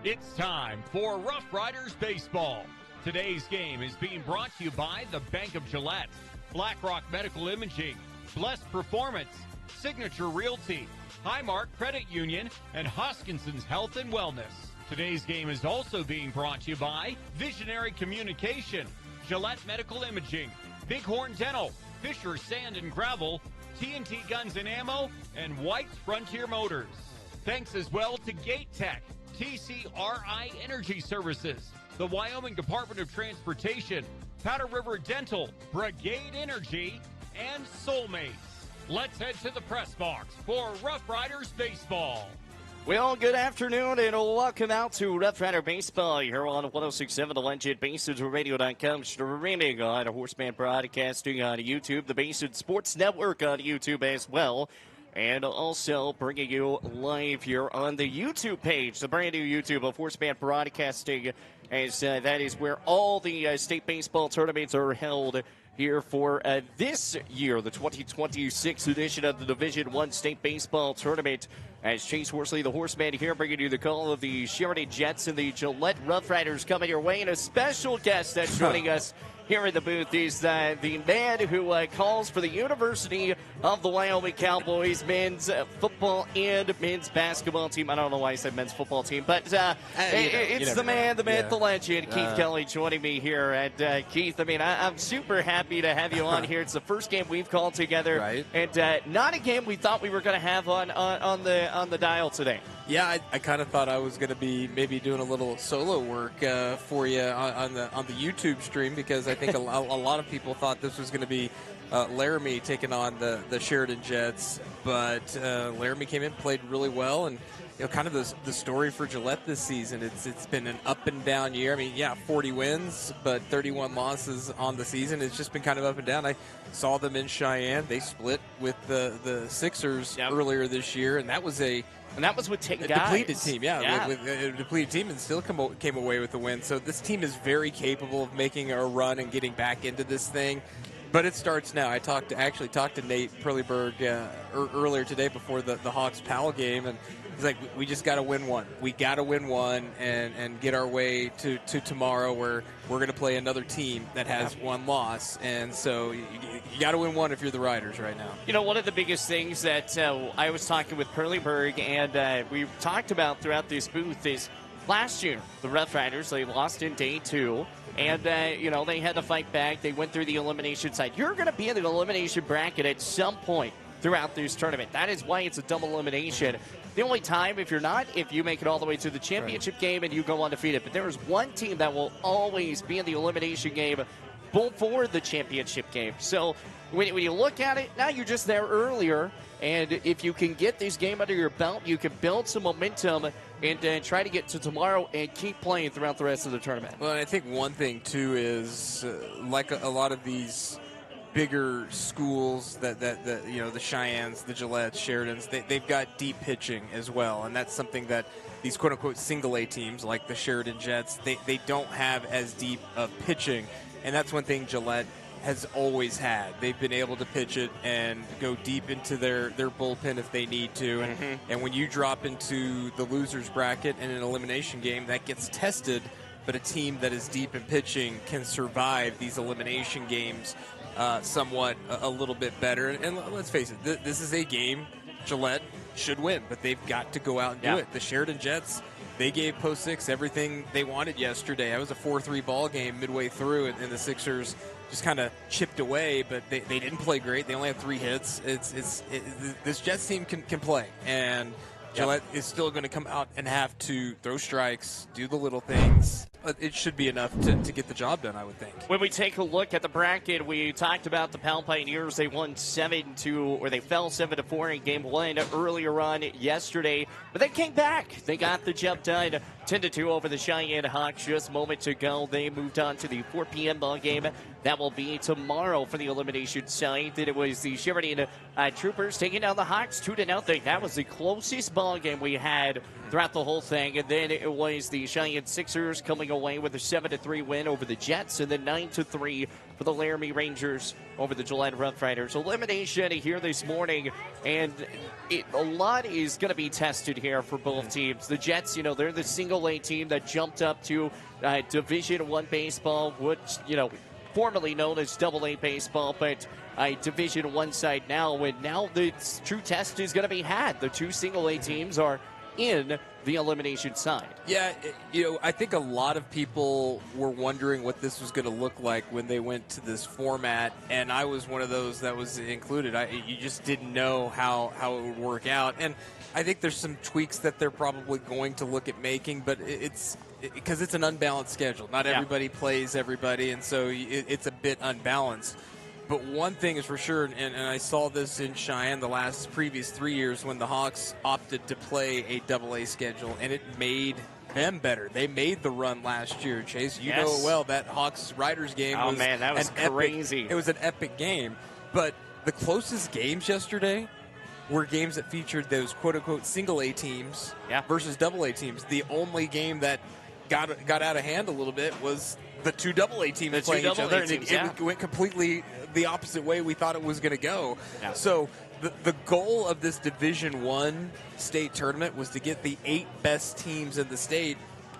It's time for Rough Riders Baseball. Today's game is being brought to you by the Bank of Gillette, BlackRock Medical Imaging, Blessed Performance, Signature Realty, Highmark Credit Union, and Hoskinson's Health and Wellness. Today's game is also being brought to you by Visionary Communication, Gillette Medical Imaging, Bighorn Dental, Fisher Sand and Gravel, TNT Guns and Ammo, and White's Frontier Motors. Thanks as well to Gate Tech, TCRI Energy Services, the Wyoming Department of Transportation, Powder River Dental, Brigade Energy, and Soulmates. Let's head to the press box for Rough Riders Baseball. Well, good afternoon and welcome out to Rough Rider Baseball here on 106.7 The Legend, BaseRadio.com, streaming on Horseman Broadcasting on YouTube, the Basin Sports Network on YouTube as well, and also bringing you live here on the YouTube page, the brand new YouTube of Horseman Broadcasting, as that is where all the state baseball tournaments are held here for this year, the 2026 edition of the Division I State Baseball Tournament. As Chase Horsley, the Horseman, here bringing you the call of the Sheridan Jets and the Gillette Rough Riders coming your way. And a special guest that's joining us here in the booth is the man who calls for the University of the Wyoming Cowboys men's football and men's basketball team. I don't know why I said men's football team, but it's the man, the myth, the legend, Keith Kelly, joining me here. And Keith, I mean, I'm super happy to have you on here. It's the first game we've called together, right? And not a game we thought we were going to have on the dial today. Yeah, I kind of thought I was going to be maybe doing a little solo work for you on the YouTube stream, because I think a lot of people thought this was going to be Laramie taking on the Sheridan Jets, but Laramie came in, played really well, and kind of the story for Gillette this season. It's been an up and down year. I mean, 40 wins, but 31 losses on the season. It's just been kind of up and down. I saw them in Cheyenne. They split with the Sixers earlier this year, and that was with 10 guys. Depleted team, with a depleted team, and still came away with the win. So this team is very capable of making a run and getting back into this thing. But it starts now. I actually talked to Nate Perleyberg earlier today before the Hawks-Powell game, and he's like, we just got to win one. We got to win one and get our way to tomorrow, where we're going to play another team that has one loss. And so you got to win one if you're the Riders right now. One of the biggest things that I was talking with Perleyberg, and we talked about throughout this booth, is last year, the Rough Riders, they lost in day 2. And, they had to fight back. They went through the elimination side. You're going to be in the elimination bracket at some point throughout this tournament. That is why it's a double elimination. The only time, if you make it all the way to the championship game and you go undefeated. But there is one team that will always be in the elimination game before the championship game. So when you look at it, now you're just there earlier. And if you can get this game under your belt, you can build some momentum and try to get to tomorrow and keep playing throughout the rest of the tournament. Well, and I think one thing, too, is like a lot of these bigger schools that the Cheyennes, the Gillettes, Sheridans, they've got deep pitching as well. And that's something that these quote-unquote single-A teams like the Sheridan Jets, they don't have as deep of pitching. And that's one thing Gillette has always had. They've been able to pitch it and go deep into their bullpen if they need to. And when you drop into the loser's bracket in an elimination game, that gets tested. But a team that is deep in pitching can survive these elimination games somewhat a little bit better. And let's face it, this is a game Gillette should win, but they've got to go out and do it. The Sheridan Jets, they gave Post 6 everything they wanted yesterday. It was a 4-3 ball game midway through, and the Sixers just kind of chipped away, but they didn't play great. They only had 3 hits. This Jets team can play, and Gillette is still going to come out and have to throw strikes, do the little things. It should be enough to get the job done, I would think. When we take a look at the bracket, we talked about the Powell Pioneers. They won 7-2, or they fell 7-4 in game 1 earlier on yesterday, but they came back. They got the job done, 10-2 over the Cheyenne Hawks. Just moments ago, they moved on to the 4 p.m. ball game. That will be tomorrow for the elimination side. Then it was the Sheridan Troopers taking down the Hawks 2-0. That was the closest ball game we had throughout the whole thing. And then it was the Cheyenne Sixers coming away with a 7-3 win over the Jets, and then 9-3 for the Laramie Rangers over the Gillette Rough Riders. Elimination here this morning, and a lot is going to be tested here for both teams. The Jets, they're the single A team that jumped up to Division I baseball, which, formerly known as Double A baseball, but Division I side now. And now the true test is going to be had. The two single A teams are in the elimination side. Yeah, I think a lot of people were wondering what this was going to look like when they went to this format, and I was one of those that was included. You just didn't know how it would work out, and I think there's some tweaks that they're probably going to look at making, but because it's an unbalanced schedule. Not everybody plays everybody, and so it's a bit unbalanced. But one thing is for sure, and I saw this in Cheyenne the previous 3 years when the Hawks opted to play a double-A schedule, and it made them better. They made the run last year, Chase. You know it well. That Hawks-Riders game was that was crazy. It was an epic game. But the closest games yesterday were games that featured those quote-unquote single-A teams versus double-A teams. The only game that got out of hand a little bit was the two double-A teams playing each other, and it went completely the opposite way we thought it was going to go. Yeah. So the goal of this Division I state tournament was to get the 8 best teams in the state,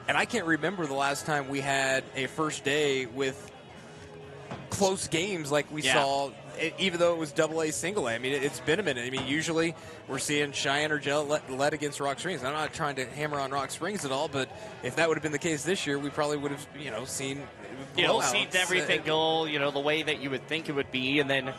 and I can't remember the last time we had a first day with close games like we saw, even though it was double-A, single-A. I mean, it's been a minute. I mean, usually we're seeing Cheyenne or Gillette led against Rock Springs. I'm not trying to hammer on Rock Springs at all, but if that would have been the case this year, we probably would have, seen seen everything go, the way that you would think it would be. And then,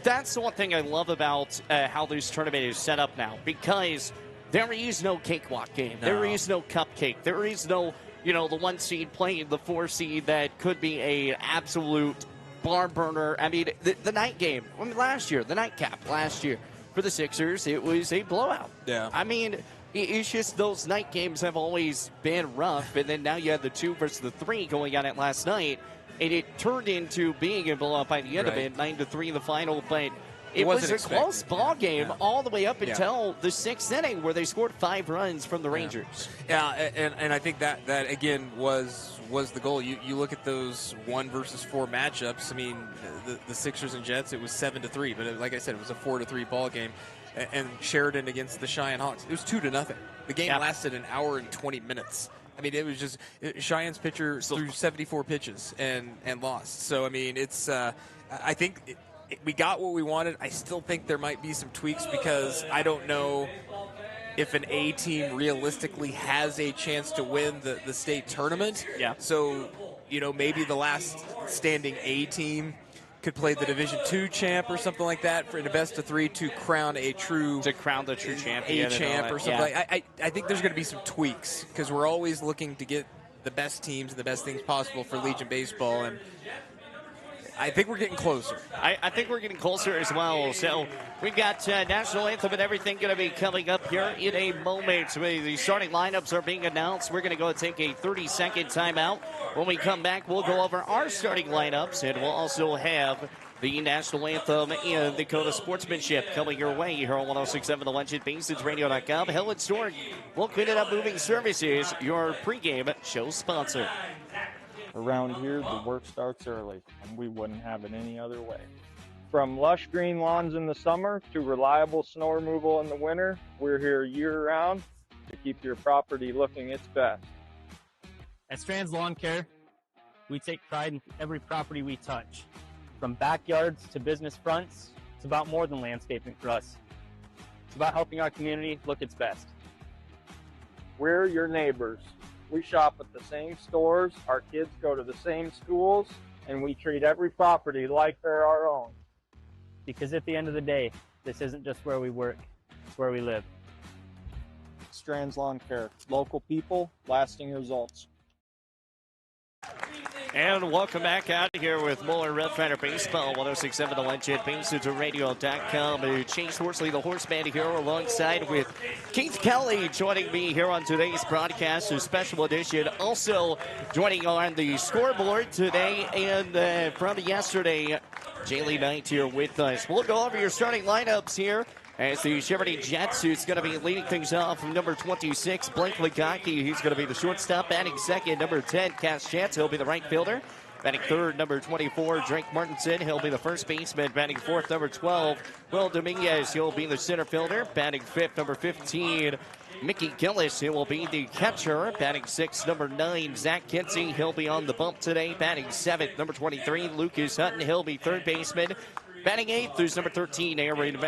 that's the one thing I love about how this tournament is set up now, because there is no cakewalk game. No. There is no cupcake. There is no, the 1 seed playing the 4 seed that could be a absolute barn burner. I mean, the night game, last year, the nightcap last year for the Sixers, it was a blowout. Yeah. I mean, it's just those night games have always been rough, and then now you had the 2 versus the 3 going on it last night, and it turned into being a blowout by the end of it, 9-3 in the final, but it was a close ball game all the way up until the 6th inning, where they scored 5 runs from the Rangers. Yeah, and I think that again was the goal. You look at those 1 versus 4 matchups. I mean, the Sixers and Jets, it was 7-3, but like I said, it was a 4-3 ball game. And Sheridan against the Cheyenne Hawks, it was 2-0. The game lasted an hour and 20 minutes. I mean, it was just Cheyenne's pitcher threw 74 pitches and lost. So I mean, it's I think we got what we wanted. I still think there might be some tweaks, because I don't know if an A team realistically has a chance to win the state tournament. Yeah. So, maybe the last standing A team could play the Division II champ or something like that for in a best of 3 to crown the true champion, A champ or something. I think there's going to be some tweaks, because we're always looking to get the best teams and the best things possible for Legion baseball, and I think we're getting closer. I think we're getting closer as well. So we've got National Anthem and everything going to be coming up here in a moment. The starting lineups are being announced. We're going to go and take a 30-second timeout. When we come back, we'll go over our starting lineups, and we'll also have the National Anthem and Dakota Sportsmanship coming your way here on 106.7 The Legend, BaseSidsRadio.com. Helen Stork will clean it up moving services, your pregame show sponsor. Around here, the work starts early, and we wouldn't have it any other way. From lush green lawns in the summer to reliable snow removal in the winter, we're here year-round to keep your property looking its best. At Strands Lawn Care, we take pride in every property we touch. From backyards to business fronts, it's about more than landscaping for us. It's about helping our community look its best. We're your neighbors. We shop at the same stores, our kids go to the same schools, and we treat every property like they're our own. Because at the end of the day, this isn't just where we work, it's where we live. Strands Lawn Care, local people, lasting results. And welcome back out here with more Red Fighter Baseball, 106.7 The Legend, BaseSidsRadio.com. Chase Horsley, the Horseman, here alongside with Keith Kelly joining me here on today's broadcast, a special edition. Also joining on the scoreboard today and from yesterday, Jaylee Knight here with us. We'll go over your starting lineups here as the Chevrolet Jets, who's going to be leading things off from number 26, Blake Legaki. He's going to be the shortstop. Batting second, number 10, Cass Chance. He'll be the right fielder. Batting third, number 24, Drake Martinson. He'll be the first baseman. Batting fourth, number 12, Will Dominguez. He'll be the center fielder. Batting fifth, number 15, Mickey Gillis, he will be the catcher. Batting 6, number 9, Zach Kinsey. He'll be on the bump today. Batting 7th, number 23, Lucas Hutton. He'll be third baseman. Batting 8th is number 13, Aaron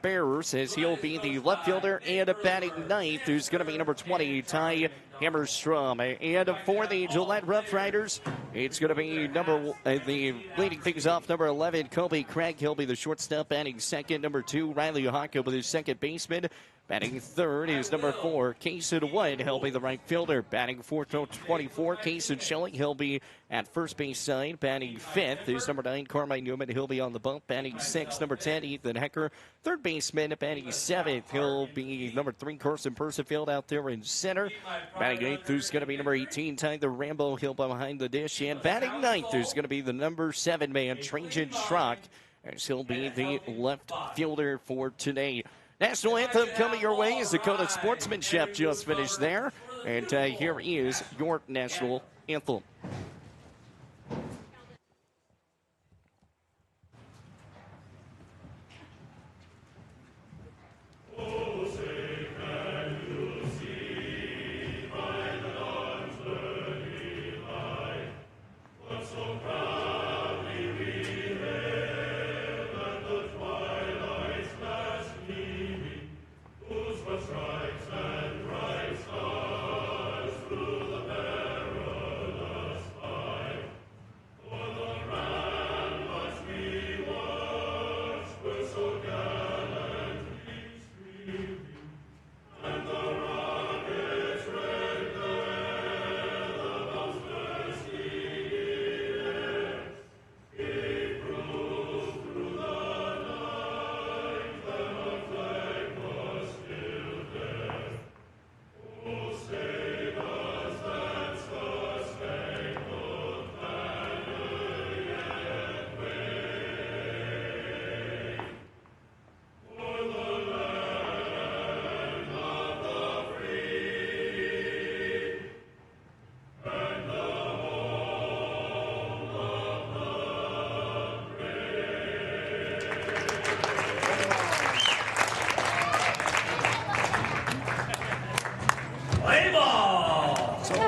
Bearers, as he'll be the left fielder. And batting 9th is going to be number 20, Ty Hammerstrom. And for the Gillette Rough Riders, it's going to be the leading things off, number 11, Kobe Craig. He'll be the shortstop. Batting second, number 2, Riley Hawk will be the second baseman. Batting third is number 4, Kason Wood. He'll be the right fielder. Batting fourth, 24, Kason Schilling. He'll be at first base side. Batting fifth is number 9, Carmine Newman. He'll be on the bump. Batting sixth, number 10, Ethan Hecker. Third baseman. Batting seventh, he'll be number 3, Carson Persifield out there in center. Batting eighth is going to be number 18, Tyler Rambo. He'll be behind the dish. And batting ninth is going to be the number 7 man, Trajan Schrock, as he'll be the left fielder for today. National anthem coming your way as Dakota Sportsmanship just finished there. And here is your national anthem.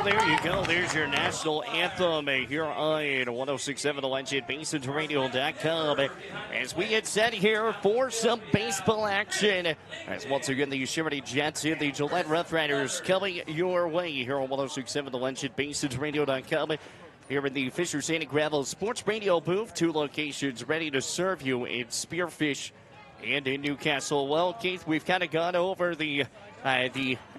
There you go. There's your national anthem here on 106.7 The Legend, Basins.radio.com. As we had said here for some baseball action, as once again the Yosemite Jets and the Gillette Rough Riders coming your way here on 106.7 The Legend, Basins.radio.com. Here in the Fisher Sand and Gravel Sports Radio booth, 2 locations ready to serve you in Spearfish and in Newcastle. Well, Keith, we've kind of gone over the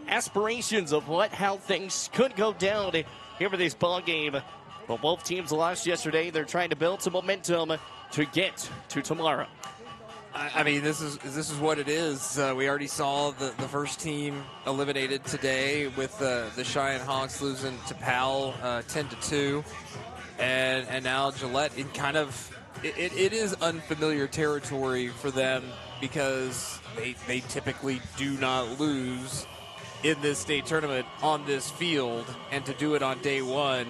aspirations of how things could go down here for this ball game. But both teams lost yesterday. They're trying to build some momentum to get to tomorrow. I mean, this is what it is. We already saw the first team eliminated today with the Cheyenne Hawks losing to Powell 10-2, and now Gillette. It is unfamiliar territory for them because they typically do not lose in this state tournament on this field, and to do it on day one,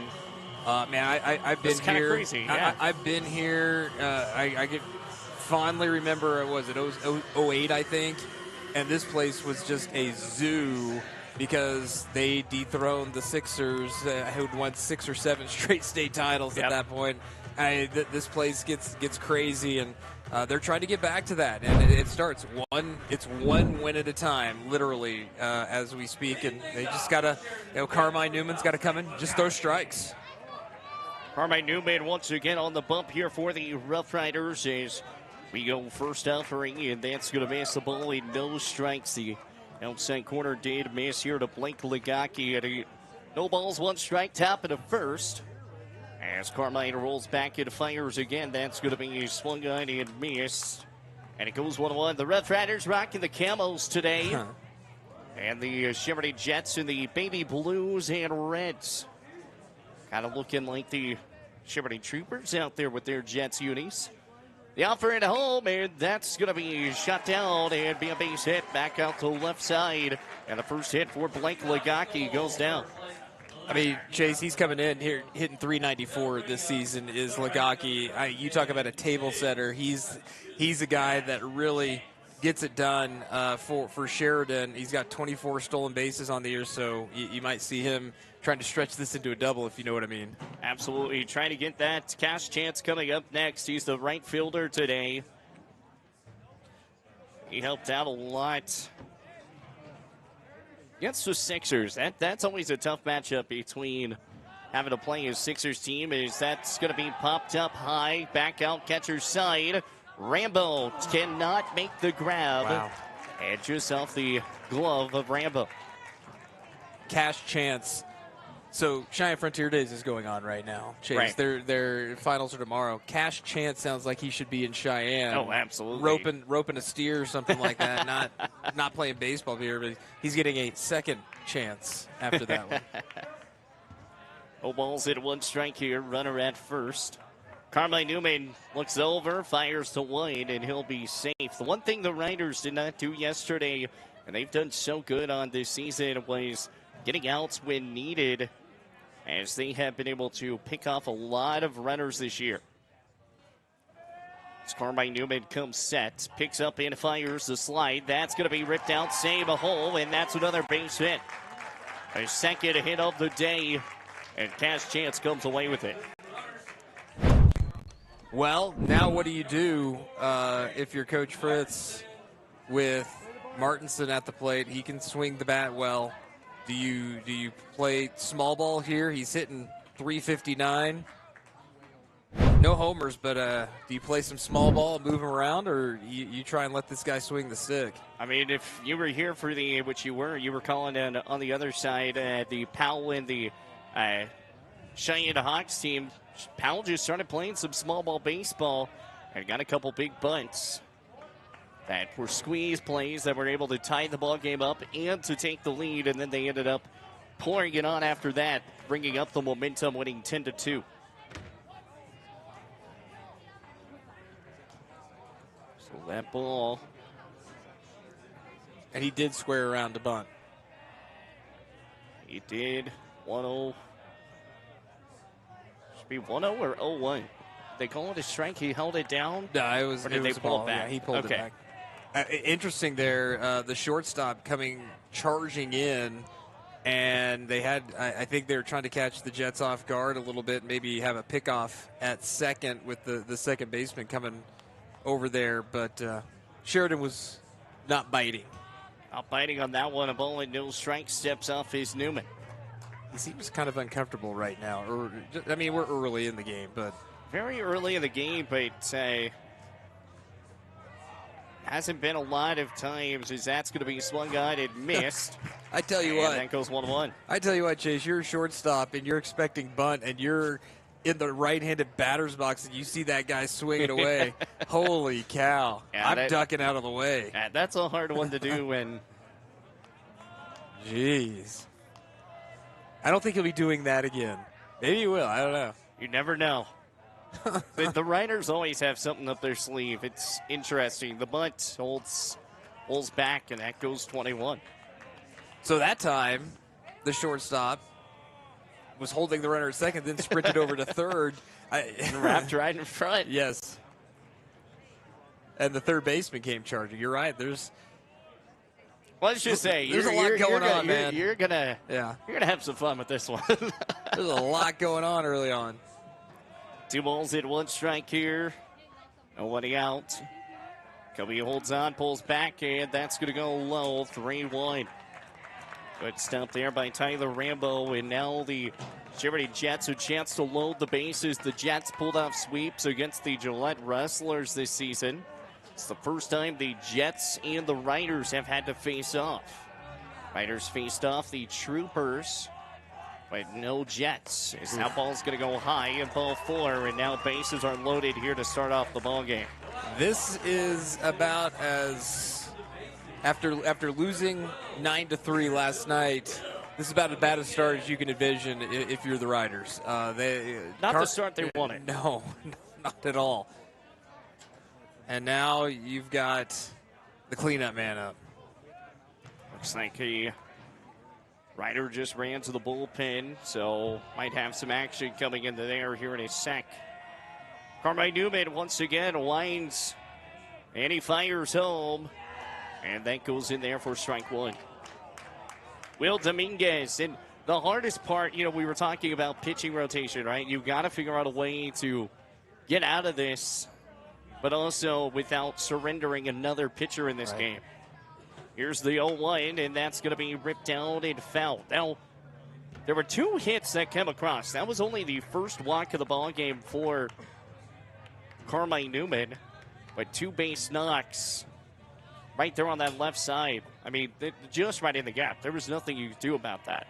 man, I've been here. Crazy, yeah. I've been here. I could fondly remember, was it 08, I think, and this place was just a zoo because they dethroned the Sixers, who had won 6 or 7 straight state titles at that point. This place gets crazy, and they're trying to get back to that, and it starts one win at a time, literally, as we speak, and they just gotta, Carmine Newman's got to come in, just throw strikes. Carmine Newman once again on the bump here for the Rough Riders as we go first offering, and that's going to miss the ball in no strikes. The outside corner did miss here to Blake Ligaki at a no balls, 1 strike, top of the first. As Carmine rolls back and fires again, that's going to be swung on and missed. And it goes 1-1. The Rough Riders rocking the camos today. And the Yosemite Jets in the baby blues and reds. Kind of looking like the Yosemite Troopers out there with their Jets unis. The offer at home, and that's going to be shot down and be a base hit back out to the left side. And the first hit for Blake Ligaki goes down. I mean, Chase, he's coming in here hitting .394 this season is Ligaki. You talk about a table setter. He's a guy that really gets it done for Sheridan. He's got 24 stolen bases on the year, so you might see him trying to stretch this into a double, if you know what I mean. Absolutely. Trying to get that cash chance coming up next. He's the right fielder today. He helped out a lot against the Sixers. That's always a tough matchup between having to play a Sixers team. Is that's going to be popped up high, back out catcher's side. Rambo cannot make the grab. Wow. And just off the glove of Rambo. Cash chance. So Cheyenne Frontier Days is going on right now, Chase. Right. Their finals are tomorrow. Cash chance sounds like he should be in Cheyenne. Oh, absolutely. Roping a steer or something like that. Not playing baseball here, but he's getting a second chance after that one. No balls in 1 strike here. Runner at first. Carmine Newman looks over, fires to wide, and he'll be safe. The one thing the Riders did not do yesterday, and they've done so good on this season, was getting outs when needed, as they have been able to pick off a lot of runners this year. As Carmine Newman comes set, picks up and fires the slide. That's going to be ripped out, save a hole, and that's another base hit. A second hit of the day, and Cash Chance comes away with it. Well, now what do you do if you're Coach Fritz with Martinson at the plate? He can swing the bat well. Do you play small ball here? He's hitting .359. No homers, but do you play some small ball and move him around, or you try and let this guy swing the stick? I mean, if you were here for which you were calling on the other side, the Powell and the Cheyenne Hawks team. Powell just started playing some small ball baseball and got a couple big bunts that were squeeze plays that were able to tie the ball game up and to take the lead, and then they ended up pouring it on after that, bringing up the momentum, winning 10-2. So that ball, And he did square around to bunt. he did 1-0. Should be 1-0 or 0-1. They call it a strike. He held it down. No, it was. Or did it they was a pull it ball. back? Yeah, he pulled Okay. it back. Interesting there. The shortstop coming charging in, and they had. I think they were trying to catch the Jets off guard a little bit. Maybe have a pickoff at second with the second baseman coming over there, but Sheridan was not biting. Not biting on that one. A ball and no strike. Steps off is Newman. He seems kind of uncomfortable right now. I mean, we're early in the game, but Very early in the game, but hasn't been a lot of times as that's going to be swung on and missed. I tell you And what. that goes 1-1. I tell you what, Chase, you're a shortstop and you're expecting bunt and you're in the right-handed batter's box and you see that guy swing it away. Holy cow. Yeah, I'm ducking out of the way. That's a hard one to do when Jeez. I don't think he'll be doing that again. Maybe he will. I don't know. you never know. the Riders always have something up their sleeve. It's interesting. The bunt holds back, and that goes 21. So that time, the shortstop was holding the runner at second, then sprinted over to third. Wrapped right in front. Yes. And the third baseman came charging. You're right. Let's just say There's a lot going on, man. You're gonna have some fun with this one. There's a lot going on early on. 2 balls in 1 strike here. Nobody out. Covey holds on, pulls back, and that's going to go low. 3-1. Good stop there by Tyler Rambo, and now the Liberty Jets a chance to load the bases. The Jets pulled off sweeps against the Gillette Wrestlers this season. It's the first time the Jets and the Riders have had to face off. Riders faced off the Troopers, but no Jets. As that ball's going to go high in ball 4, and now bases are loaded here to start off the ball game. This is about as after losing 9-3 last night. This is about as bad a start as you can envision if you're the Riders. Not the start they wanted. No, not at all. And now you've got the cleanup man up. Looks like a Ryder just ran to the bullpen, so might have some action coming into there here in a sec. Carmine Newman once again winds, and he fires home. And that goes in there for strike one. Will Dominguez. And the hardest part, we were talking about pitching rotation, right? You've got to figure out a way to get out of this, but also without surrendering another pitcher in this game. Here's the 0-1, and that's going to be ripped down and fouled. Now, there were 2 hits that came across. That was only the first walk of the ball game for Carmine Newman, but 2 base knocks right there on that left side. I mean, just right in the gap. There was nothing you could do about that.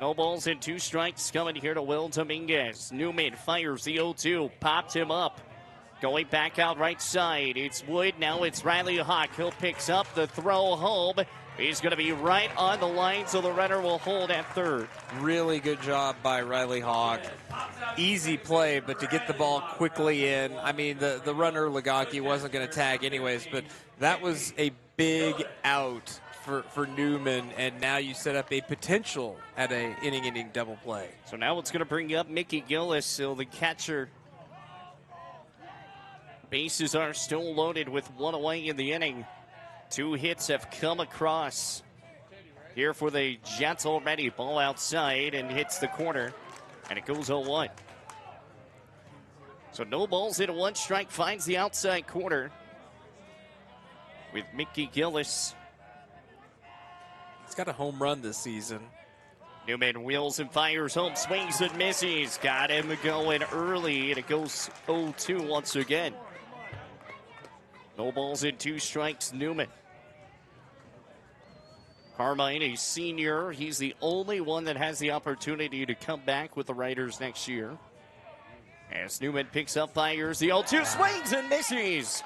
No balls and 2 strikes coming here to Will Dominguez. Newman fires the 0-2, popped him up. Going back out right side, it's Wood. Now it's Riley Hawk. He'll picks up the throw home. He's going to be right on the line, so the runner will hold at third. Really good job by Riley Hawk. Easy play, but to get the ball quickly in. I mean, the runner, Lagaki, wasn't going to tag anyways, but that was a big out for Newman, and now you set up a potential at an inning double play. So now it's going to bring up Mickey Gillis, so the catcher. Bases are still loaded with 1 away in the inning. 2 hits have come across here for the Jets already. Ball outside and hits the corner, and it goes 0-1. So no balls in 1 strike, finds the outside corner with Mickey Gillis. He's got a home run this season. Newman wheels and fires home, swings and misses. Got him going early, and it goes 0-2 once again. No balls in 2 strikes, Newman. Carmine, a senior. He's the only one that has the opportunity to come back with the Riders next year. As Newman picks up, fires the 0-2, swings and misses.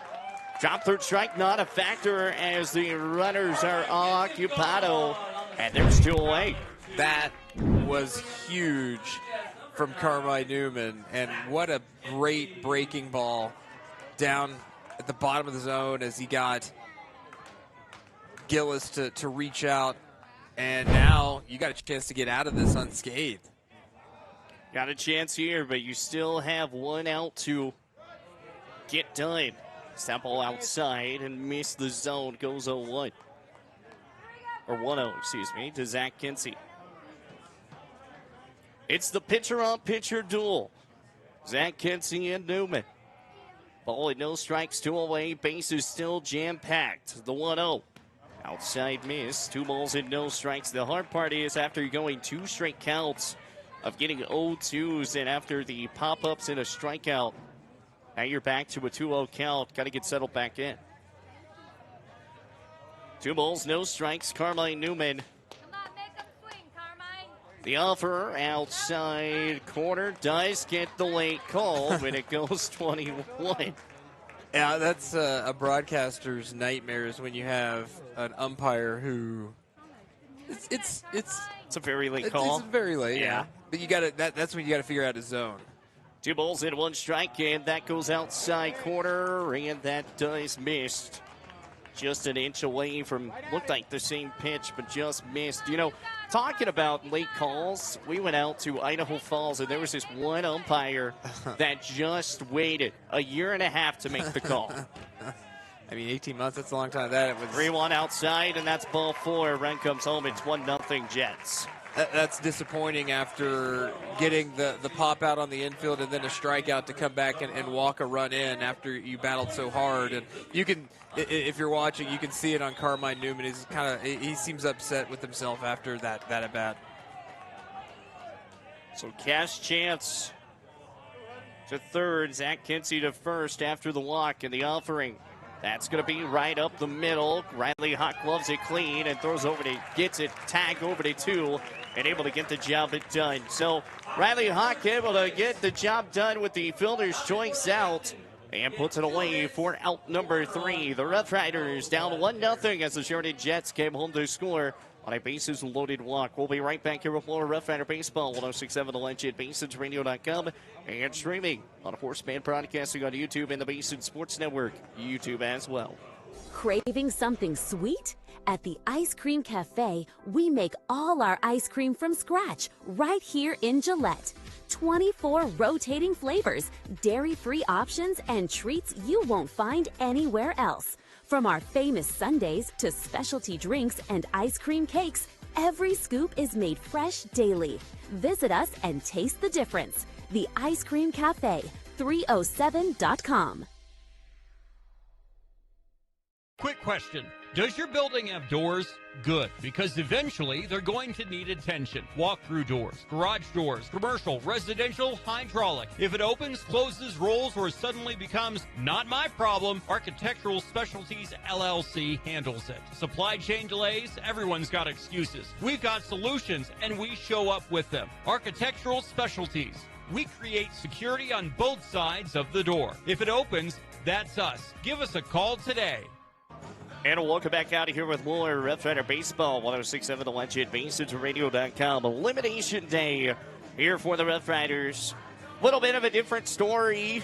Drop third strike, not a factor as the runners are occupado. And there's 2 away. That was huge from Carmine Newman. And what a great breaking ball down at the bottom of the zone as he got Gillis to reach out. And now you got a chance to get out of this unscathed. Got a chance here, but you still have 1 out to get done. Step ball outside and miss the zone. Goes 0-1. Or 1-0, excuse me, to Zach Kinsey. It's the pitcher-on-pitcher duel. Zach Kinsey and Newman. Ball and no strikes, 2 away. Bases still jam-packed. The 1-0. Outside miss. 2 balls and no strikes. The hard part is after going 2 straight counts of getting 0-2s and after the pop-ups and a strikeout, now you're back to a 2-0 count. Got to get settled back in. 2 balls, no strikes. Carmine Newman. Come on, make them swing, Carmine. The offer outside corner does get the late call when it goes 21. Yeah, that's a broadcaster's nightmares when you have an umpire who it's a very late call. It's very late, yeah. But you got to that's when you got to figure out his zone. 2 balls and 1 strike, and that goes outside corner, and that does missed. Just an inch away from, looked like the same pitch, but just missed. Talking about late calls, we went out to Idaho Falls, and there was this one umpire that just waited a year and a half to make the call. I mean, 18 months, that's a long time. That it was 3-1 outside, and that's ball 4. Run comes home. It's 1-0 Jets. That's disappointing after getting the pop out on the infield and then a strikeout to come back and walk a run in after you battled so hard. And you can, if you're watching, you can see it on Carmine Newman. He seems upset with himself after that at bat. So cash chance to third. Zach Kinsey to first after the walk and the offering. That's going to be right up the middle. Riley Hawk loves it clean and throws over to, gets it, tag over to 2, and able to get the job done. So Riley Hawk able to get the job done with the fielder's choice out and puts it away for out number 3. The Rough Riders down 1-0 as the Sheridan Jets came home to score on a bases loaded walk. We'll be right back here with more Rough Rider Baseball, 106.7 The Legend, BasonRadio.com, and streaming on a Horseman Broadcasting on YouTube and the Basin Sports Network, YouTube as well. Craving something sweet? At the Ice Cream Cafe, we make all our ice cream from scratch right here in Gillette. 24 rotating flavors, dairy-free options, and treats you won't find anywhere else. From our famous sundaes to specialty drinks and ice cream cakes, every scoop is made fresh daily. Visit us and taste the difference. The Ice Cream Cafe, 307.com. Quick question. Does your building have doors? Good, because eventually they're going to need attention. Walk-through doors, garage doors, commercial, residential, hydraulic. If it opens, closes, rolls, or suddenly becomes not my problem, Architectural Specialties LLC handles it. Supply chain delays, everyone's got excuses. We've got solutions, and we show up with them. Architectural Specialties. We create security on both sides of the door. If it opens, that's us. Give us a call today. And welcome back out of here with more Rough Rider Baseball, 106.7 The Legend, BaseRadio.com. Elimination Day here for the Rough Riders. Little bit of a different story.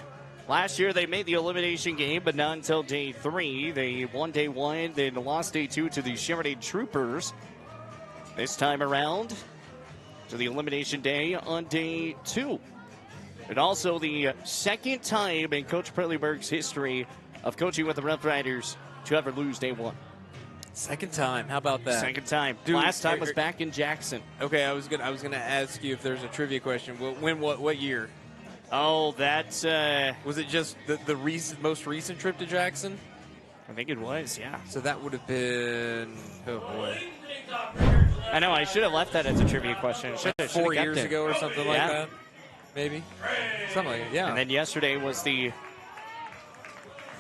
Last year they made the elimination game, but not until day 3. They won day 1, then lost day 2 to the Sheridan Troopers. This time around to the elimination day on day 2. And also the second time in Coach Perleyberg's history of coaching with the Rough Riders to ever lose day 1. Second time. How about that? Second time. Dude, last time was back in Jackson. Okay, I was gonna ask you if there's a trivia question. What year? Oh, that's Was it just the most recent trip to Jackson? I think it was, yeah. So that would have been, oh boy, I know, I should have left that as a trivia question. Should have 4 years ago or something like that. Maybe something like that. Yeah. And then yesterday was the.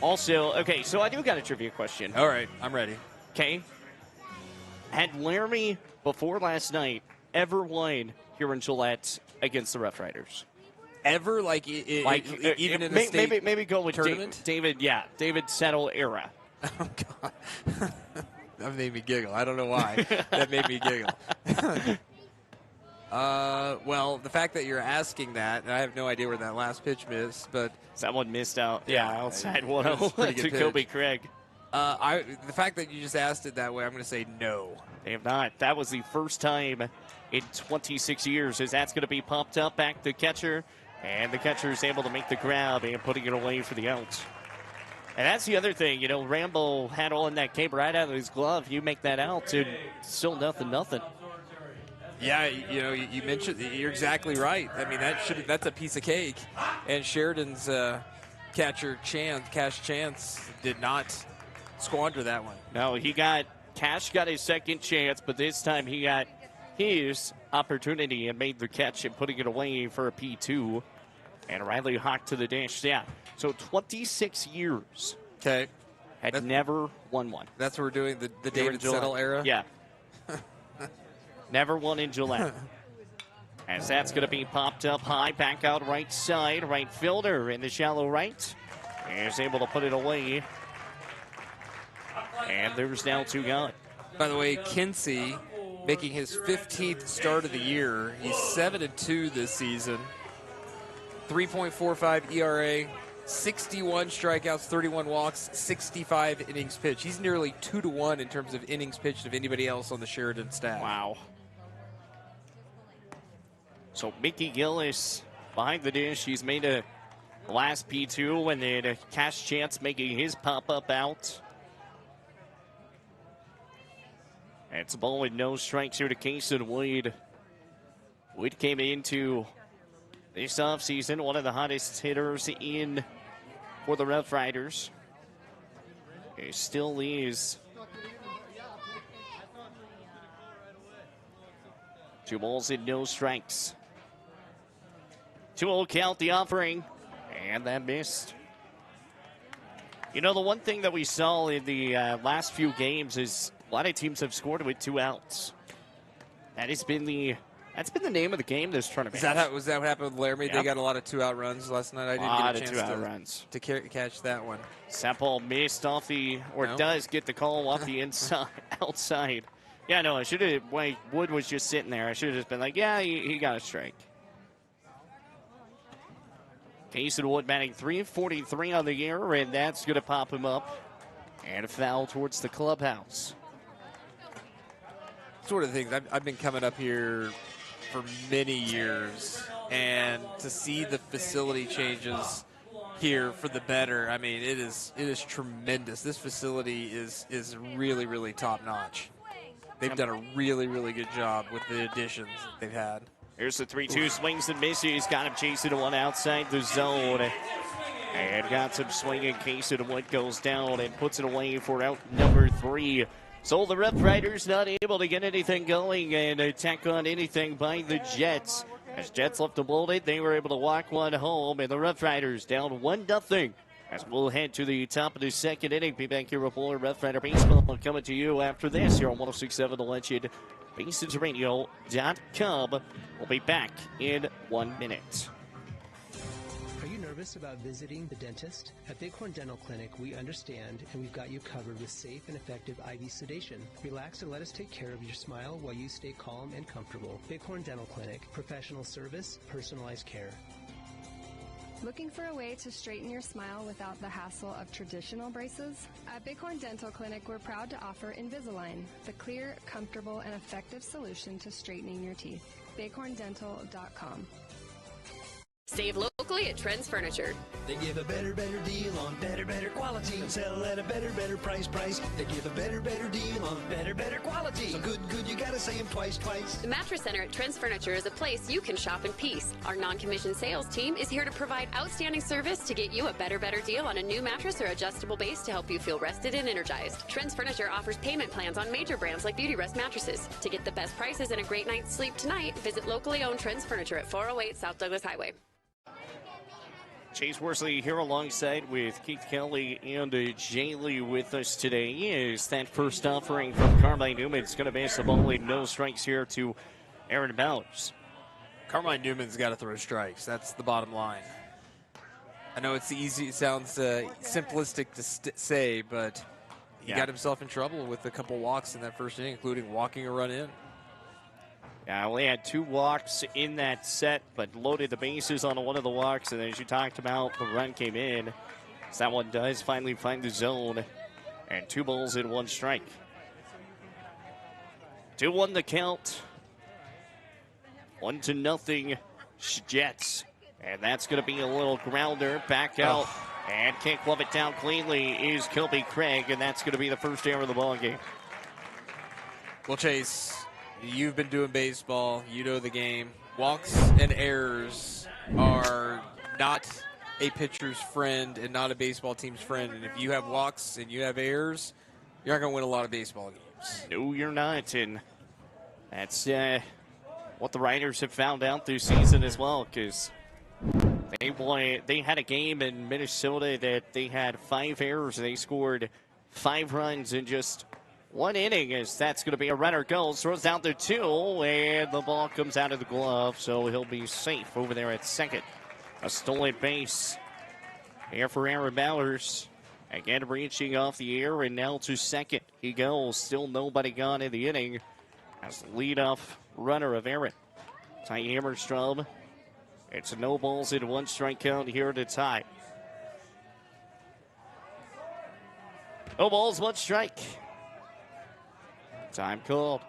Also, okay, so I do got a trivia question. All right, I'm ready. Okay. Had Laramie, before last night, ever won here in Gillette against the Rough Riders? Ever even in the state maybe go with tournament? David Settle era. Oh God, that made me giggle. I don't know why. That made me giggle. Well, the fact that you're asking that, and I have no idea where that last pitch missed, but someone missed out. Yeah, outside 1-0 to pitch. Kobe Craig. The fact that you just asked it that way, I'm going to say no. They have not. That was the first time in 26 years, as that's going to be popped up back to catcher, and the catcher is able to make the grab and putting it away for the out. And that's the other thing, Rambo had on that came right out of his glove. You make that out, and still nothing. Yeah, you mentioned, you're exactly right. I mean, that's a piece of cake. And Sheridan's catcher Cash Chance did not squander that one. No, Cash got his second chance, but this time he got his opportunity and made the catch and putting it away for a P2. And Riley Hawk to the dish. Yeah, so 26 years. Okay. Had never won one. That's what we're doing, the David Settle era? Yeah. Never won in Gillette. As that's going to be popped up high, back out right side. Right fielder in the shallow right. Is able to put it away. And there's now 2 gone. By the way, Kinsey making his 15th start of the year. He's 7-2 this season. 3.45 ERA. 61 strikeouts, 31 walks, 65 innings pitched. He's nearly 2-1 in terms of innings pitched of anybody else on the Sheridan staff. Wow. So Mickey Gillis behind the dish. He's made a last P2 and then a Cash Chance making his pop-up out. And it's a ball with no strikes here to Kason Wood. Wood came into this offseason one of the hottest hitters in for the Rough Riders. He still is. 2 balls and no strikes. 2-0 count the offering, and that missed. The one thing that we saw in the last few games is a lot of teams have scored with 2 outs. That's been the name of the game this tournament. Was that what happened with Laramie? Yep. They got a lot of 2-out runs last night. I didn't get a chance to catch that one. Sample missed off does get the call off the outside. Yeah, no, I should have. Wood was just sitting there. I should have just been like, yeah, he got a strike. Kason Wood batting .343 on the year, and that's going to pop him up. And a foul towards the clubhouse. It's one of the things I've been coming up here for many years, and to see the facility changes here for the better. I mean, it is tremendous. This facility is really, really top notch. They've done a really, really good job with the additions that they've had. Here's the 3-2, swings and misses. Got him chasing one outside the zone. And got some swinging case of what goes down and puts it away for out number 3. So the Rough Riders not able to get anything going and attack on anything by the Jets. As Jets left to hold it, they were able to walk one home, and the Rough Riders down 1-0. As we'll head to the top of the second inning. Be back here with more Rough Rider Baseball coming to you after this here on 106.7 The Legend. BaseballRadio.com. We'll be back in 1 minute. Are you nervous about visiting the dentist? At Bighorn Dental Clinic, we understand and we've got you covered with safe and effective IV sedation. Relax and let us take care of your smile while you stay calm and comfortable. Bighorn Dental Clinic, professional service, personalized care. Looking for a way to straighten your smile without the hassle of traditional braces? At Bighorn Dental Clinic, we're proud to offer Invisalign, the clear, comfortable, and effective solution to straightening your teeth. BighornDental.com. Save locally at Trends Furniture. They give a better deal on better quality and sell at a better price. They give a better deal on better quality. So good, you gotta say them twice. The Mattress Center at Trends Furniture is a place you can shop in peace. Our non-commissioned sales team is here to provide outstanding service to get you a better deal on a new mattress or adjustable base to help you feel rested and energized. Trends Furniture offers payment plans on major brands like Beautyrest mattresses. To get the best prices and a great night's sleep tonight, visit locally owned Trends Furniture at 408 South Douglas Highway. Chase Worsley here alongside with Keith Kelly and Jaylee with us today. Is that first offering from Carmine Newman? It's going to base the ball in no strikes here to Aaron Bowers. Carmine Newman's got to throw strikes. That's the bottom line. I know it sounds simplistic to say, but he got himself in trouble with a couple walks in that first inning, including walking a run in. Yeah, only had 2 walks in that set, but loaded the bases on one of the walks. And as you talked about, the run came in. So that one does finally find the zone. And 2 balls and 1 strike. 2-1 the count. 1-0 Jets. And that's going to be a little grounder. Back out. And can't glove it down cleanly is Kobe Craig. And that's going to be the first error of the ball game. Well, Chase, you've been doing baseball. You know the game. Walks and errors are not a pitcher's friend and not a baseball team's friend. And if you have walks and you have errors, you're not going to win a lot of baseball games. No, you're not. And that's what the Riders have found out this season as well, because they had a game in Minnesota that they had 5 errors. They scored 5 runs in just 1 inning, as that's going to be a runner goes, throws down to 2, and the ball comes out of the glove, so he'll be safe over there at second. A stolen base here for Aaron Bowers. Again, reaching off the air, and now to second he goes. Still nobody gone in the inning as the leadoff runner of Aaron. Ty Hammerstrom. It's no balls and 1 strike count here to tie. No balls, 1 strike. Time called.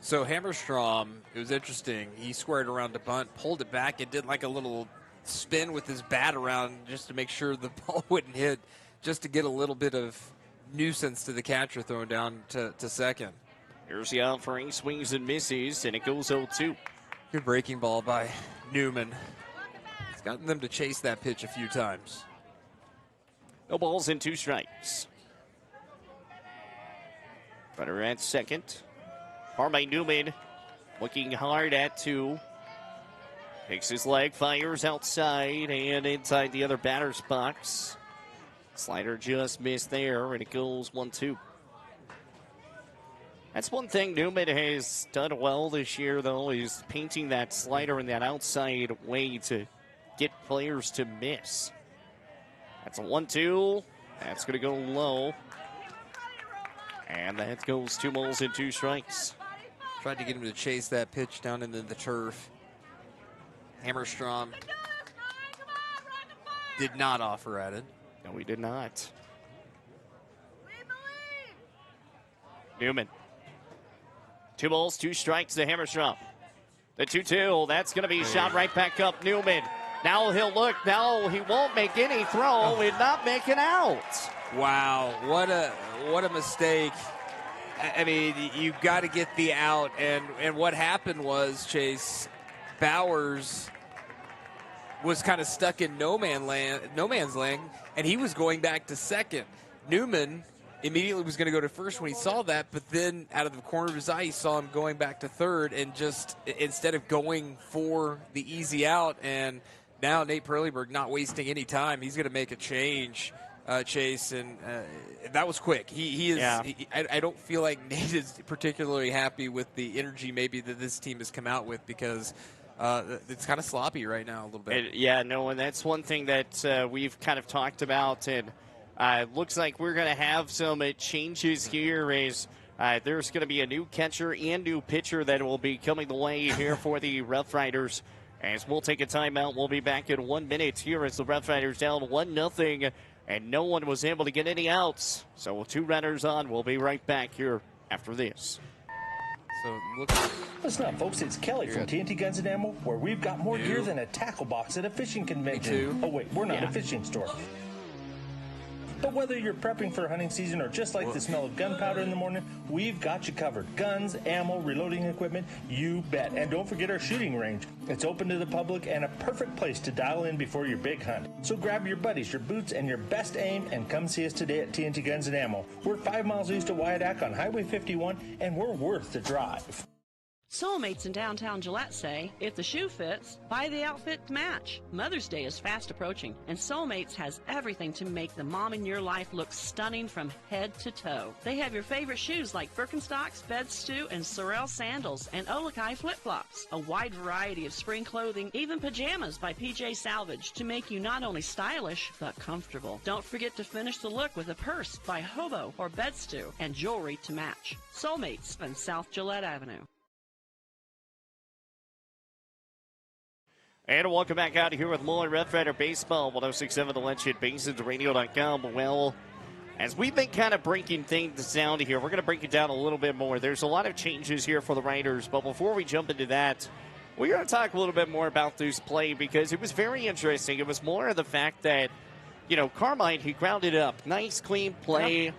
So Hammerstrom, it was interesting. He squared around to bunt, pulled it back, and did like a little spin with his bat around just to make sure the ball wouldn't hit, just to get a little bit of nuisance to the catcher throwing down to second. Here's the offering, swings and misses, and it goes 0-2. Good breaking ball by Newman. He's gotten them to chase that pitch a few times. No balls and 2 strikes. Runner at second. Carmine Newman looking hard at 2. Takes his leg, fires outside and inside the other batter's box. Slider just missed there, and it goes 1-2. That's one thing Newman has done well this year, though, is painting that slider in that outside way to get players to miss. That's a 1-2. That's going to go low. And that goes 2 balls and 2 strikes. Tried to get him to chase that pitch down into the turf. Hammerstrom did not offer at it. No, he did not. Newman. 2 balls, 2 strikes to Hammerstrom. The 2-2, that's going to be shot right back up. Newman Now he'll look. Now he won't make any throw and not make an out. Wow, what a mistake. I mean, you got to get the out. And what happened was, Chase, Bowers was kind of stuck in no man's land, and he was going back to second. Newman immediately was going to go to first when he saw that, but then out of the corner of his eye, he saw him going back to third, and just instead of going for the easy out, and now Nate Perleyberg not wasting any time, he's going to make a change, Chase, and that was quick. He is. Yeah. I don't feel like Nate is particularly happy with the energy maybe that this team has come out with, because it's kind of sloppy right now a little bit. And that's one thing that we've kind of talked about, and looks like we're going to have some changes here as there's going to be a new catcher and new pitcher that will be coming the way here for the Rough Riders. As we'll take a timeout, we'll be back in 1 minute here as the Rough Riders down 1-0, and no one was able to get any outs. So 2 runners on. We'll be right back here after this. Listen up, folks. It's Kelly from TNT Guns and Ammo, where we've got more gear than a tackle box at a fishing convention. Oh, wait, we're not a fishing store. But whether you're prepping for hunting season or just like the smell of gunpowder in the morning, we've got you covered. Guns, ammo, reloading equipment, you bet. And don't forget our shooting range. It's open to the public and a perfect place to dial in before your big hunt. So grab your buddies, your boots, and your best aim and come see us today at TNT Guns and Ammo. We're 5 miles east of Wyandotte on Highway 51, and we're worth the drive. Soulmates in downtown Gillette say, if the shoe fits, buy the outfit to match. Mother's Day is fast approaching, and Soulmates has everything to make the mom in your life look stunning from head to toe. They have your favorite shoes like Birkenstocks, Bedstew, and Sorel sandals, and Olakai flip-flops. A wide variety of spring clothing, even pajamas by PJ Salvage to make you not only stylish, but comfortable. Don't forget to finish the look with a purse by Hobo or Bedstew, and jewelry to match. Soulmates on South Gillette Avenue. And welcome back out here with more Rough Rider Baseball, 106.7 The Ledge at BasensRadio.com. Well, as we've been kind of breaking things down here, we're going to break it down a little bit more. There's a lot of changes here for the Riders, but before we jump into that, we're going to talk a little bit more about this play because it was very interesting. It was more of the fact that, Carmine, he grounded up. Nice, clean play,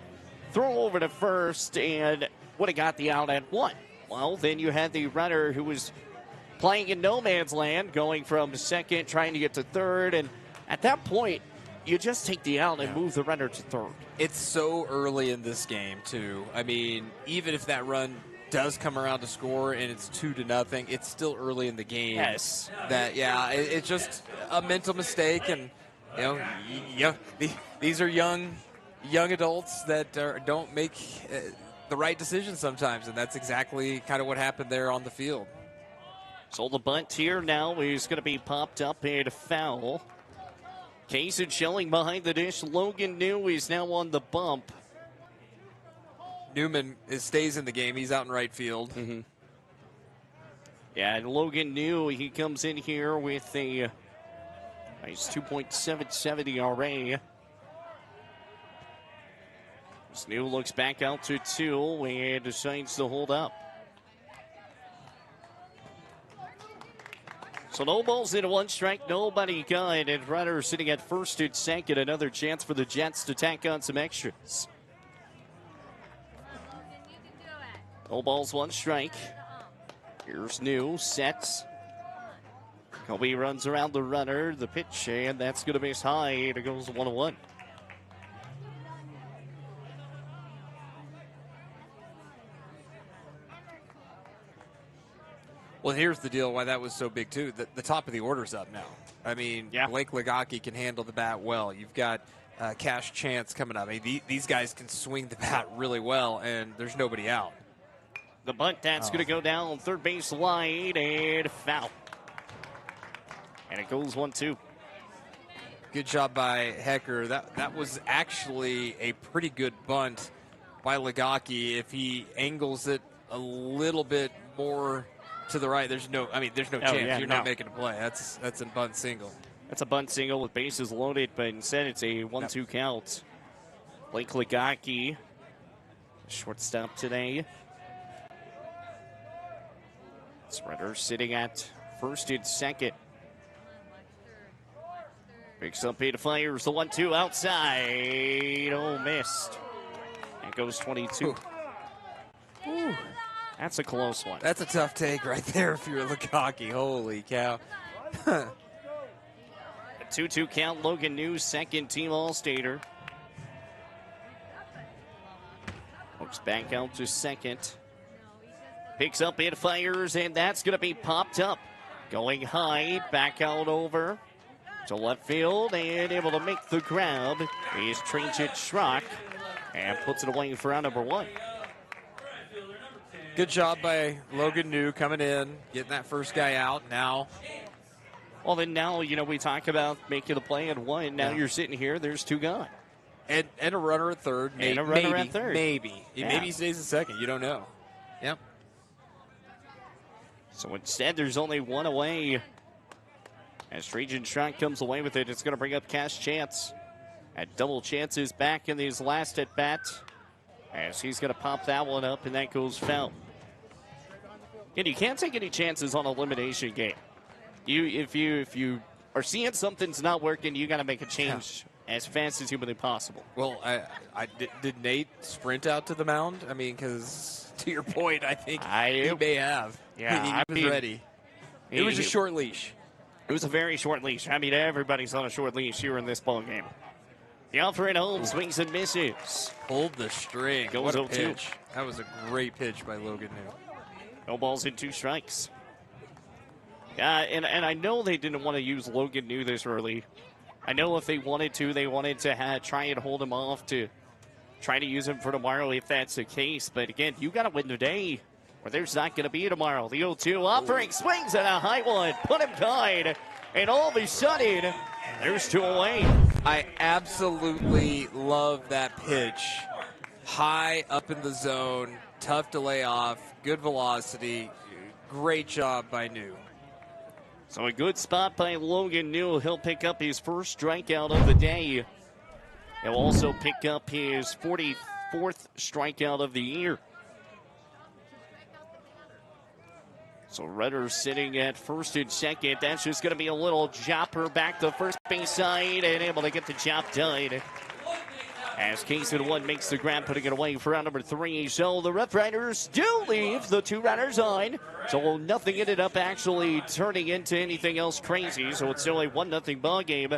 throw over to first, and would have got the out at 1. Well, then you had the runner who was playing in no man's land, going from second, trying to get to third, and at that point, you just take the out and move the runner to third. It's so early in this game, too. I mean, even if that run does come around to score and it's 2-0, it's still early in the game. Yes. It's just a mental mistake, and these are young adults that don't make the right decisions sometimes, and that's exactly kind of what happened there on the field. So the bunt here now is going to be popped up and foul. Kaysen Schilling behind the dish. Logan New is now on the bump. Newman stays in the game. He's out in right field. Mm-hmm. Yeah, and Logan New, he comes in here with a nice 2.77 ERA. This New looks back out to 2 and decides to hold up. So no balls into 1 strike, nobody got, and runner sitting at first and second. Another chance for the Jets to tack on some extras. No balls, 1 strike. Here's New, sets. Kobe runs around the runner, the pitch, and that's going to miss high, and it goes 1-1. Well, here's the deal why that was so big, too. The top of the order's up now. I mean, Blake Ligocki can handle the bat well. You've got Cash Chance coming up. I mean, these guys can swing the bat really well, and there's nobody out. The bunt, that's going to go down third base line and foul. And it goes 1-2. Good job by Hecker. That was actually a pretty good bunt by Ligocki. If he angles it a little bit more to the right, there's no chance. You're not making a play. That's a bunt single. That's a bunt single with bases loaded, but instead it's a 1-2 count. Blake Ligocki, shortstop today. Spreader sitting at first and second. Picks up Peter Fires, the 1-2 outside. Oh, missed. That goes 22. Ooh, that's a close one. That's a tough take right there if you're Lukoki. Holy cow. A 2-2 count. Logan New, second team All-Stater. Looks back out to second. Picks up and fires, and that's going to be popped up. Going high, back out over to left field, and able to make the grab is Trajan Schrock, and puts it away for round number 1. Good job by Logan New coming in, getting that first guy out now. Well, then now, we talk about making the play at 1. Now you're sitting here, there's 2 gone. And a runner at third. And a runner at third. Maybe. Yeah. Maybe he stays in second. You don't know. Yep. So instead, there's only 1 away. As Trajan Schrock comes away with it, it's going to bring up Cash Chance. At double chances back in his last at bat. As he's going to pop that one up, and that goes foul. And you can't take any chances on an elimination game. If you are seeing something's not working, you got to make a change as fast as humanly possible. Well, did Nate sprint out to the mound? I mean, because to your point, I think he may have. Yeah, he was ready. It was a short leash. It was a very short leash. I mean, everybody's on a short leash here in this ball game. The Alfred Holmes swings and misses. Pulled the string. Goes what a 0-2. pitch. That was a great pitch by Logan New. No balls in 2 strikes. And I know they didn't want to use Logan New this early. I know if they wanted to try and hold him off to try to use him for tomorrow if that's the case. But again, you got to win today or there's not going to be tomorrow. The 0-2 offering swings at a high one. Put him tied. And all of a sudden, there's 2 away. I absolutely love that pitch. High up in the zone. Tough to lay off. Good velocity. Great job by New. So a good spot by Logan New. He'll pick up his first strikeout of the day. He'll also pick up his 44th strikeout of the year. So Rudder sitting at first and second. That's just going to be a little chopper back to first base side and able to get the job done. As Kingston 1 makes the grab, putting it away for round number 3. So the Rough Riders do leave the 2 runners on. So nothing ended up actually turning into anything else crazy. So it's still a 1-0 ball game.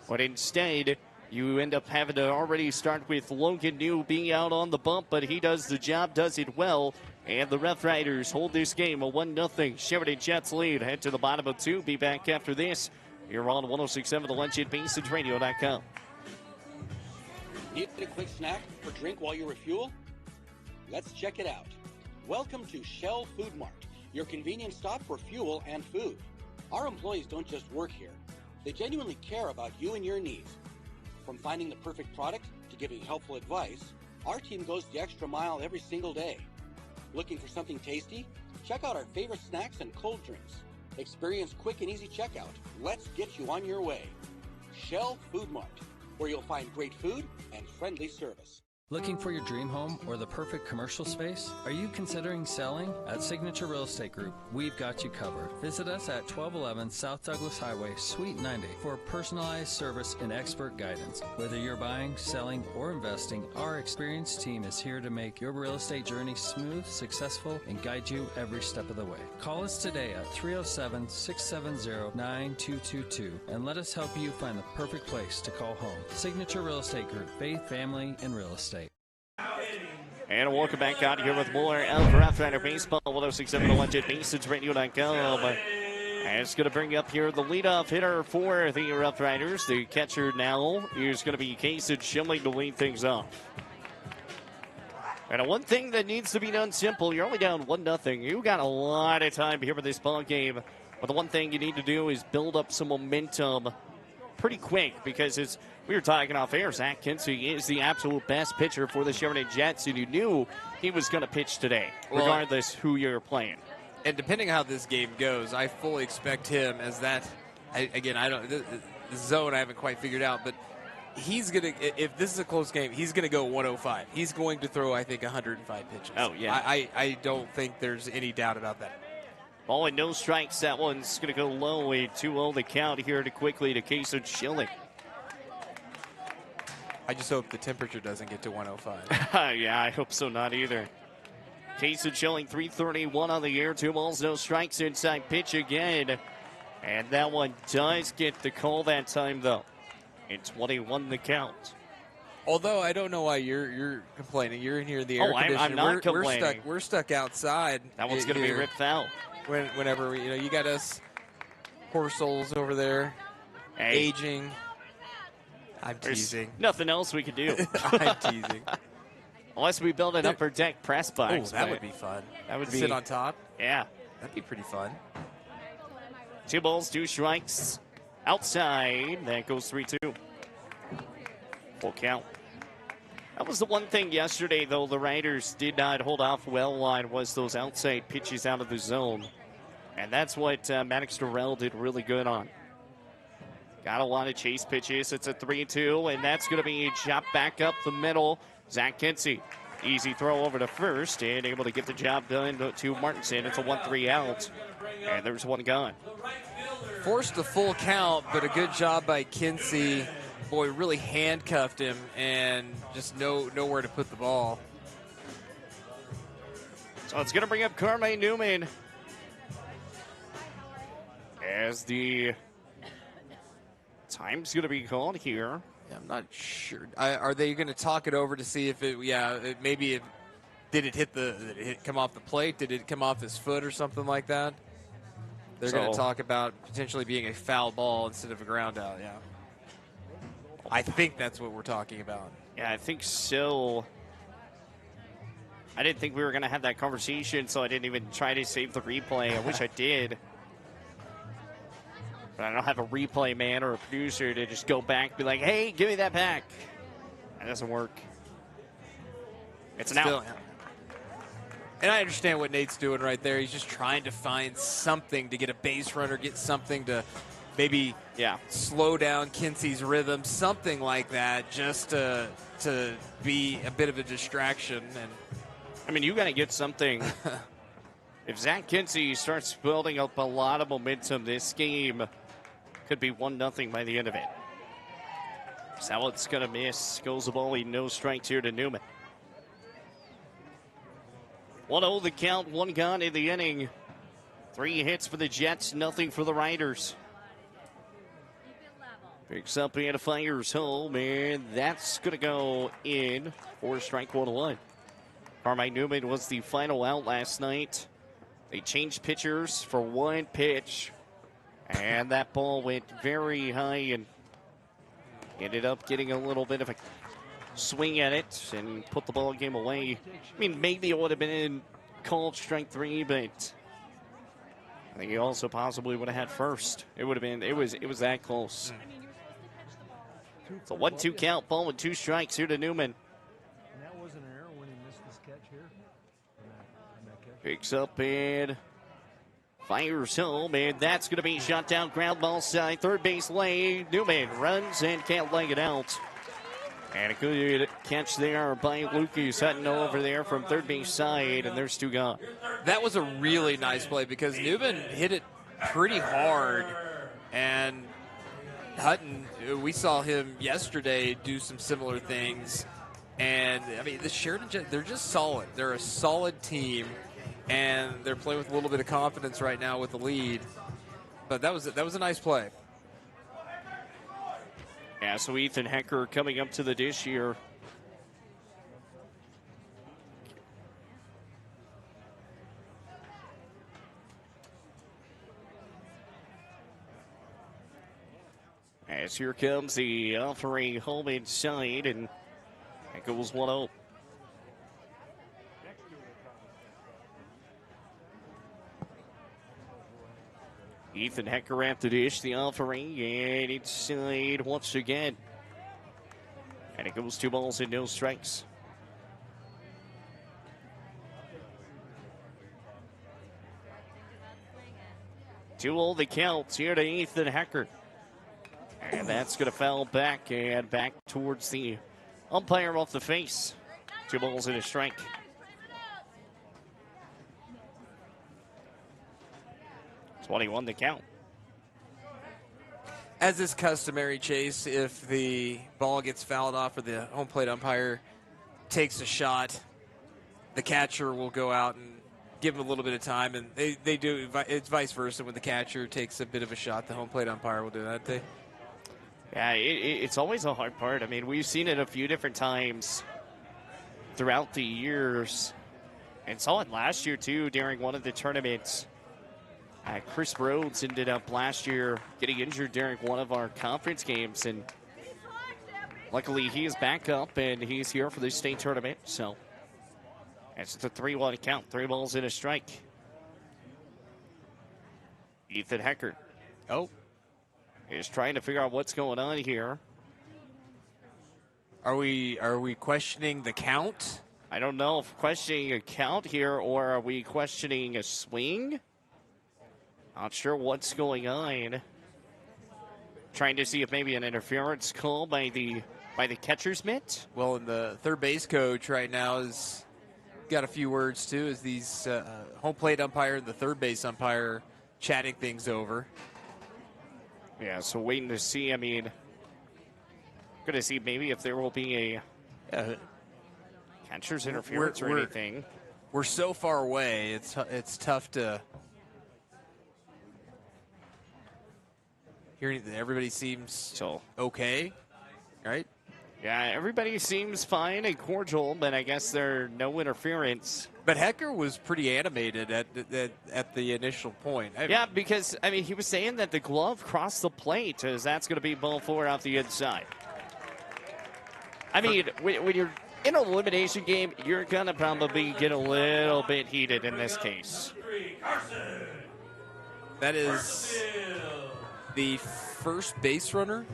But instead, you end up having to already start with Logan New being out on the bump. But he does the job, does it well. And the Rough Riders hold this game a 1-0 Sheridan Jets lead. Head to the bottom of 2. Be back after this. You're on 106.7 The Lunch at BaseEdgeRadio.com. Need a quick snack or drink while you refuel? Let's check it out. Welcome to Shell Food Mart, your convenience stop for fuel and food. Our employees don't just work here. They genuinely care about you and your needs. From finding the perfect product to giving helpful advice, our team goes the extra mile every single day. Looking for something tasty? Check out our favorite snacks and cold drinks. Experience quick and easy checkout. Let's get you on your way. Shell Food Mart, where you'll find great food and friendly service. Looking for your dream home or the perfect commercial space? Are you considering selling? At Signature Real Estate Group, we've got you covered. Visit us at 1211 South Douglas Highway, Suite 90 for personalized service and expert guidance. Whether you're buying, selling, or investing, our experienced team is here to make your real estate journey smooth, successful, and guide you every step of the way. Call us today at 307-670-9222 and let us help you find the perfect place to call home. Signature Real Estate Group, faith, family, and real estate. And welcome back out here with more of Rough Rider Baseball, 106.7 The Lunch at BaseEdgeRadio.com. And it's going to bring up here the leadoff hitter for the Rough Riders. The catcher now is going to be Kason Schilling to lead things off. And one thing that needs to be done simple, you're only down 1-0. You got a lot of time here for this ball game. But the one thing you need to do is build up some momentum pretty quick, because as we were talking off air, Zach Kinsey is the absolute best pitcher for the Sheridan Jets, and you knew he was going to pitch today, regardless who you're playing. And depending how this game goes, I fully expect him as that. The zone I haven't quite figured out, but he's going to, if this is a close game, he's going to go 105. He's going to throw, I think, 105 pitches. Oh, yeah. I don't think there's any doubt about that. Ball and no strikes. That one's going to go low. A 2-0 the count here to quickly to Kason Schilling. I just hope the temperature doesn't get to 105. Yeah, I hope so, not either. Cason showing 3:31 on the air. 2 balls, no strikes, inside pitch again. And that one does get the call that time, though. It's 21 the count. Although I don't know why you're complaining. You're in here in the air conditioner. I'm not complaining. We're stuck outside. That one's going to be ripped foul. Whenever you got us poor souls over there, aging. I'm teasing. There's nothing else we could do. I'm teasing. Unless we build an upper deck press box. Oh, that would be fun. That would sit on top. Yeah, that'd be pretty fun. 2 balls, 2 strikes. Outside. That goes 3-2. Full count. That was the one thing yesterday, though, the Riders did not hold off well on, was those outside pitches out of the zone. And that's what Maddox Durrell did really good on. Got a lot of chase pitches. It's a 3-2, and that's going to be chopped back up the middle. Zach Kinsey. Easy throw over to first, and able to get the job done to Martinson. It's a 1-3 out, and there's one gone. Forced the full count, but a good job by Kinsey. Boy, really handcuffed him and just nowhere to put the ball. So it's going to bring up Carmine Newman as the time's going to be called here. Yeah, I'm not sure. Are they going to talk it over to see if it? Yeah, did it come off the plate? Did it come off his foot or something like that? They're going to talk about potentially being a foul ball instead of a ground out. Yeah. I think that's what we're talking about. Yeah, I think so. I didn't think we were going to have that conversation, so I didn't even try to save the replay. I wish I did. But I don't have a replay man or a producer to just go back and be like, hey, give me that back. That doesn't work. It's an out. And I understand what Nate's doing right there. He's just trying to find something to get a base runner, get something to maybe slow down Kinsey's rhythm, something like that, just to be a bit of a distraction. And I mean, you got to get something. If Zach Kinsey starts building up a lot of momentum, this game could be 1-0 by the end of it. Sallett's going to miss. Goes the ball. No strikes here to Newman. 1-0 the count. 1 gone in the inning. 3 hits for the Jets. Nothing for the Riders. Picks up and fires home, and that's going to go in for strike 1-1. Carmine Newman was the final out last night. They changed pitchers for 1 pitch, and that ball went very high and ended up getting a little bit of a swing at it and put the ball game away. I mean, maybe it would have been called strike 3, but I think he also possibly would have had first. It would have been. It was that close. It's a 1-2 count. Ball with 2 strikes here to Newman. And that wasn't an error when he missed this catch here. Picks up and fires home, and that's going to be shot down. Ground ball side, third base lane. Newman runs and can't leg it out. And a good catch there by Lucas Hutton over there from third base side, and there's 2 gone. That was a really nice play because Newman hit it pretty hard, and Hutton, we saw him yesterday do some similar things. And, I mean, the Sheridan, they're just solid. They're a solid team, and they're playing with a little bit of confidence right now with the lead. But that was a nice play. Yeah, so Ethan Hecker coming up to the dish here. As here comes the offering home inside, and it goes 1-0. Ethan Hecker at the dish, the offering, and inside once again. And it goes 2 balls and no strikes. Two all the counts here to Ethan Hecker. And that's going to foul back and back towards the umpire off the face. 2 balls and a strike. It's 21 the count. As is customary, Chase, if the ball gets fouled off or the home plate umpire takes a shot, the catcher will go out and give him a little bit of time, and they do. It's vice versa. When the catcher takes a bit of a shot, the home plate umpire will do that. Yeah, it's always a hard part. I mean, we've seen it a few different times throughout the years, and saw it last year too during one of the tournaments. Chris Rhodes ended up last year getting injured during one of our conference games, and luckily he is back up and he's here for the state tournament. So it's the 3-1 count, 3 balls and a strike. Ethan Hecker is trying to figure out what's going on here. Are we questioning the count? I don't know if questioning a count here or are we questioning a swing. Not sure what's going on. Trying to see if maybe an interference call by the catcher's mitt. Well, and the third base coach right now is got a few words too. As these home plate umpire and the third base umpire chatting things over. Yeah, so waiting to see. I mean, going to see maybe if there will be a catcher's interference or anything. We're so far away. It's tough to. Here, everybody seems okay, right? Yeah, everybody seems fine and cordial, but I guess there's no interference. But Hecker was pretty animated at the initial point. Yeah, because, I mean, he was saying that the glove crossed the plate, as that's going to be ball 4 out the inside. I mean, when you're in an elimination game, you're going to probably get a little bit heated in this case. That is the first base runner?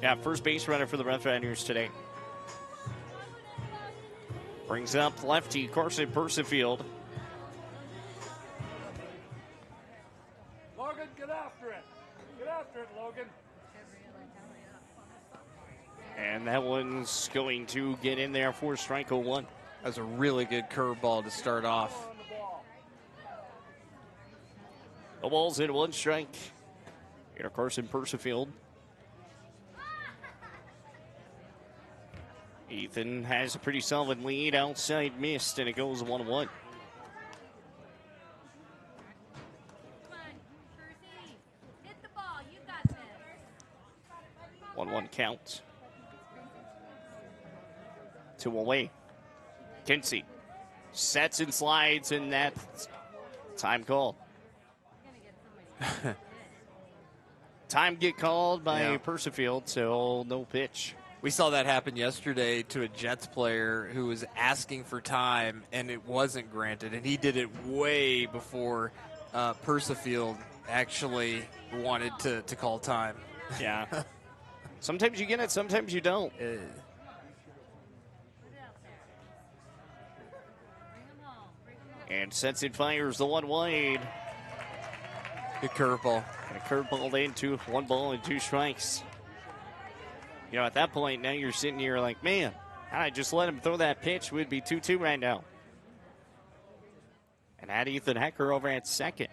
Yeah, first base runner for the Rough Riders today. Brings up lefty Carson Persifield. Logan, get after it. Get after it, Logan. And that one's going to get in there for strike 1. That's a really good curveball to start off. The ball's in 1 strike. Here, Carson Persifield. Ethan has a pretty solid lead. Outside missed, and it goes 1-1. Hit the ball. You got this. 1-1 count. 2 away. Kinsey sets and slides, and that's time called. Time get called by Persifield, so no pitch. We saw that happen yesterday to a Jets player who was asking for time, and it wasn't granted. And he did it way before Persifield actually wanted to call time. Yeah. Sometimes you get it, sometimes you don't. And sets it, fires the 1 wide. Good curveball. And a curveball into 1 ball and 2 strikes. You know, at that point, now you're sitting here like, man, I just let him throw that pitch. We'd be 2-2 right now. And add Ethan Hecker over at second.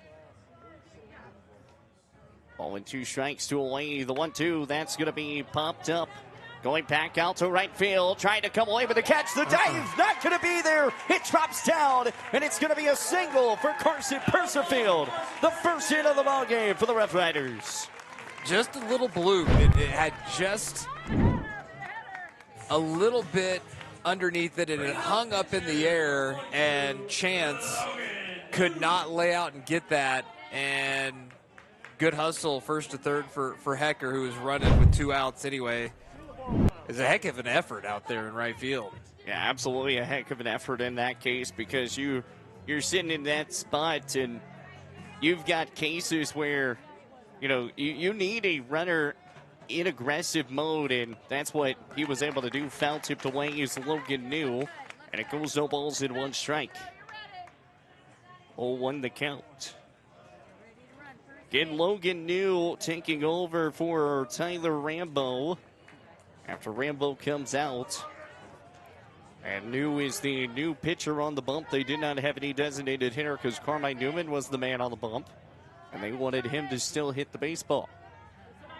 Ball and 2 strikes, 2 away. The 1-2, that's going to be popped up. Going back out to right field, trying to come away with the catch. The dive not going to be there. It drops down, and it's going to be a single for Carson Persifield. The first hit of the ball game for the Rough Riders. Just a little bloop. It had just a little bit underneath it, and it hung up in the air, and Chance could not lay out and get that. And good hustle first to third for Hecker, who was running with 2 outs anyway. It's a heck of an effort out there in right field. Yeah, absolutely a heck of an effort in that case, because you're sitting in that spot and you've got cases where, you know, you need a runner in aggressive mode, and that's what he was able to do. Foul tipped away is Logan New, and it goes no balls in 1 strike. 0-1 the count. Again, Logan New taking over for Tyler Rambo after Rambo comes out. And New is the new pitcher on the bump. They did not have any designated hitter because Carmine Newman was the man on the bump, and they wanted him to still hit the baseball.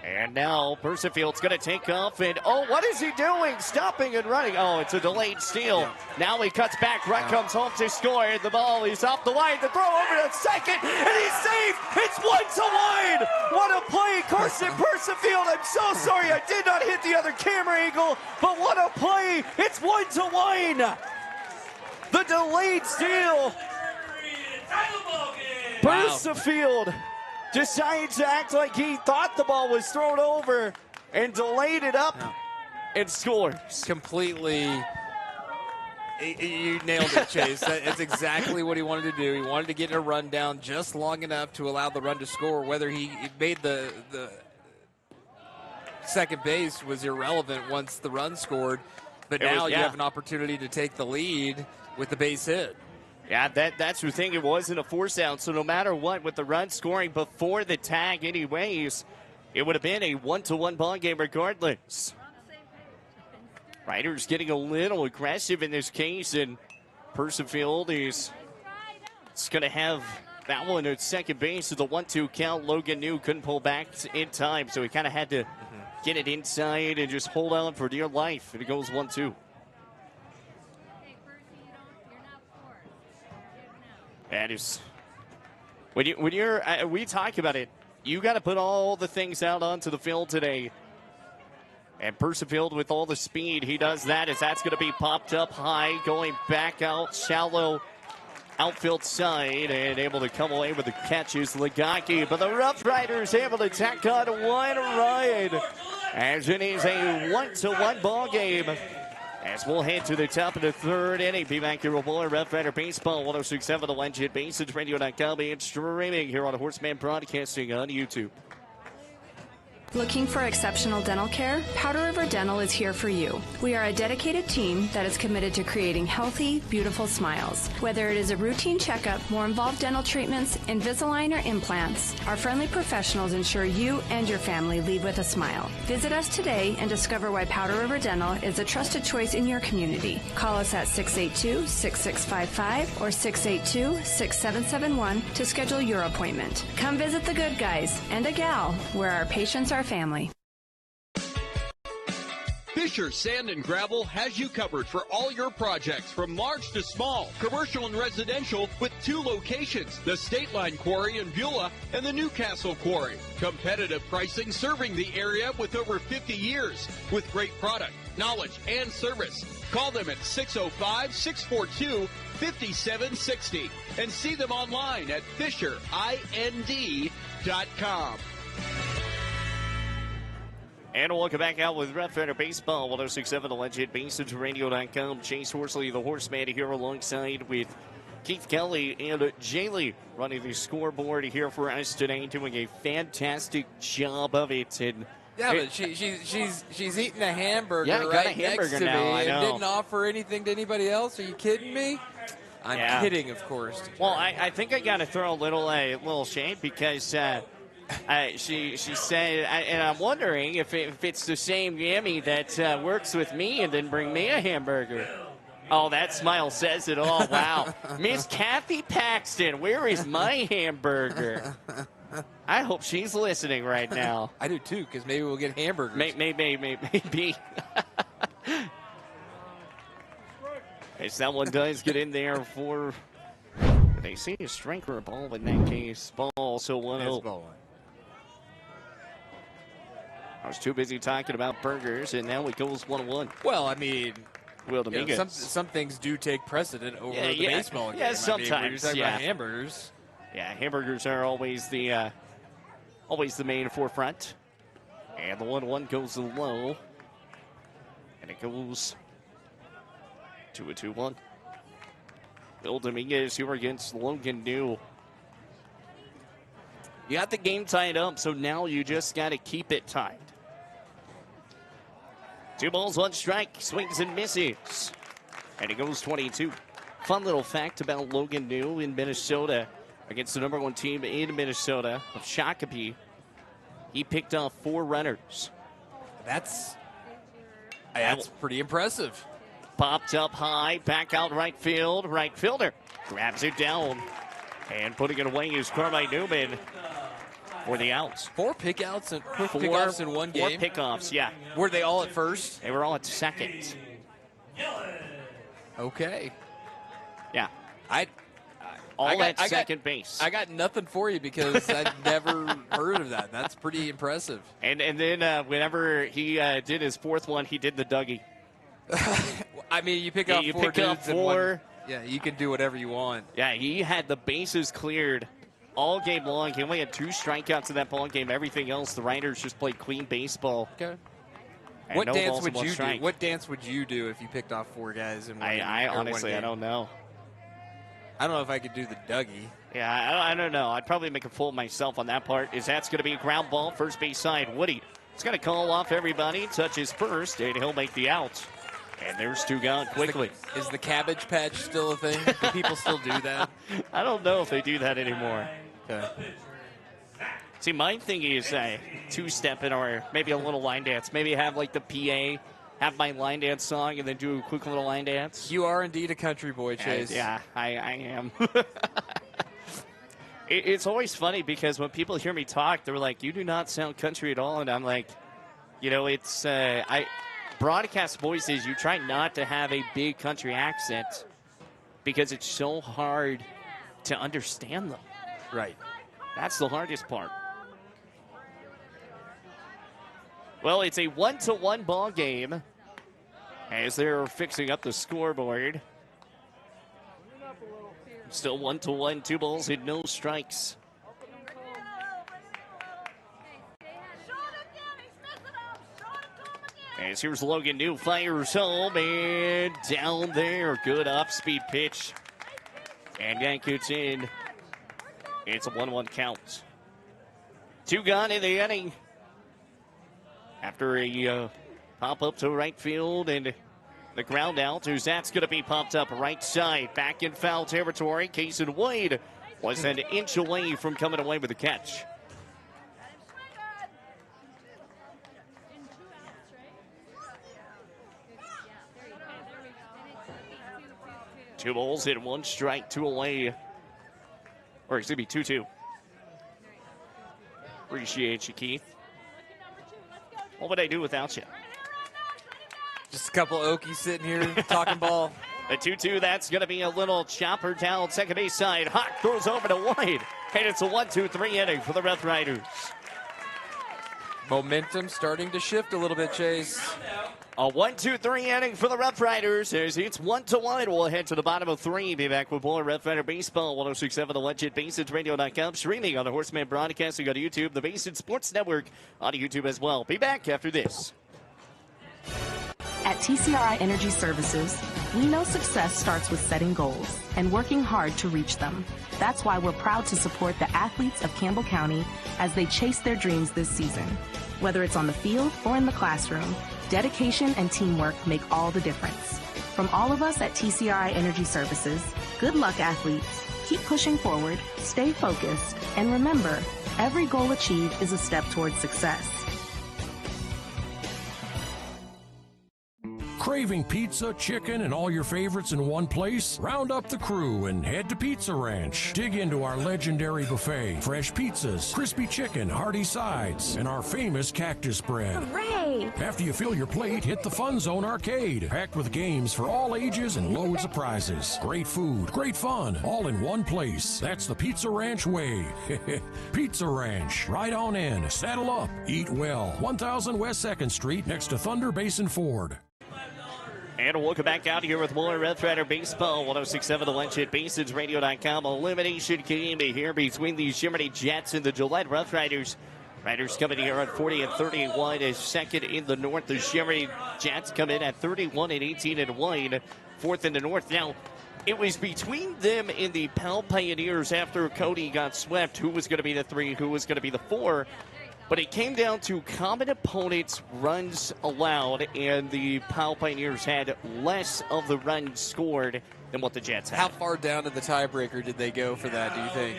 And now Percefield's going to take off, and oh, what is he doing? Stopping and running. Oh, it's a delayed steal. Yeah. Now he cuts back. Rutt comes home to score. The ball, he's off the line. The throw over to second, and he's safe. It's 1-1. What a play, Carson Percefield. I'm so sorry I did not hit the other camera angle, but what a play. It's 1-1. The delayed steal. Percefield decides to act like he thought the ball was thrown over and delayed it up and scores. Completely. You nailed it, Chase. That's exactly what he wanted to do. He wanted to get a run down just long enough to allow the run to score. Whether he made the second base was irrelevant once the run scored. But now you have an opportunity to take the lead with the base hit. Yeah, that's the thing. It wasn't a force down, so no matter what, with the run scoring before the tag anyways, it would have been a 1-1 ball game regardless. Riders getting a little aggressive in this case, and Percefield is going to have that one at second base with the 1-2 count. Logan New couldn't pull back in time, so he kind of had to get it inside and just hold on for dear life, and it goes 1-2. That is, when you're we talk about it, you got to put all the things out onto the field today. And Percefield with all the speed, he does that as that's going to be popped up high, going back out shallow outfield side, and able to come away with the catches, Ligaki. But the Rough Riders able to tack on one run, as it is a 1-1 ball game. As we'll head to the top of the third inning. Be back here with more Rough Rider Baseball, 106.7 The Legend, BaseHitsRadio.com, and streaming here on Horseman Broadcasting on YouTube. Looking for exceptional dental care? Powder River Dental is here for you. We are a dedicated team that is committed to creating healthy, beautiful smiles. Whether it is a routine checkup, more involved dental treatments, Invisalign, or implants, our friendly professionals ensure you and your family leave with a smile. Visit us today and discover why Powder River Dental is a trusted choice in your community. Call us at 682-6655 or 682-6771 to schedule your appointment. Come visit the good guys and a gal where our patients are family. Fisher Sand and Gravel has you covered for all your projects from large to small, commercial and residential, with 2 locations, the State Line Quarry in Beulah and the Newcastle Quarry. Competitive pricing serving the area with over 50 years, with great product, knowledge, and service. Call them at 605-642-5760 and see them online at FisherIND.com. And we'll welcome back out with Rough Rider Baseball, 106.7 The Legend, BaseHitsRadio.com. Chase Horsley, the Horseman, here alongside with Keith Kelly and Jaylee running the scoreboard here for us today, doing a fantastic job of it. And but she's eating a hamburger right next to me and didn't offer anything to anybody else. Are you kidding me? I'm kidding, of course. Well, I think I got to throw a little shade because she said, and I'm wondering if it's the same Yami that works with me and then bring me a hamburger. Oh, that smile says it all. Wow. Miss Kathy Paxton, where is my hamburger? I hope she's listening right now. I do too, because maybe we'll get hamburgers. Maybe. As that one does get in there for, they see a strike or a ball in that case. Ball, so 1-0. I was too busy talking about burgers, and now it goes 1-1. Well, I mean, some things do take precedent over the baseball game. Yeah, sometimes. I mean, we're talking about hamburgers. Yeah, hamburgers are always the main forefront. And the 1-1 goes low. And it goes to a 2-1. Bill Dominguez here against Logan New. You got the game tied up, so now you just got to keep it tied. 2 balls, 1 strike, swings and misses. And it goes 22. Fun little fact about Logan New in Minnesota against the number 1 team in Minnesota of Shakopee. He picked off 4 runners. That's pretty impressive. Popped up high, back out right field. Right fielder grabs it down. And putting it away is Carmine Newman. for the outs. 4 pickoffs and pickoffs in one game. 4 pickoffs, yeah. Were they all at first? They were all at second. Okay. Yeah. All at second base. I got nothing for you because I'd never heard of that. That's pretty impressive. And then whenever he did his 4th one, he did the Dougie. I mean, you pick up 4 dudes in one. Yeah, you can do whatever you want. Yeah, he had the bases cleared all game long. He only had 2 strikeouts in that ball game. Everything else, the Riders just played clean baseball. Okay. And What no dance balls would and 1 you strike. do? What dance would you do if you picked off 4 guys in one game? I honestly, one I game? don't know. I don't know if I could do the Dougie. Yeah, I don't know. I'd probably make a fool of myself on that part. That's going to be a ground ball, first base side. Woody is going to call off everybody, touches first, and he'll make the out. And there's 2 gone quickly. Is the Cabbage Patch still a thing? Do people still do that? I don't know if they do that anymore. Okay. See, my thing is 2-stepping or maybe a little line dance. Maybe have like the PA, have my line dance song, and then do a quick little line dance. You are indeed a country boy, Chase. Yeah, I am. It's always funny because when people hear me talk, they're like, "You do not sound country at all," and I'm like, it's broadcast voices. You try not to have a big country accent because it's so hard to understand them. Right. That's the hardest part. Well, it's a 1-1 ball game as they're fixing up the scoreboard. Still 1-1, 2 balls and no strikes. As here's Logan New, fires home and down there. Good off-speed pitch. And that gets in. It's a 1-1 count. 2 gone in the inning. After a pop up to right field and the ground out, that's going to be popped up right side. Back in foul territory. Kason Wade was an inch away from coming away with the catch. Two balls and 1 strike, 2 away. Or excuse me, 2-2. Appreciate you, Keith. What would I do without you? Just a couple Okies sitting here talking ball. The 2-2, that's going to be a little chopper down second base side. Hawk throws over to White. And it's a 1-2-3 inning for the Rough Riders. Momentum starting to shift a little bit, Chase. A 1-2-3 inning for the Rough Riders. It's 1-1. We'll head to the bottom of 3. Be back with more Rough Rider Baseball. 106.7 The Legend, BaseHitsRadio.com. Streaming on the Horseman Broadcasting on YouTube. The Base Hits Sports Network on YouTube as well. Be back after this. At TCRI Energy Services, we know success starts with setting goals and working hard to reach them. That's why we're proud to support the athletes of Campbell County as they chase their dreams this season. Whether it's on the field or in the classroom, dedication and teamwork make all the difference. From all of us at TCRI Energy Services, good luck, athletes. Keep pushing forward, stay focused, and remember, every goal achieved is a step towards success. Craving pizza, chicken, and all your favorites in one place? Round up the crew and head to Pizza Ranch. Dig into our legendary buffet, fresh pizzas, crispy chicken, hearty sides, and our famous cactus bread. Hooray! After you fill your plate, hit the Fun Zone Arcade, packed with games for all ages and loads of prizes. Great food, great fun, all in one place. That's the Pizza Ranch way. Pizza Ranch, right on in, saddle up, eat well. 1000 West 2nd Street, next to Thunder Basin Ford. And welcome back out here with more Rough Rider Baseball. 106.7 The Legend, BaseHitsRadio.com. Elimination game here between the Jiminy Jets and the Gillette Rough Riders. Riders coming here at 40 and 31 as second in the North. The Jiminy Jets come in at 31 and 18 and 1, fourth in the North. Now, it was between them and the Pal Pioneers after Cody got swept. Who was going to be the 3, who was going to be the 4? But it came down to common opponents' runs allowed, and the Powell Pioneers had less of the runs scored than what the Jets had. How far down to the tiebreaker did they go for that, do you think?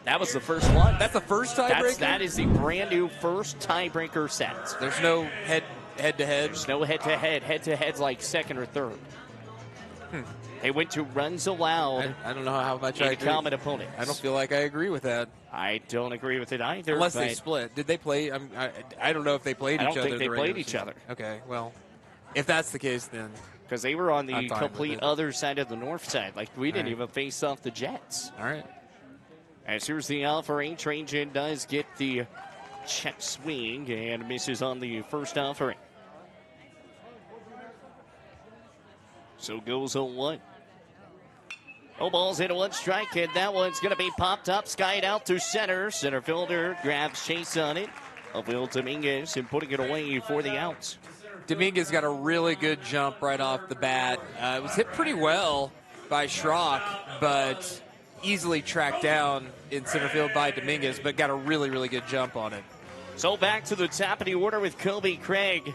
That was the first one. That's the first tiebreaker? That is the brand new first tiebreaker set. There's no head-to-head? There's no head-to-head. Head-to-head's like second or third. They went to runs allowed. I don't know how much I agree. Common opponents. I don't feel like I agree with that. I don't agree with it either. Unless they split. Did they play? I don't know if they played each other. I don't think they played each other. Okay, well, if that's the case, then. Because they were on the complete other side of the north side. Like, we didn't even face off the Jets. All right. As here's the offering. Trajan does get the check swing and misses on the first offering. So goes 0-1. No balls into one strike, and that one's going to be popped up, skied out to center. Center fielder grabs chase on it. Will Dominguez and putting it away for the outs. Dominguez got a really good jump right off the bat. It was hit pretty well by Schrock, but easily tracked down in center field by Dominguez, but got a really, really good jump on it. So back to the top of the order with Kobe Craig.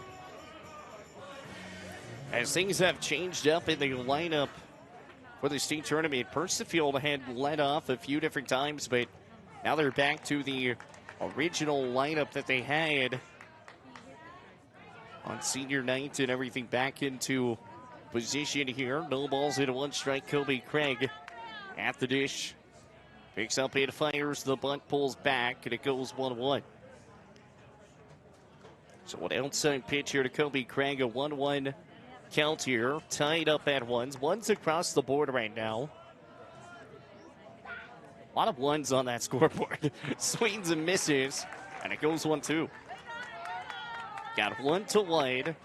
As things have changed up in the lineup for the state tournament, Percival had led off a few different times, but now they're back to the original lineup that they had on senior night and everything back into position here. No balls into one strike. Kobe Craig at the dish. Picks up and fires. The bunt pulls back, and it goes 1-1. So an outside pitch here to Kobe Craig, a 1-1 count here. Tied up at ones. Ones across the board right now. A lot of ones on that scoreboard. Swings and misses, and it goes 1-2. Got 1 to wide.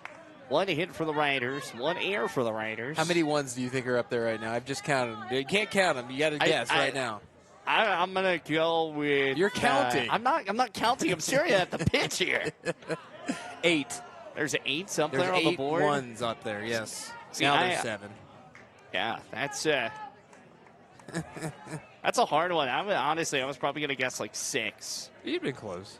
1 hit for the Riders. 1 air for the Riders. How many ones do you think are up there right now? I've just counted them. You can't count them. You got to guess right now. I'm gonna go with. You're counting. I'm not counting. I'm staring at the pitch here. 8. There's 8 up there on the board. 8 ones up there. Yes. See, now there's 7. Yeah, that's that's a hard one. Honestly, I was probably gonna guess like 6. You've been close.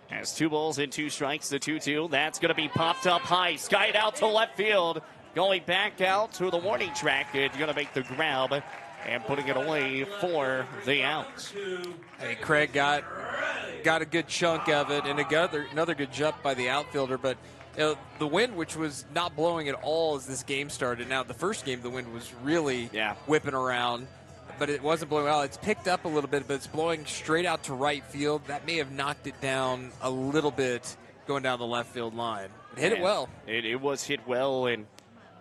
Has 2 balls and 2 strikes. The 2-2. That's gonna be popped up high, skied out to left field, going back out to the warning track. It's gonna make the grab and putting it away for the outs. Hey, Craig got a good chunk of it, and another good jump by the outfielder. But the wind, which was not blowing at all as this game started. Now, the first game, the wind was really whipping around, but it wasn't blowing well. It's picked up a little bit, but it's blowing straight out to right field. That may have knocked it down a little bit going down the left field line. It hit it well. It was hit well, and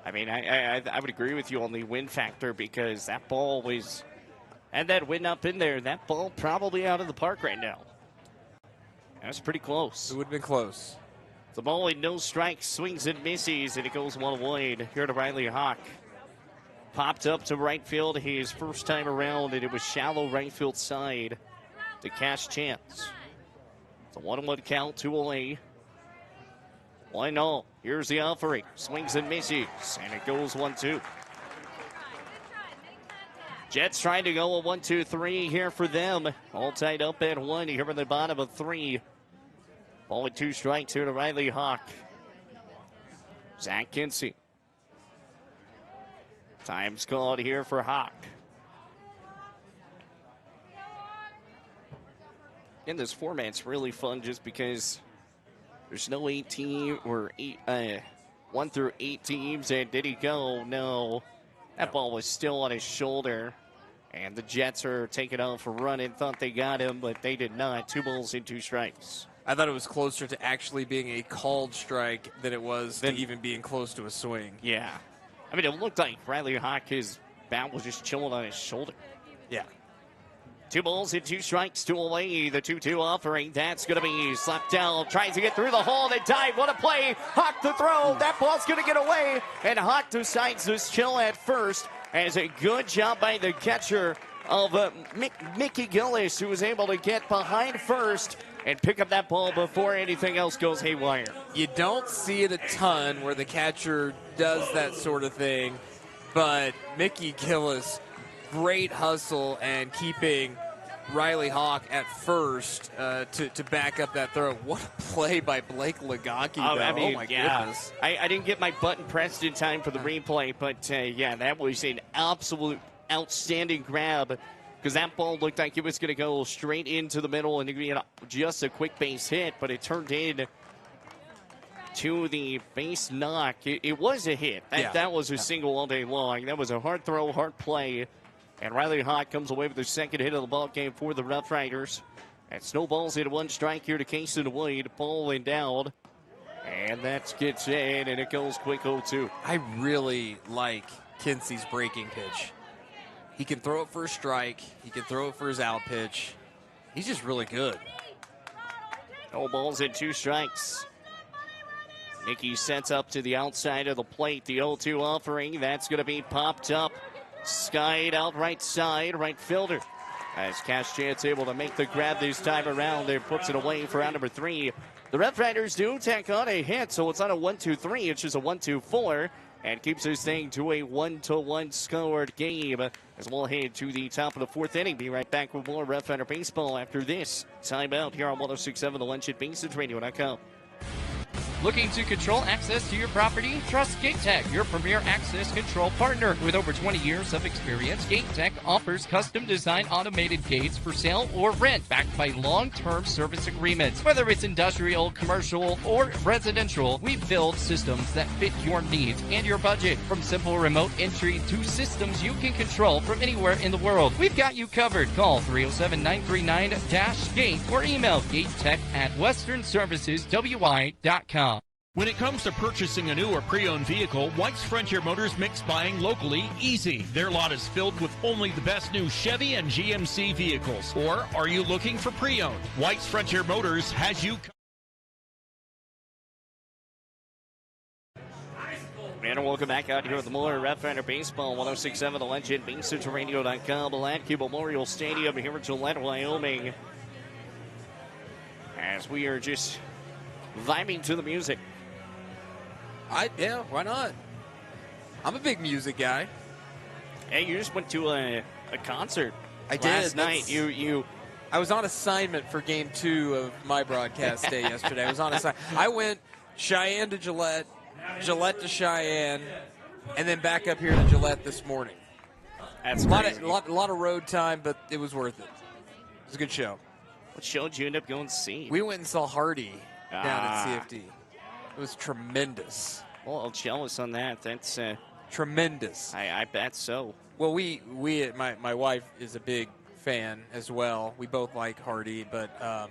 I mean, I would agree with you on the wind factor because that ball had that wind up in there. That ball probably out of the park right now. That's pretty close. It would have been close. The ball with no strikes, swings and misses, and it goes 1 wide here to Riley Hawk. Popped up to right field his first time around, and it was shallow right field side to Cash Chance. It's a 1-1 count, 2 away. 1-0. Here's the offering. Swings and misses, and it goes 1-2. Jets trying to go a 1-2-3 here for them. All tied up at 1 here in the bottom of 3. Ball with 2 strikes here to Riley Hawk. Zach Kinsey. Time's called here for Hawk. And this format's really fun just because there's no 18 or 1 through 8 teams. And did he go? No. That ball was still on his shoulder. And the Jets are taking off a run and thought they got him, but they did not. 2 balls and 2 strikes. I thought it was closer to actually being a called strike than it was to even being close to a swing. Yeah. I mean, it looked like Riley Hawk, his bat was just chilling on his shoulder. Yeah. 2 balls and 2 strikes, 2 away. The 2-2 offering. That's going to be slapped down. Tries to get through the hole. They dive. What a play. Hawk the throw. That ball's going to get away. And Hawk decides to chill at first. As a good job by the catcher of Mickey Gillis, who was able to get behind first and pick up that ball before anything else goes haywire. You don't see it a ton where the catcher does that sort of thing, but Mickey Gillis, great hustle and keeping Riley Hawk at first to back up that throw. What a play by Blake Legaki, though. Oh, my goodness. I didn't get my button pressed in time for the replay, but, that was an absolute outstanding grab because that ball looked like it was going to go straight into the middle and be just a quick base hit, but it turned in to the base knock. It was a hit. That was a single all day long. That was a hard throw, hard play. And Riley Hott comes away with the second hit of the ball game for the Rough Riders. And snowballs in one strike here to Kason Wade. Ball and down. And that gets in, and it goes quick 0-2. I really like Kinsey's breaking pitch. He can throw it for a strike. He can throw it for his out pitch. He's just really good. No balls and 2 strikes. Nicky sets up to the outside of the plate. The 0-2 offering. That's going to be popped up. Skied out right side, right fielder. As Cash Chance able to make the grab this time around, it puts it away for out number 3. The Rough Riders do tack on a hit, so it's not a 1-2-3, it's just a 1-2-4, and keeps this thing to a 1-1 scored game. As we'll head to the top of the 4th inning. Be right back with more Rough Rider baseball after this timeout here on 106.7 The Lunch at BaseSidsRadio.com. Looking to control access to your property? Trust GateTech, your premier access control partner. With over 20 years of experience, GateTech offers custom-designed automated gates for sale or rent, backed by long-term service agreements. Whether it's industrial, commercial, or residential, we build systems that fit your needs and your budget. From simple remote entry to systems you can control from anywhere in the world, we've got you covered. Call 307-939-GATE or email gatetech@westernserviceswi.com. When it comes to purchasing a new or pre-owned vehicle, White's Frontier Motors makes buying locally easy. Their lot is filled with only the best new Chevy and GMC vehicles. Or are you looking for pre-owned? White's Frontier Motors has you covered. And welcome back out here at the Mueller Rough Rider Baseball, 106.7 The Legend, BaseSidsRadio.com, Latke Memorial Stadium here in Gillette, Wyoming. As we are just vibing to the music. Yeah, why not? I'm a big music guy. Hey, you just went to a concert. I did last night. I was on assignment for Game 2 of my broadcast day yesterday. I was on assignment. I went Cheyenne to Gillette, Gillette to Cheyenne, and then back up here to Gillette this morning. That's a crazy. lot of road time, but it was worth it. It was a good show. What show did you end up going to see? We went and saw Hardy down at CFD. It was tremendous. Well, I'm jealous on that. That's tremendous. I bet so. Well, my wife is a big fan as well. We both like Hardy, but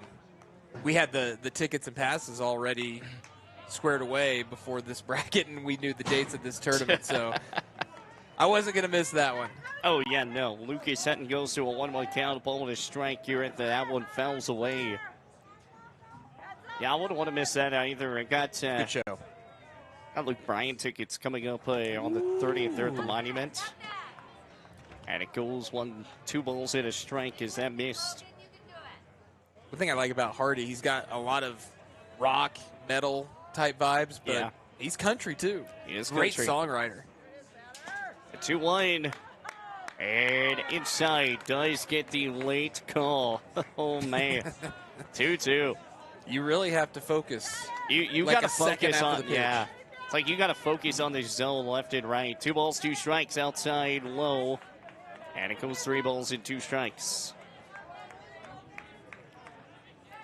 we had the tickets and passes already squared away before this bracket, and we knew the dates of this tournament, so I wasn't going to miss that one. Oh, yeah, no. Lucas Hutton goes to a 1-1 count, ball and a strike here at that one fouls away. Yeah, I wouldn't want to miss that either. I got good show. Got Luke Bryan tickets coming up on the 30th there at the Monument. And it goes 2 balls and a strike as that missed. The thing I like about Hardy, he's got a lot of rock, metal type vibes, but he's country too. He is great country. songwriter. A 2-1. And inside does get the late call. Oh, man. 2-2. You really have to focus. You like got to focus on the pitch. Yeah. It's like you got to focus on the zone left and right. 2 balls, 2 strikes outside low. And it goes 3 balls and 2 strikes.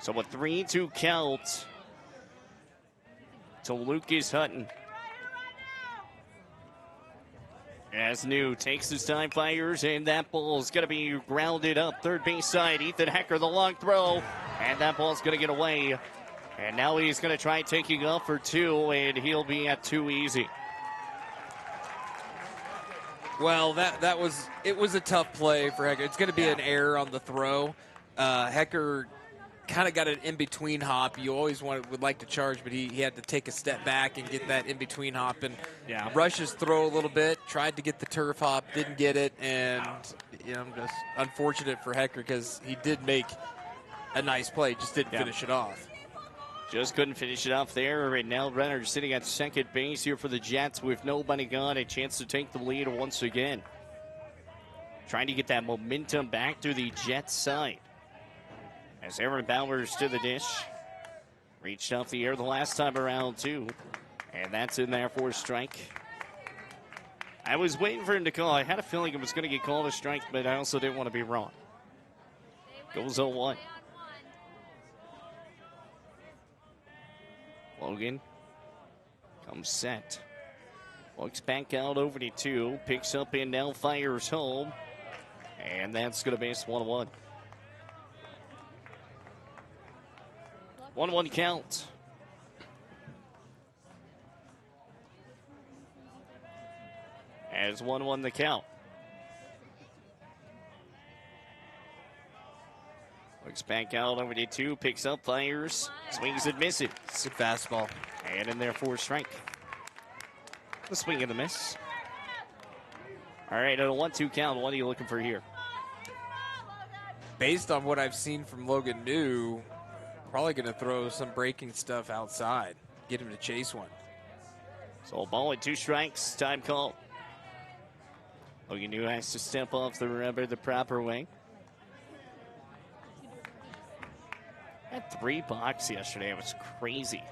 So a 3-2 count to Lucas Hutton. As New takes his time, fires, and that ball is going to be grounded up. Third base side, Ethan Hecker, the long throw. And that ball's going to get away. And now he's going to try taking off for 2, and he'll be at 2 easy. Well, it was a tough play for Hecker. It's going to be an error on the throw. Hecker kind of got an in-between hop. You always would like to charge, but he had to take a step back and get that in-between hop and rush his throw a little bit. Tried to get the turf hop, didn't get it, and just unfortunate for Hecker because he did make a nice play, just didn't finish it off. Just couldn't finish it off there. And now Renner sitting at second base here for the Jets with nobody gone. A chance to take the lead once again. Trying to get that momentum back to the Jets side. As Aaron Bowers to the dish. Reached off the air the last time around, too. And that's in there for a strike. I was waiting for him to call. I had a feeling it was going to get called a strike, but I also didn't want to be wrong. Goes 0-1. Logan comes set. Looks back out over to 2. Picks up and now fires home. And that's going to miss 1-1. 1-1 count. As 1-1 the count. Looks back out over to 2. Picks up, fires, swings and misses. Good fastball. And in there for a strike. The swing and the miss. All right, at a 1-2 count, what are you looking for here? Based on what I've seen from Logan New, probably going to throw some breaking stuff outside. Get him to chase one. So a ball and 2 strikes, time call. Logan New has to step off the rubber the proper way. Had 3 blocks yesterday. It was crazy.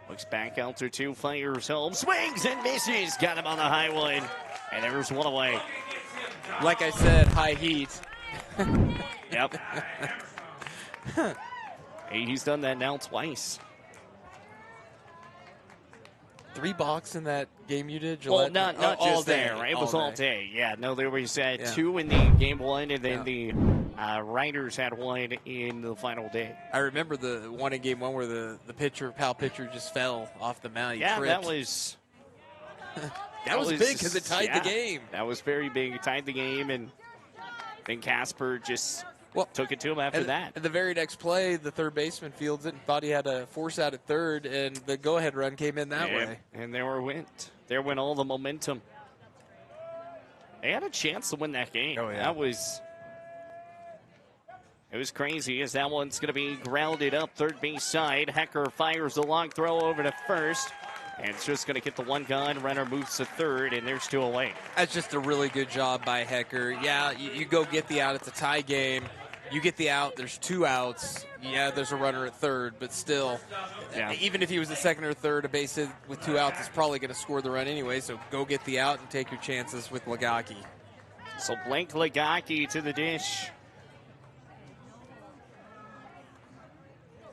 Looks back out to 2, fires home, swings and misses. Got him on the high one, and there's one away. Like I said, high heat. Yep. Hey, he's done that now twice. 3 balks in that game you did, Well, Gillette? not all just day, there, right? It was all day. Yeah, no, there was 2 in the game 1, and then the Riders had 1 in the final day. I remember the one in game 1 where the Pal pitcher just fell off the mound. He tripped. That was that was big because it tied the game. That was very big. It tied the game, and then Casper just took it to him after that. And the very next play, the third baseman fields it and thought he had a force out at third, and the go-ahead run came in that way. And there went all the momentum. They had a chance to win that game. Oh, yeah. It was crazy as that one's going to be grounded up third base side. Hecker fires the long throw over to first. And it's just going to get the one gun. Renner moves to third, and there's 2 away. That's just a really good job by Hecker. Yeah, you go get the out. It's a tie game. You get the out. There's 2 outs. Yeah, there's a runner at third, but still, even if he was the second or third, a base hit with 2 outs is probably going to score the run anyway. So go get the out and take your chances with Lagaki. So Blake Lagaki to the dish.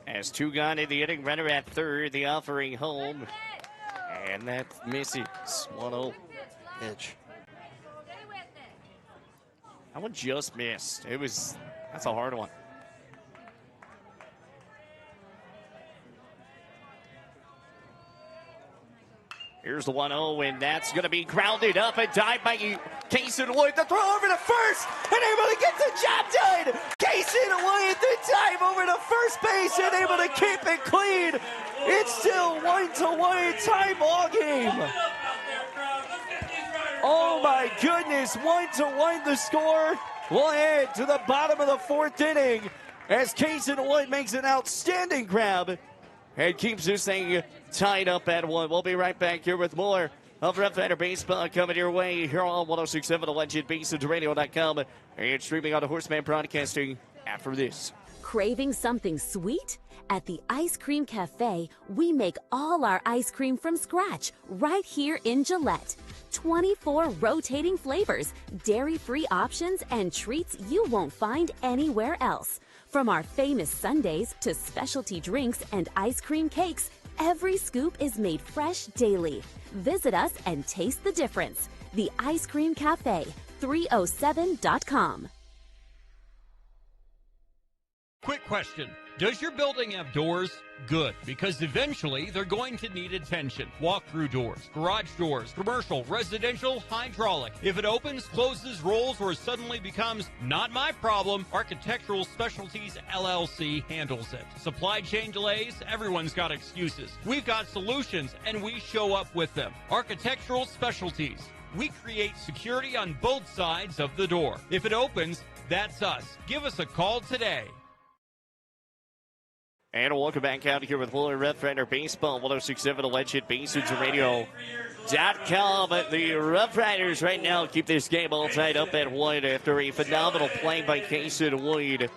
As 2 gone in the inning, runner at third, the offering home. And that misses. 1-0 pitch. That one just missed. That's a hard one. Here's the 1-0, and that's going to be grounded up and dive by Kason Wood. The throw over to first, and able to get the job done. Kason Wood, the dive over to first base, and able to keep it clean. It's still 1-1 tie ball game. Oh my goodness, 1-1 the score. We'll head to the bottom of the 4th inning as Kason Wood makes an outstanding grab and keeps this thing tied up at 1. We'll be right back here with more of Rough Rider Baseball coming your way here on 106.7 The Legend, BaseOnsRadio.com, and streaming on the Horseman Broadcasting after this. Craving something sweet? At the Ice Cream Cafe, we make all our ice cream from scratch right here in Gillette. 24 rotating flavors, dairy-free options, and treats you won't find anywhere else. From our famous sundaes to specialty drinks and ice cream cakes, every scoop is made fresh daily. Visit us and taste the difference. The Ice Cream Cafe, 307.com. Quick question. Does your building have doors? Good, because eventually they're going to need attention. Walk-through doors, garage doors, commercial, residential, hydraulic. If it opens, closes, rolls, or suddenly becomes not my problem, Architectural Specialties LLC handles it. Supply chain delays, everyone's got excuses. We've got solutions, and we show up with them. Architectural Specialties. We create security on both sides of the door. If it opens, that's us. Give us a call today. And welcome back out here with Wooler Rough Rider Baseball, 106.7 The Legend, BaseOnsRadio.com. The Rough Riders right now keep this game all tied up at 1 after a phenomenal play by Kason Wood.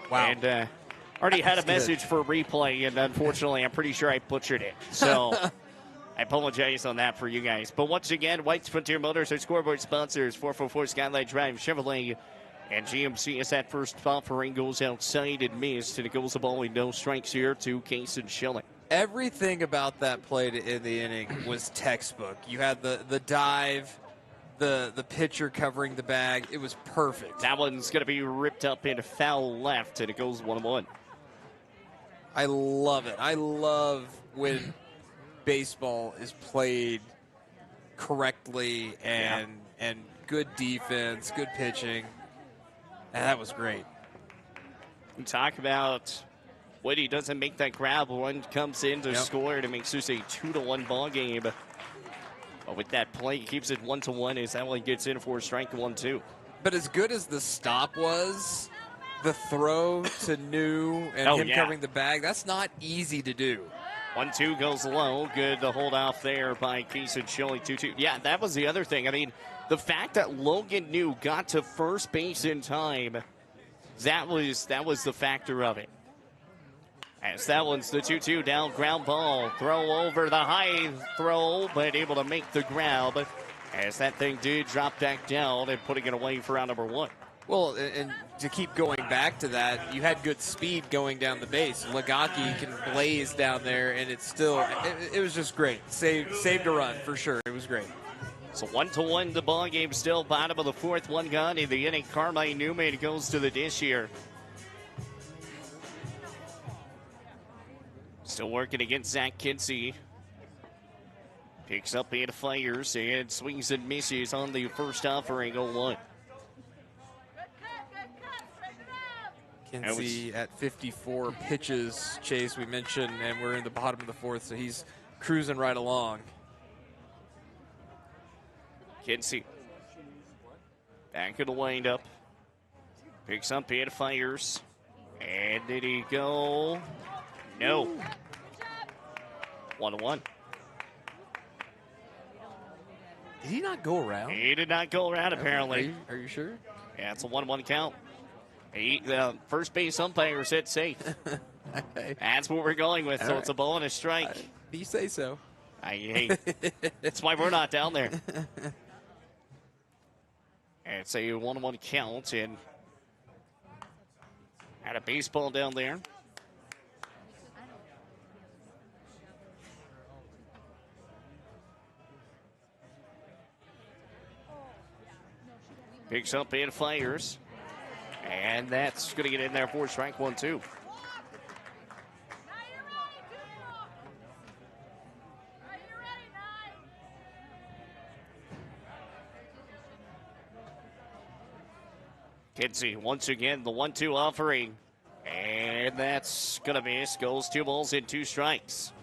Wow. And already had a message for replay, and unfortunately, I'm pretty sure I butchered it. So I apologize on that for you guys. But once again, White's Frontier Motors, our scoreboard sponsors, 444 Skyline Drive, Chevrolet And GMC as that first offering goes outside and missed, and it goes the ball with no strikes here to Kason Schilling. Everything about that play in the inning was textbook. You had the dive, the pitcher covering the bag. It was perfect. That one's going to be ripped up in foul left, and it goes 1-1. I love it. I love when baseball is played correctly and good defense, good pitching. And that was great. We talk about when he doesn't make that grab. One comes in to score, and it makes this a 2-1 ball game. But with that play, he keeps it 1-1 as that one gets in for a strike 1-2. But as good as the stop was, the throw to New and him covering the bag, that's not easy to do. 1-2 goes low. Good to hold off there by Kason Schilling. 2-2. Yeah, that was the other thing. I mean, the fact that Logan New got to first base in time, that was the factor of it. As that one's the 2-2 down, ground ball. Throw over the high throw, but able to make the grab. As that thing did drop back down and putting it away for round number 1. Well, and to keep going back to that, you had good speed going down the base. Lagaki can blaze down there, and it's still, it was just great. Saved a run for sure. It was great. So 1-1 the ball game still. Bottom of the 4th, one gone in the inning. Carmine Newman goes to the dish here. Still working against Zach Kinsey. Picks up and fires and swings and misses on the first offering 0-1. Kinsey at 54 pitches, Chase, we mentioned, and we're in the bottom of the 4th, so he's cruising right along. Kinsey back in the windup. Picks up and fires. And did he go? No. 1-1. Did he not go around? He did not go around, apparently. Are you sure? Yeah, it's a 1-1 count. The first base umpire said safe. Okay. That's what we're going with, so it's a ball and a strike. You say so. That's why we're not down there. And it's a 1-1 count, and had a baseball down there. Picks up and fires. And that's going to get in there for strike 1-2. Kinsey once again the 1-2 offering. And that's going to miss. Goes 2 balls and 2 strikes.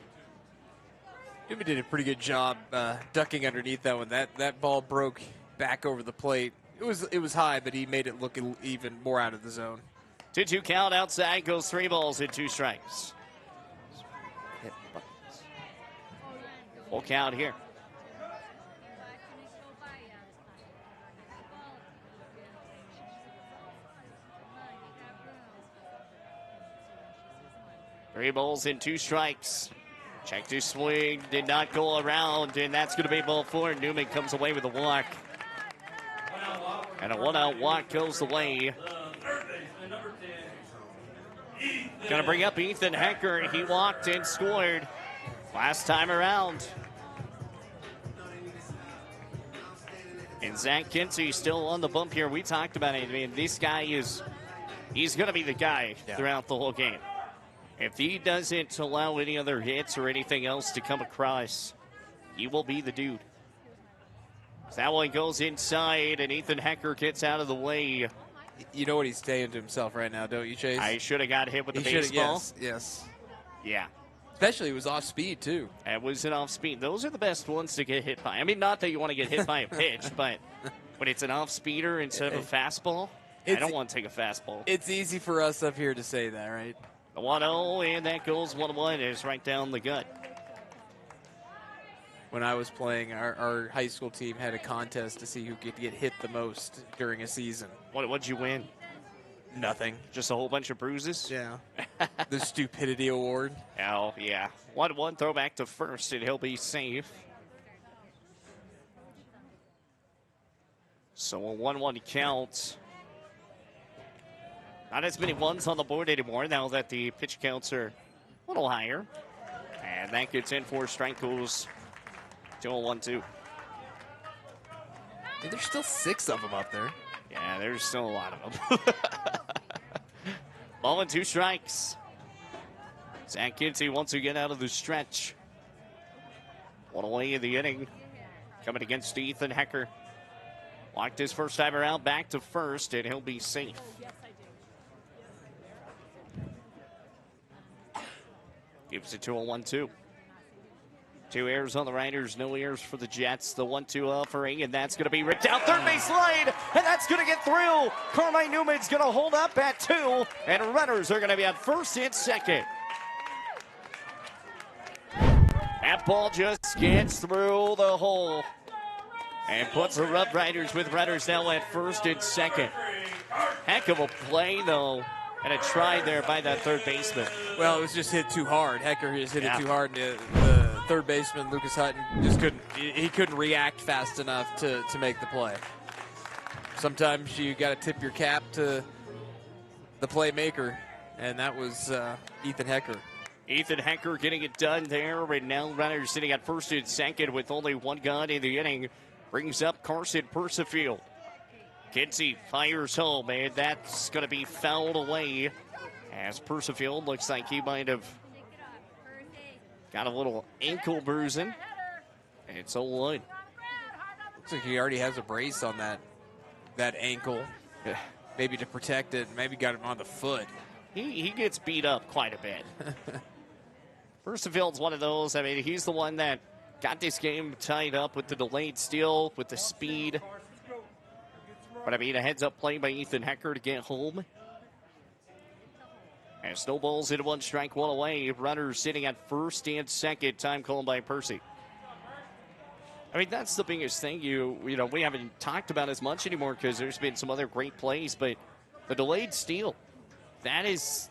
Jimmy did a pretty good job ducking underneath that one. That ball broke back over the plate. It was high, but he made it look even more out of the zone. 2-2 count outside, goes 3 balls and 2 strikes. Full count here. Three balls and 2 strikes. Check to swing, did not go around, and that's going to be ball 4. Newman comes away with a walk. And a 1-out walk goes the way. Going to bring up Ethan Hecker. He walked and scored last time around. And Zach Kinsey still on the bump here. We talked about it. I mean, this guy he's going to be the guy throughout the whole game. If he doesn't allow any other hits or anything else to come across, he will be the dude. That one goes inside, and Ethan Hecker gets out of the way. You know what he's saying to himself right now, don't you, Chase? I should have got hit with the baseball. Yes. Yeah. Especially it was off speed, too. It was an off speed. Those are the best ones to get hit by. I mean, not that you want to get hit by a pitch, but when it's an off speeder instead of a fastball, I don't want to take a fastball. It's easy for us up here to say that, right? The 1-0, and that goes 1-1. It's right down the gut. When I was playing, our high school team had a contest to see who could get hit the most during a season. What'd you win? Nothing. Just a whole bunch of bruises? Yeah. The stupidity award. Oh, yeah. 1-1 throw back to first, and he'll be safe. So a 1-1 count. Not as many ones on the board anymore now that the pitch counts are a little higher. And that gets in for strike, goes 2-1-2. There's still 6 of them up there. Yeah, there's still a lot of them. Ball and 2 strikes. Zach Kinsey once again out of the stretch. One away in the inning. Coming against Ethan Hecker. Walked his first timer out, back to first, and he'll be safe. Gives it to a 1-2. 2 errors on the Riders, no errors for the Jets. The 1-2 offering, and that's going to be ripped down third base line, and that's going to get through. Carmine Newman's going to hold up at 2, and runners are going to be at first and second. That ball just gets through the hole and puts the Rough Riders with runners now at first and second. Heck of a play, though, and a try there by that third baseman. Well, it was just hit too hard. Hecker just hit it too hard, and the third baseman, Lucas Hutton, just couldn't react fast enough to make the play. Sometimes you got to tip your cap to the playmaker, and that was Ethan Hecker. Ethan Hecker getting it done there, and now runners sitting at first and second with only 1 gun in the inning. Brings up Carson Percifield. Kinsey fires home, and that's going to be fouled away as Percifield looks like he might have got a little ankle bruising. And it's 0-1. Looks like he already has a brace on that ankle, maybe to protect it. Maybe got him on the foot. He gets beat up quite a bit. Percifield's one of those. I mean, he's the one that got this game tied up with the delayed steal, with the speed. But I mean, a heads-up play by Ethan Hecker to get home. And snowballs into 1 strike, 1 away. Runners sitting at first and second. Time called by Percy. I mean, that's the biggest thing. You know, we haven't talked about as much anymore because there's been some other great plays, but the delayed steal. That is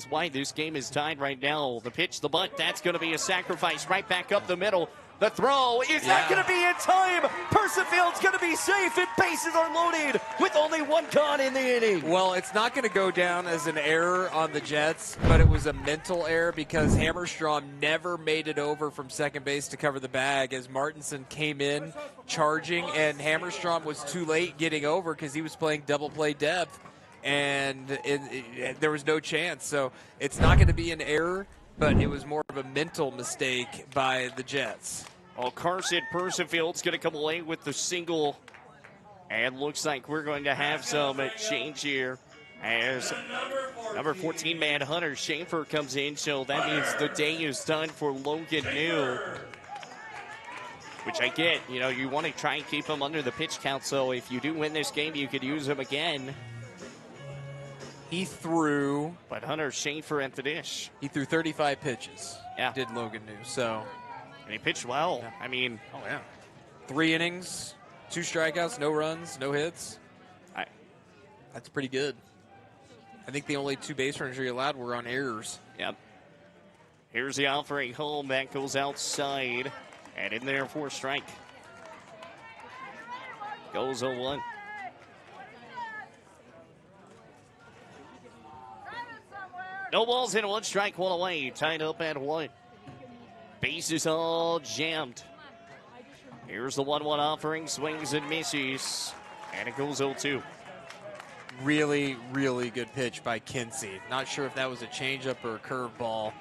why this game is tied right now. The pitch, the bunt, that's going to be a sacrifice right back up the middle. The throw is not going to be in time. Percifield's going to be safe, and bases are loaded with only 1 gun in the inning. Well, it's not going to go down as an error on the Jets, but it was a mental error because Hammerstrom never made it over from second base to cover the bag as Martinson came in charging, and Hammerstrom was too late getting over because he was playing double play depth. And there was no chance. So it's not going to be an error, but it was more of a mental mistake by the Jets. Well, Carson Percifield's going to come away with the single. And looks like we're going to have some change here as number 14 man Hunter Schaefer comes in. So that means the day is done for Logan New. Which I get. You know, you want to try and keep him under the pitch count. So if you do win this game, you could use him again. He threw, but Hunter Schaefer at the dish. He threw 35 pitches. Yeah, did Logan New. So, and he pitched well. Yeah. I mean, 3 innings, 2 strikeouts, no runs, no hits. That's pretty good. I think the only 2 base runners he allowed were on errors. Yep. Here's the offering home that goes outside, and in there for a strike. Goes 0-1. No balls in, 1 strike, 1 away. Tied up at 1. Bases all jammed. Here's the 1-1 offering. Swings and misses. And it goes 0-2. Really, really good pitch by Kinsey. Not sure if that was a changeup or a curveball,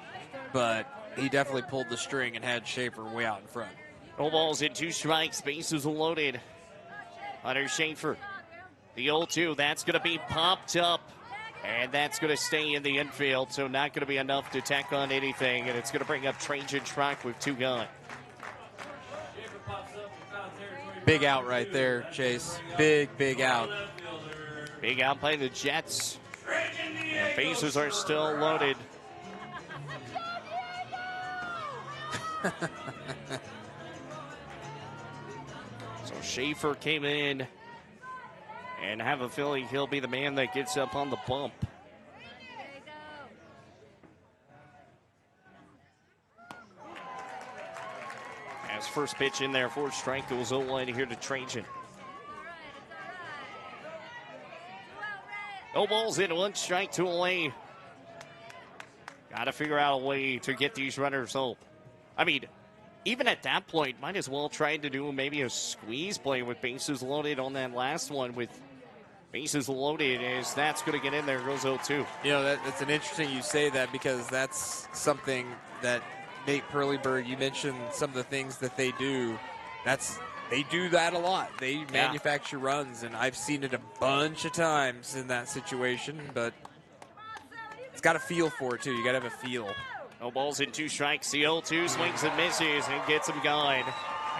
but he definitely pulled the string and had Schaefer way out in front. No balls in, 2 strikes. Bases loaded. Hunter Schaefer. The 0-2. That's going to be popped up. And that's going to stay in the infield, so not going to be enough to tack on anything. And it's going to bring up Trajan Schrock with 2 gone. Big out right there, Chase. Big out. Big out by the Jets. And bases are still loaded. So Schaefer came in. And have a feeling he'll be the man that gets up on the bump. As first pitch in there for strike, goes 0-1 here to Trajan. No balls in, 1 strike, 2 away. Got to figure out a way to get these runners home. I mean, even at that point, might as well try to do maybe a squeeze play with bases loaded on that last one with bases loaded, as that's going to get in there. Goes 0-2. You know, that's an interesting you say that, because that's something that Nate Perleyberg, you mentioned some of the things that they do. They do that a lot. They manufacture runs, and I've seen it a bunch of times in that situation, but it's got a feel for it, too. You got to have a feel. No balls in, 2 strikes. The 0-2 swings and misses and gets him going.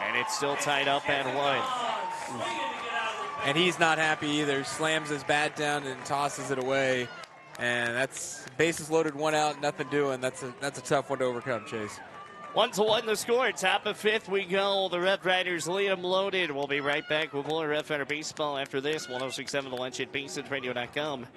And it's still tied up at 1. And he's not happy either. Slams his bat down and tosses it away. And that's bases loaded, 1 out, nothing doing. That's a tough one to overcome, Chase. 1-1 the score. Top of 5th we go. The Rough Riders lead them loaded. We'll be right back with more Rough Rider Baseball after this. 106.7 The Lunch at BaseHitsRadio.com.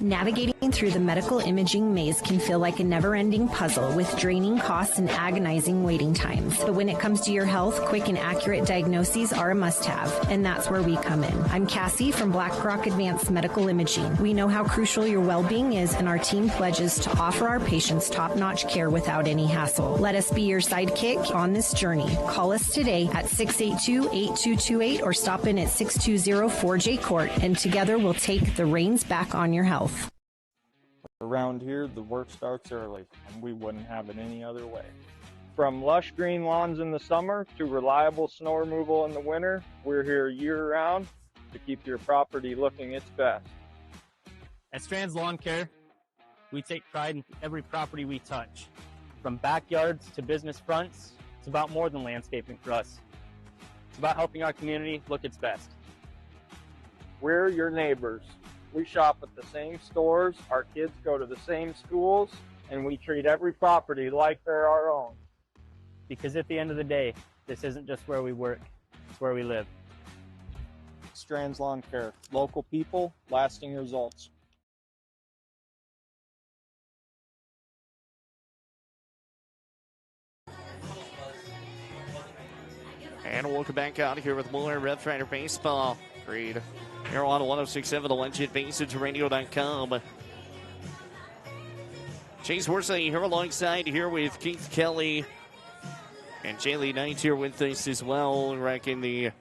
Navigating through the medical imaging maze can feel like a never-ending puzzle with draining costs and agonizing waiting times. But when it comes to your health, quick and accurate diagnoses are a must-have, and that's where we come in. I'm Cassie from BlackRock Advanced Medical Imaging. We know how crucial your well-being is, and our team pledges to offer our patients top-notch care without any hassle. Let us be your sidekick on this journey. Call us today at 682-8228 or stop in at 620 4J Court, and together we'll take the reins back on your health. Around here, the work starts early, and we wouldn't have it any other way. From lush green lawns in the summer to reliable snow removal in the winter, we're here year-round to keep your property looking its best. At Strands Lawn Care, we take pride in every property we touch. From backyards to business fronts, it's about more than landscaping for us. It's about helping our community look its best. We're your neighbors. We shop at the same stores, our kids go to the same schools, and we treat every property like they're our own. Because at the end of the day, this isn't just where we work, it's where we live. Strands Lawn Care. Local people, lasting results. And welcome back out here with more Rough Rider Baseball. Great. Here on 106.7 The Lunch at BaseHitsRadio.com. Chase Worsley here alongside here with Keith Kelly. And Jaylee Knight here with us as well, racking the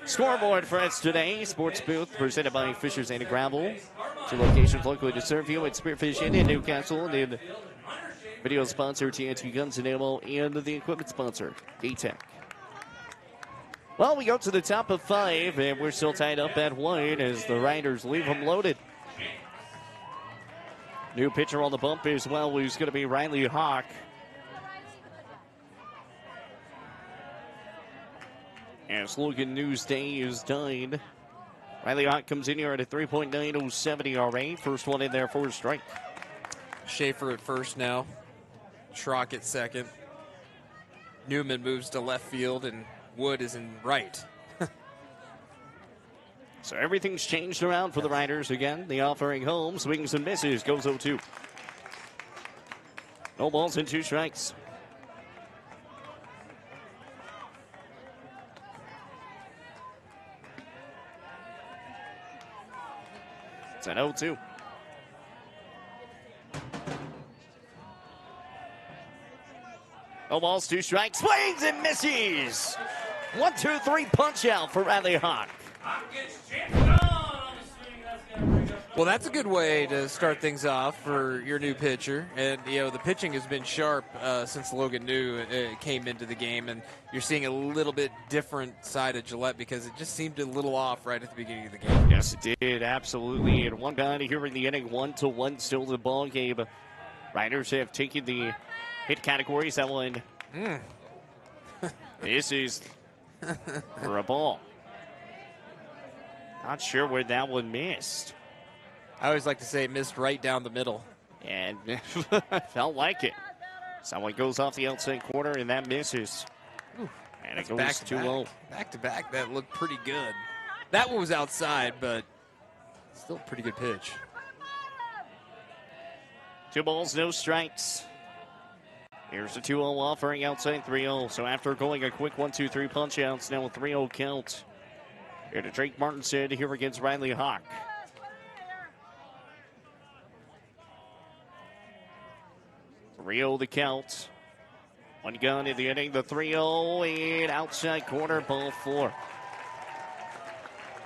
scoreboard for us today. Sports booth presented by Fishers and Gravel. 2 locations locally to serve you at Spearfish Inn in Newcastle. And video sponsor TNT Guns and Ammo, and the equipment sponsor, G-Tech. Well, we go to the top of 5, and we're still tied up at 1 as the Riders leave them loaded. New pitcher on the bump as well, who's going to be Riley Hawk. As Logan Newsday is done. Riley Hawk comes in here at a 3.907 ERA. First one in there for a strike. Schaefer at first now. Schrock at second. Newman moves to left field, and Wood is in right. So everything's changed around for the Riders again. The offering home, swings and misses, goes 0-2. No balls and 2 strikes. It's an 0-2. No balls, 2 strikes, swings and misses. 1-2-3 punch out for Riley Hawk. Well, that's a good way to start things off for your new pitcher. And, you know, the pitching has been sharp since Logan New came into the game. And you're seeing a little bit different side of Gillette because it just seemed a little off right at the beginning of the game. Yes, it did, absolutely. And one guy here in the inning, 1-1 still the ball game. Riders have taken the hit categories. That one, this is for a ball. Not sure where that one missed. I always like to say it missed right down the middle. And felt like it. Someone goes off the outside corner, and that misses. And it goes 2-0. Back-to-back, that looked pretty good. That one was outside, but still a pretty good pitch. 2 balls, no strikes. Here's the 2-0 offering outside 3-0. So after going a quick 1-2-3 punch outs, now a 3-0 count. Here to Drake Martinson here against Riley Hawk. 3-0 the count. One gun in the inning, the 3-0, and outside corner, ball 4.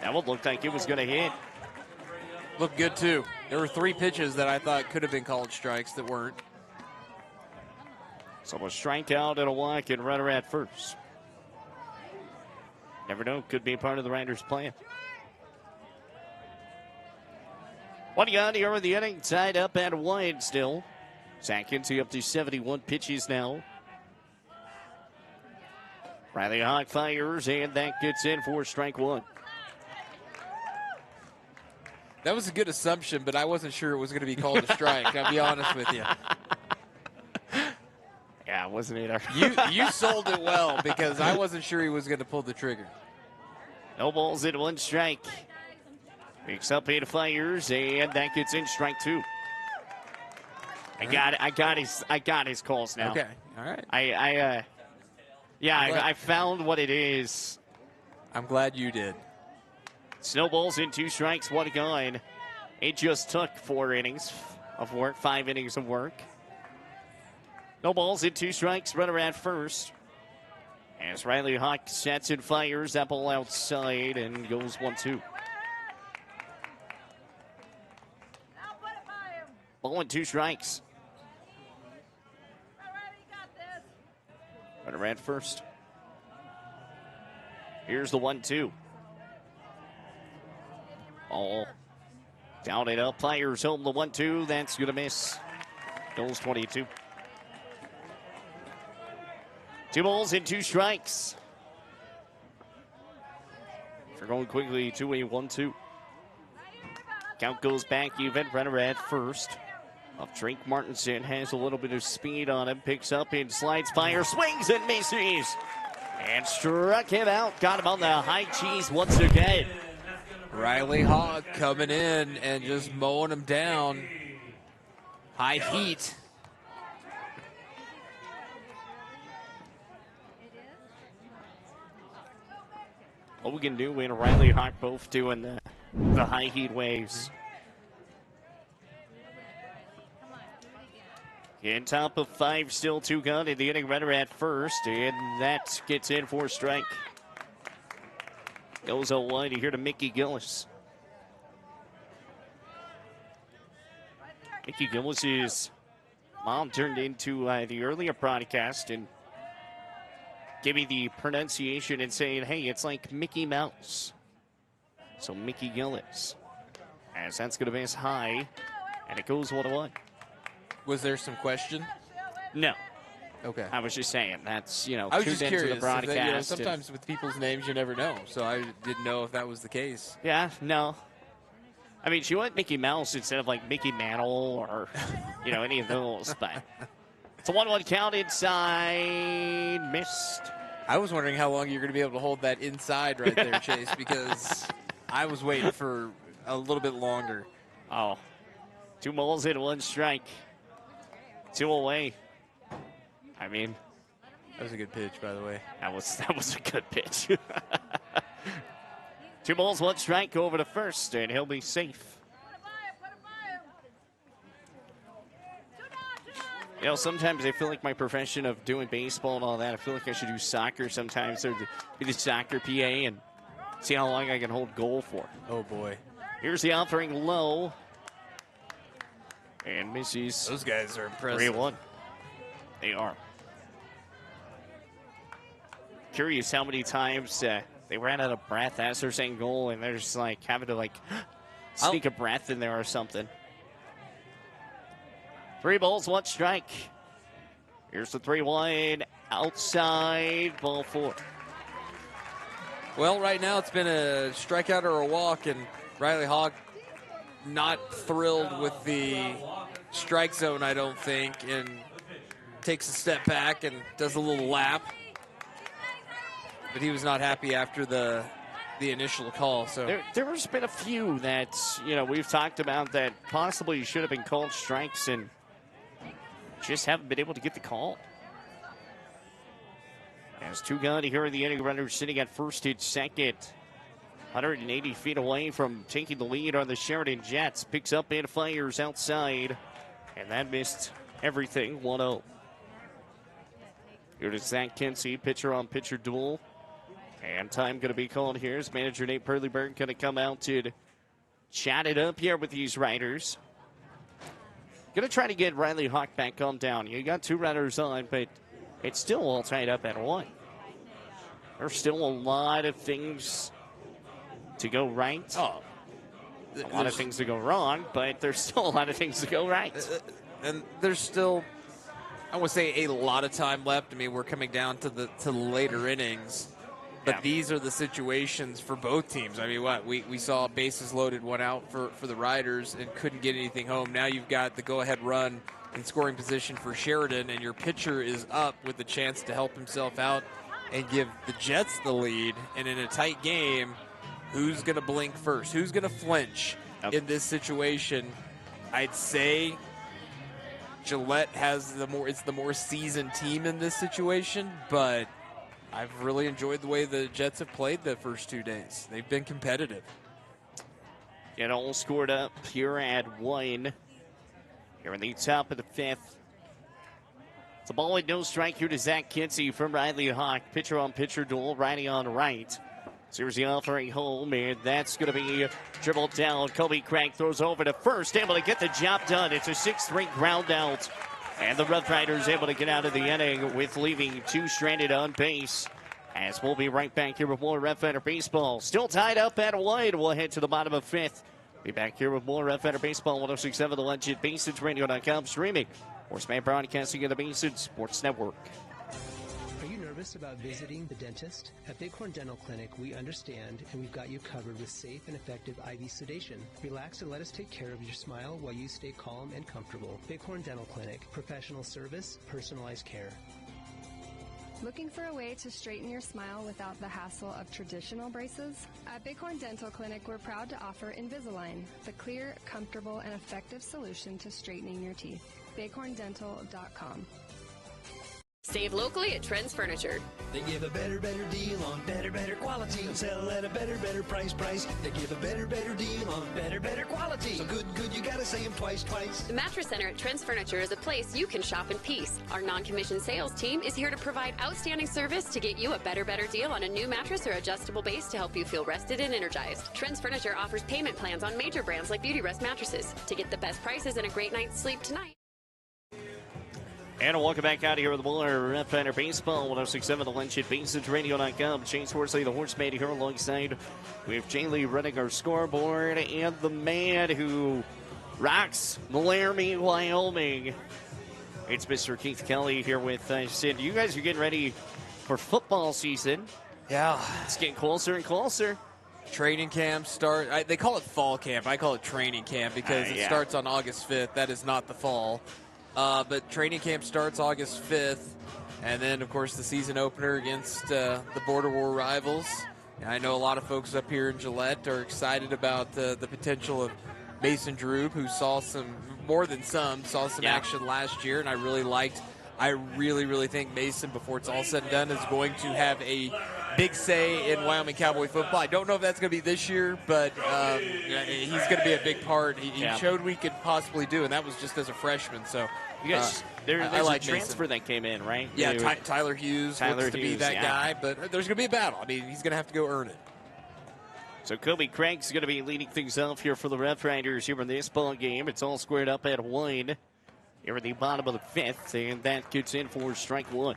That one looked like it was going to hit. Looked good, too. There were 3 pitches that I thought could have been called strikes that weren't. So a strikeout and a walk and runner at first. Never know, could be part of the Riders' plan. One gun here in the inning, tied up at 1 still. Zach Kinsey up to 71 pitches now. Riley Hawk fires, and that gets in for strike 1. That was a good assumption, but I wasn't sure it was going to be called a strike. I'll be honest with you. Yeah, wasn't either. You sold it well because I wasn't sure he was going to pull the trigger. No balls in 1 strike. Picks up 8 fires, and that gets in strike 2. I got his calls now. Okay, all right. I found what it is. I'm glad you did. Snowballs in 2 strikes, 1 gun. It just took 4 innings of work, 5 innings of work. No balls in 2 strikes, runner at first. As Riley Hawk sets and fires, that ball outside and goes 1-2. Ball in 2 strikes. Runner at first. Here's the 1-2. Ball down and up. Fires home the 1-2. That's going to miss. Goes 22. 2 balls and 2 strikes. They're going quickly to a 1-2. Count goes back even. Runner at first. Drake Martinson has a little bit of speed on him. Picks up and slides, fire, swings and misses. And struck him out. Got him on the high cheese once again. Riley Hawk coming in and just mowing him down. High heat. Logan New and Riley Hawk both doing the high heat waves. In top of 5, still 2 gun in the inning, runner at first, and that gets in for a strike. Goes 0-1 here to Mickey Gillis. Mickey Gillis' mom turned into the earlier broadcast and gave me the pronunciation and saying, hey, it's like Mickey Mouse. So Mickey Gillis. As that's going to miss high, and it goes 1-1. Was there some question? No. Okay. I was just saying, that's, I was just curious. The broadcast. Sometimes with people's names, you never know. So I didn't know if that was the case. Yeah, no. I mean, she went Mickey Mouse instead of like Mickey Mantle or, any of those. But it's a 1-1 count inside. Missed. I was wondering how long you're going to be able to hold that inside right there, Chase, because I was waiting for a little bit longer. Oh. 2 balls in 1 strike. 2 away. I mean, that was a good pitch, by the way. That was a good pitch. 2 balls, 1 strike over to first, and he'll be safe. Sometimes I feel like my profession of doing baseball and all that, I feel like I should do soccer sometimes, or be the soccer PA and see how long I can hold goal for. Oh, boy. Here's the offering low. And misses. Those guys are impressive. 3-1. They are. Curious how many times they ran out of breath as they're saying goal, and they're just like having to sneak a breath in there or something. 3 balls, 1 strike. Here's the 3-1 outside, ball 4. Well, right now it's been a strikeout or a walk, and Riley Hawk not thrilled with the strike zone, I don't think, and takes a step back and does a little lap. But he was not happy after the initial call. So there's been a few that we've talked about that possibly should have been called strikes and just haven't been able to get the call. As 2 gun here in the inning, runner sitting at first and second. 180 feet away from taking the lead on the Sheridan Jets. Picks up and fires outside. And that missed everything, 1-0. Here to Zach Kinsey, pitcher-on-pitcher duel. And time going to be called here as manager Nate Perleyberg going to come out and chat it up here with these riders. Going to try to get Riley Hawk back on down. You got 2 runners on, but it's still all tied up at 1. There's still a lot of things to go right. Oh, a lot of things to go wrong, but there's still a lot of things to go right. And there's still, I would say, a lot of time left. I mean, we're coming down to the later innings. But these are the situations for both teams. I mean, we saw bases loaded, 1 out for the Riders and couldn't get anything home. Now you've got the go-ahead run in scoring position for Sheridan, and your pitcher is up with the chance to help himself out and give the Jets the lead. And in a tight game, who's going to blink first? Who's going to flinch in this situation? I'd say Gillette has the more seasoned team in this situation, but I've really enjoyed the way the Jets have played the first 2 days. They've been competitive. It all scored up here at 1. Here in the top of the 5th. It's a ball with no strike here to Zach Kinsey from Riley Hawk. Pitcher-on-pitcher duel, righty on right. Here's the offering home, and that's going to be dribbled down. Kobe Craig throws over to first, able to get the job done. It's a 6-3 ground out. And the Rough Riders able to get out of the inning with leaving 2 stranded on base. As we'll be right back here with more Rough Rider Baseball. Still tied up at 1. We'll head to the bottom of 5th. Be back here with more Rough Rider Baseball. 106.7 The Legend, BaseSidsRadio.com, streaming. Horseman Broadcasting of the Basids Sports Network. Are you nervous about visiting the dentist? At Bighorn Dental Clinic, we understand and we've got you covered with safe and effective IV sedation. Relax and let us take care of your smile while you stay calm and comfortable. Bighorn Dental Clinic, professional service, personalized care. Looking for a way to straighten your smile without the hassle of traditional braces? At Bighorn Dental Clinic, we're proud to offer Invisalign, the clear, comfortable, and effective solution to straightening your teeth. BighornDental.com. Save locally at Trends Furniture. They give a better deal on better quality and sell at a better price. They give a better deal on better quality. So good, you gotta say them twice. The Mattress Center at Trends Furniture is a place you can shop in peace. Our non-commissioned sales team is here to provide outstanding service to get you a better deal on a new mattress or adjustable base to help you feel rested and energized. Trends Furniture offers payment plans on major brands like Beauty Rest mattresses. To get the best prices and a great night's sleep tonight. And welcome back out here with more Rough Rider Baseball. 106.7 The Legend, BaseSidsRadio.com. James Horsley, the Horseman, here alongside with Jay Lee running our scoreboard, and the man who rocks Laramie, Wyoming. It's Mr. Keith Kelly here with us. And you guys are getting ready for football season. Yeah. It's getting closer and closer. Training camp start. They call it fall camp. I call it training camp because it starts on August 5th. That is not the fall. But training camp starts August 5th. And then, of course, the season opener against the Border War rivals. And I know a lot of folks up here in Gillette are excited about the potential of Mason Droop, who saw some action last year. And I really think Mason, before it's all said and done, is going to have a big say in Wyoming Cowboy football. I don't know if that's going to be this year, but he's going to be a big part. He showed we could possibly do, and that was just as a freshman. So you guys, there's I like a transfer Mason. that came in, right? Yeah, Tyler Hughes wants to be that guy, but there's going to be a battle. I mean, he's going to have to go earn it. So Kobe Craig's going to be leading things off here for the Rough Riders here in this ball game. It's all squared up at 1 here at the bottom of the 5th, and that gets in for strike 1.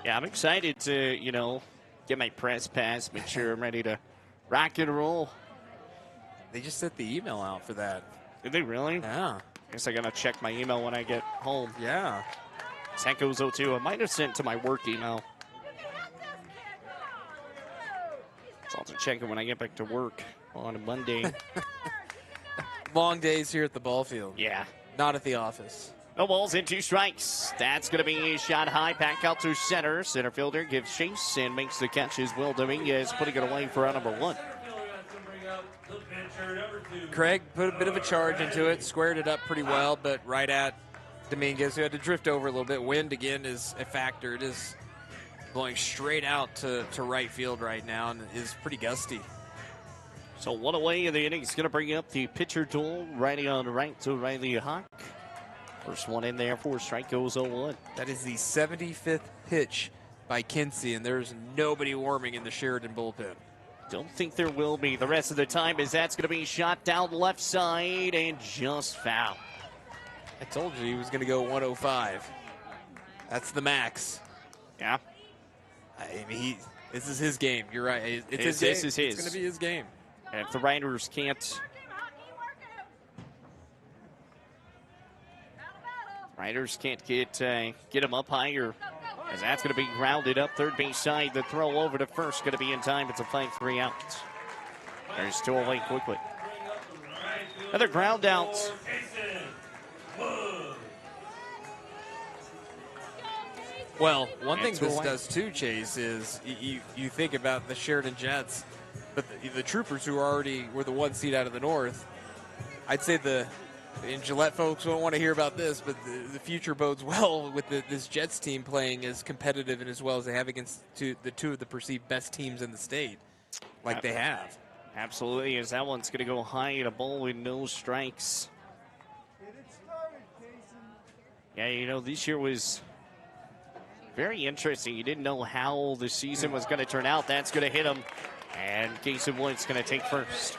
Yeah, I'm excited to, get my press pass, make sure I'm ready to rock and roll. They just sent the email out for that. Did they really? Yeah. I guess I got to check my email when I get home. Yeah. Sanko's 02. I might have sent to my work email. So I'll have to check it when I get back to work on Monday. Long days here at the ball field. Yeah. Not at the office. No balls in 2 strikes. That's going to be a shot high, back out to center. Center fielder gives chase and makes the catch as Will Dominguez, putting it away for out number 1. Craig put a bit of a charge into it, squared it up pretty well, but right at Dominguez, who had to drift over a little bit. Wind, again, is a factor. It is blowing straight out to right field right now and is pretty gusty. So one away in the inning is going to bring up the pitcher duel. Righty on right to Riley Hawk. First one in there for strike goes 0-1. That is the 75th pitch by Kinsey, and there's nobody warming in the Sheridan bullpen. Don't think there will be the rest of the time, as that's going to be shot down left side and just foul. I told you he was going to go 105. That's the max. Yeah. I mean, this is his game. You're right. It's his This game. is his. It's going to be his game. And if the Riders can't... Riders can't get him up higher, as that's going to be grounded up third base side. The throw over to first going to be in time. It's a 5-3 out. There's two away quickly. Another ground out. Well, one thing this does too, Chase, is you think about the Sheridan Jets, but the Troopers who were the one seed out of the North. I'd say and Gillette folks won't want to hear about this, but the future bodes well with this Jets team playing as competitive and as well as they have against the two of the perceived best teams in the state, like they have. Absolutely, as that one's going to go high and a ball with no strikes. Yeah, this year was very interesting. You didn't know how the season was going to turn out. That's going to hit him, and Casey Wood's going to take first.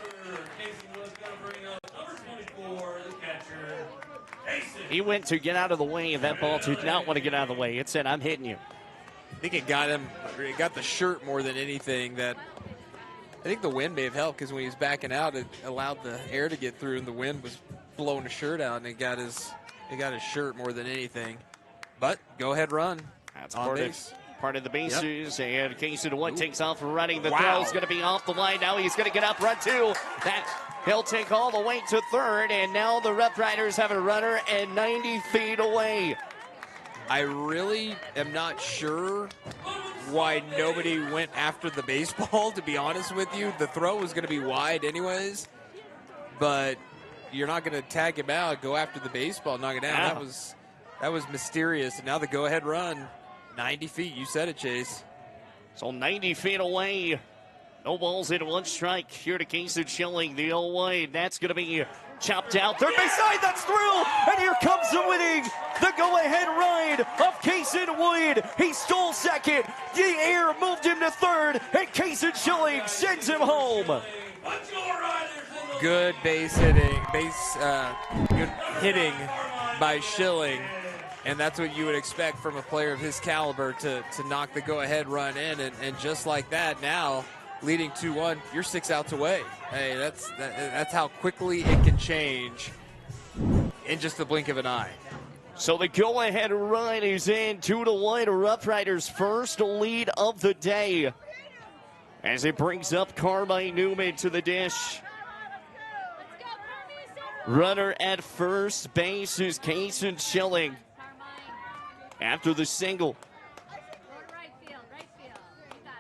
He went to get out of the way, and that ball did not want to get out of the way. It said, I'm hitting you. I think it got him. It got the shirt more than anything. I think the wind may have helped, because when he was backing out, it allowed the air to get through, and the wind was blowing his shirt out, and it got his shirt more than anything. But go ahead, run. That's on base. Part of the bases, and Casey DeWitt takes off running. The Wow. throw's going to be off the line. Now he's going to get up, run two. He'll take all the way to third, and now the Rough Riders have a runner and 90 feet away. I really am not sure why nobody went after the baseball, to be honest with you. The throw was going to be wide anyways, but you're not going to tag him out, go after the baseball, knock it down. Yeah. That was mysterious. And now the go-ahead run, 90 feet. You said it, Chase. So 90 feet away. No balls in one strike here to Casey Schilling. The 0-1. That's going to be chopped out. Third base side, that's through. And here comes the winning. The go-ahead ride of Casey Wood. He stole second. The air moved him to third. And Casey Schilling sends him home. Good base hitting. Good hitting by Schilling. And that's what you would expect from a player of his caliber, to knock the go-ahead run in. And just like that, now leading 2-1, you're 6 outs away. Hey, that's how quickly it can change in just the blink of an eye. So the go-ahead run is in. 2-1. Rough Riders' first lead of the day, as it brings up Carmine Newman to the dish. Runner at first base is Casey Schilling. After the single.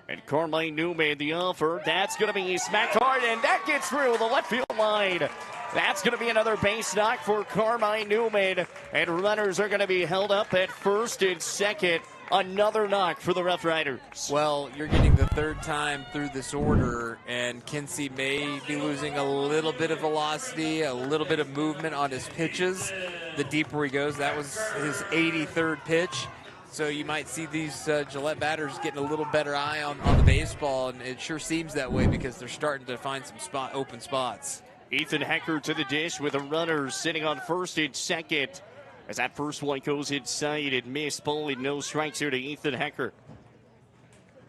And Carmine Newman, the offer. That's going to be smacked hard, and that gets through the left field line. That's going to be another base knock for Carmine Newman. And runners are going to be held up at first and second. Another knock for the Rough Riders. Well, you're getting the third time through this order, and Kinsey may be losing a little bit of velocity, a little bit of movement on his pitches. The deeper he goes, that was his 83rd pitch. So you might see these Gillette batters getting a little better eye on the baseball, and it sure seems that way because they're starting to find some open spots. Ethan Hecker to the dish with a runner sitting on first and second. As that first one goes inside and missed, ball with no strikes here to Ethan Hecker.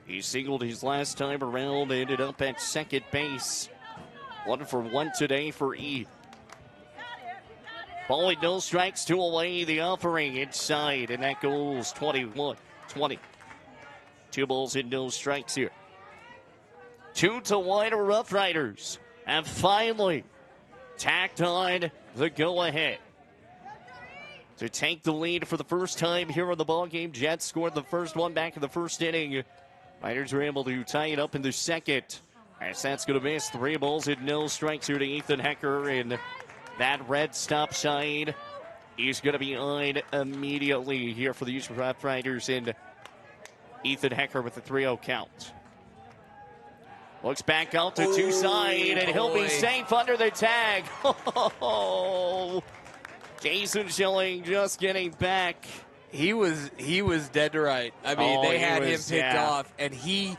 He singled his last time around, ended up at second base. 1 for 1 today for E. Ball with no strikes, 2 away. The offering inside, and that goes 21-20. 2 balls and no strikes here. 2-1 Rough Riders have finally tacked on the go-ahead to take the lead for the first time here in the ballgame. Jets scored the first one back in the first inning. Riders were able to tie it up in the second, as that's going to miss. 3 balls and no strikes here to Ethan Hecker, and that red stop sign is going to be on immediately here for the Houston Rough Riders, and Ethan Hecker with the 3-0 count. Looks back out to two side, and he'll be safe under the tag. Jason Schilling just getting back. He was dead to right. I mean, they had him picked off, and he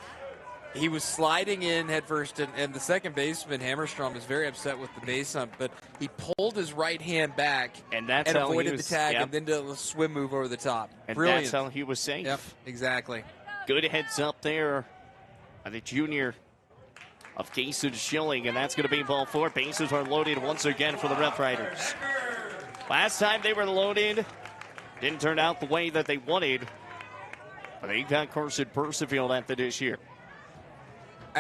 was sliding in headfirst, and the second baseman, Hammerstrom, is very upset with the base hump, but he pulled his right hand back and avoided the tag, and then did a swim move over the top. And Brilliant. That's how he was safe. Yep, exactly. Good heads up there by the junior of Jason Schilling, and that's going to be ball four. Bases are loaded once again for the Rough Riders. Last time they were loaded, didn't turn out the way that they wanted, but they got Carson Percival at the dish here.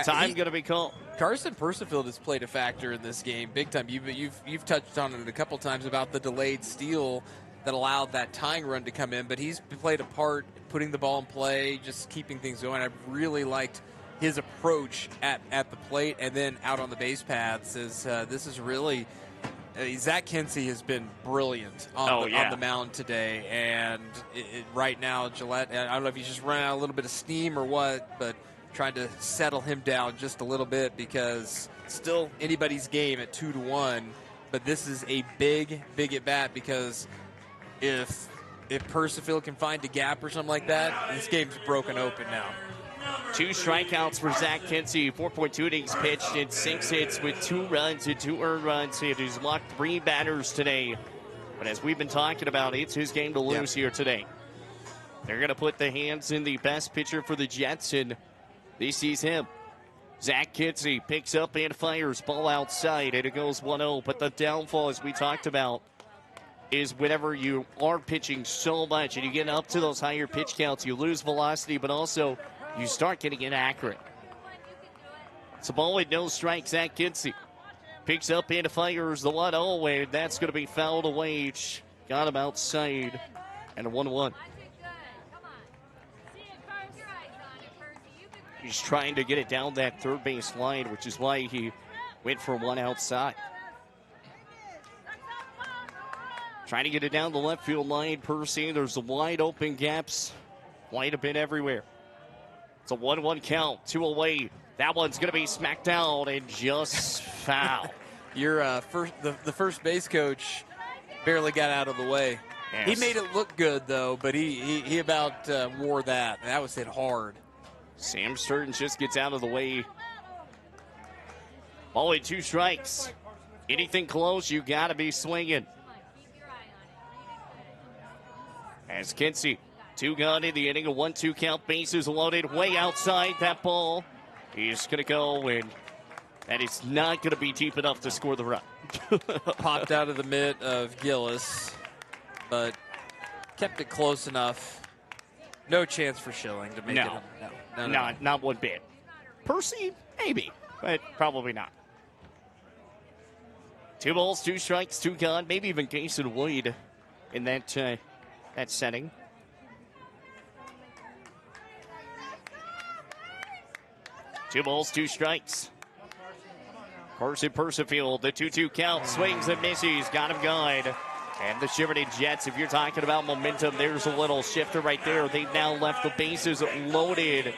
Time going to be called. Carson Percival has played a factor in this game big time. You've touched on it a couple times about the delayed steal that allowed that tying run to come in, but he's played a part putting the ball in play, just keeping things going. I've really liked his approach at the plate and then out on the base paths. This is really Zach Kinsey has been brilliant on the mound today, and right now Gillette, I don't know if he's just running out a little bit of steam or what, but trying to settle him down just a little bit, because still anybody's game at 2-1, but this is a big at bat, because if Percival can find a gap or something like that, this game's broken open now. 2 strikeouts for Zach Kinsey, 4.2 innings pitched and 6 hits with 2 runs and 2 earned runs. He's walked 3 batters today, but as we've been talking about, it's his game to lose here today. They're going to put the hands in the best pitcher for the Jets, and this is him. Zach Kinsey picks up and fires, ball outside, and it goes 1-0. But the downfall, as we talked about, is whenever you are pitching so much and you get up to those higher pitch counts, you lose velocity, but also you start getting inaccurate. It's a ball with no strike. Zach Kinsey picks up and fires the 1-0, and that's going to be fouled away. Got him outside, and a 1-1. He's trying to get it down that third base line, which is why he went for 1 outside. Trying to get it down the left field line, Percy. There's the wide open gaps quite a bit everywhere. It's a 1-1 count, 2 away. That one's going to be smacked down and just foul. Your the first base coach barely got out of the way. Yes. He made it look good, though, but he about wore that. That was hit hard. Sam Sturton just gets out of the way. Only 2 strikes. Anything close, you got to be swinging. As Kinsey, 2 gone in the inning, a 1-2 count, bases loaded, way outside that ball. He's going to go, and that is not going to be deep enough to score the run. Popped out of the mitt of Gillis, but kept it close enough. No chance for Schilling to make it. No. Not one bit. Percy, maybe, but probably not. 2 balls, 2 strikes, 2 gone, maybe even Jason Wood in that setting. Two balls, 2 strikes. Carson Percival, the 2-2 count, swings and misses, got him good. And the Sheridan Jets, if you're talking about momentum, there's a little shifter right there. They've now left the bases loaded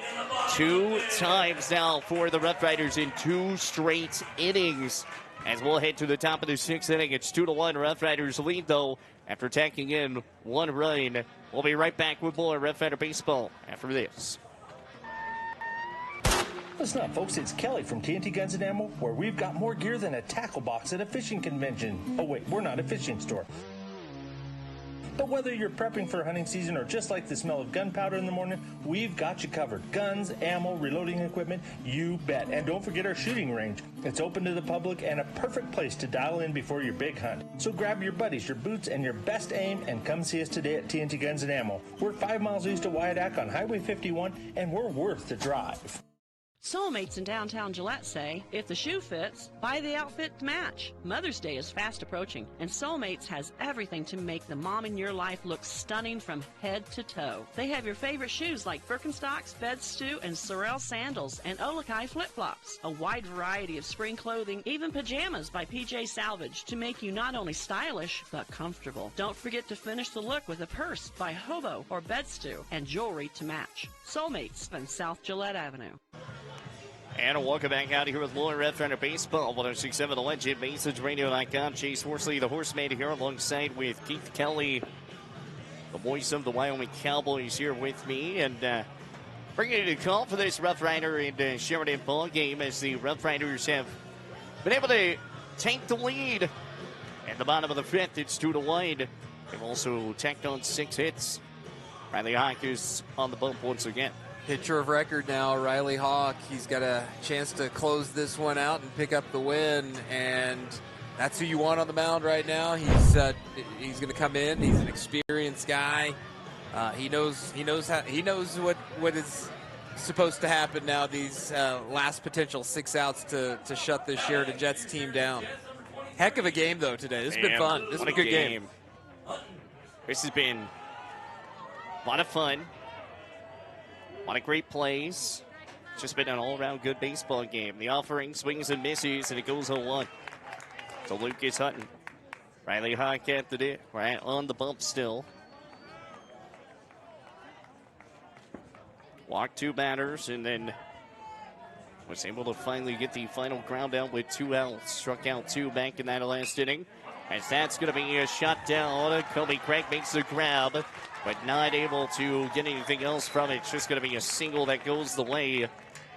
2 times now for the Rough Riders in 2 straight innings. As we'll head to the top of the 6th inning, it's 2-1. Rough Riders lead, though, after tacking in 1 run. We'll be right back with more Rough Rider Baseball after this. Listen up, folks. It's Kelly from TNT Guns and Ammo, where we've got more gear than a tackle box at a fishing convention. Oh, wait, we're not a fishing store. But whether you're prepping for hunting season or just like the smell of gunpowder in the morning, we've got you covered. Guns, ammo, reloading equipment, you bet. And don't forget our shooting range. It's open to the public and a perfect place to dial in before your big hunt. So grab your buddies, your boots, and your best aim and come see us today at TNT Guns and Ammo. We're 5 miles east of Wyandotte on Highway 51, and we're worth the drive. Soulmates in downtown Gillette say, if the shoe fits, buy the outfit to match. Mother's Day is fast approaching, and Soulmates has everything to make the mom in your life look stunning from head to toe. They have your favorite shoes like Birkenstocks, Bedstew, and Sorel sandals, and Olakai flip-flops. A wide variety of spring clothing, even pajamas by PJ Salvage to make you not only stylish, but comfortable. Don't forget to finish the look with a purse by Hobo or Bedstew, and jewelry to match. Soulmates on South Gillette Avenue. And welcome back out here with Lower Red Runner Baseball, 106.7 The Legend, BaseEdgeRadio.com. Chase Horsley, the Horseman, here alongside with Keith Kelly, the voice of the Wyoming Cowboys, here with me. And bringing you the call for this Rough Rider and Sheridan ball game as the Rough Riders have been able to take the lead. At the bottom of the fifth, it's 2-1. They've also tacked on 6 hits. Riley Hawk is on the bump once again. Pitcher of record now, Riley Hawk. He's got a chance to close this one out and pick up the win, and that's who you want on the mound right now. He's going to come in. He's an experienced guy. He knows what is supposed to happen now. These last potential 6 outs to shut this Sheridan Jets team down. Heck of a game though today. This has been fun. This is a good game. This has been a lot of fun. A lot of great plays. It's just been an all-around good baseball game. The offering swings and misses, and it goes 0-1. So Lucas Hutton. Riley Hawk at the right on the bump still. Walked 2 batters, and then was able to finally get the final ground out with 2 outs. Struck out 2 back in that last inning. As that's going to be a shot down. Kobe Craig makes the grab, but not able to get anything else from it. It's just going to be a single that goes the way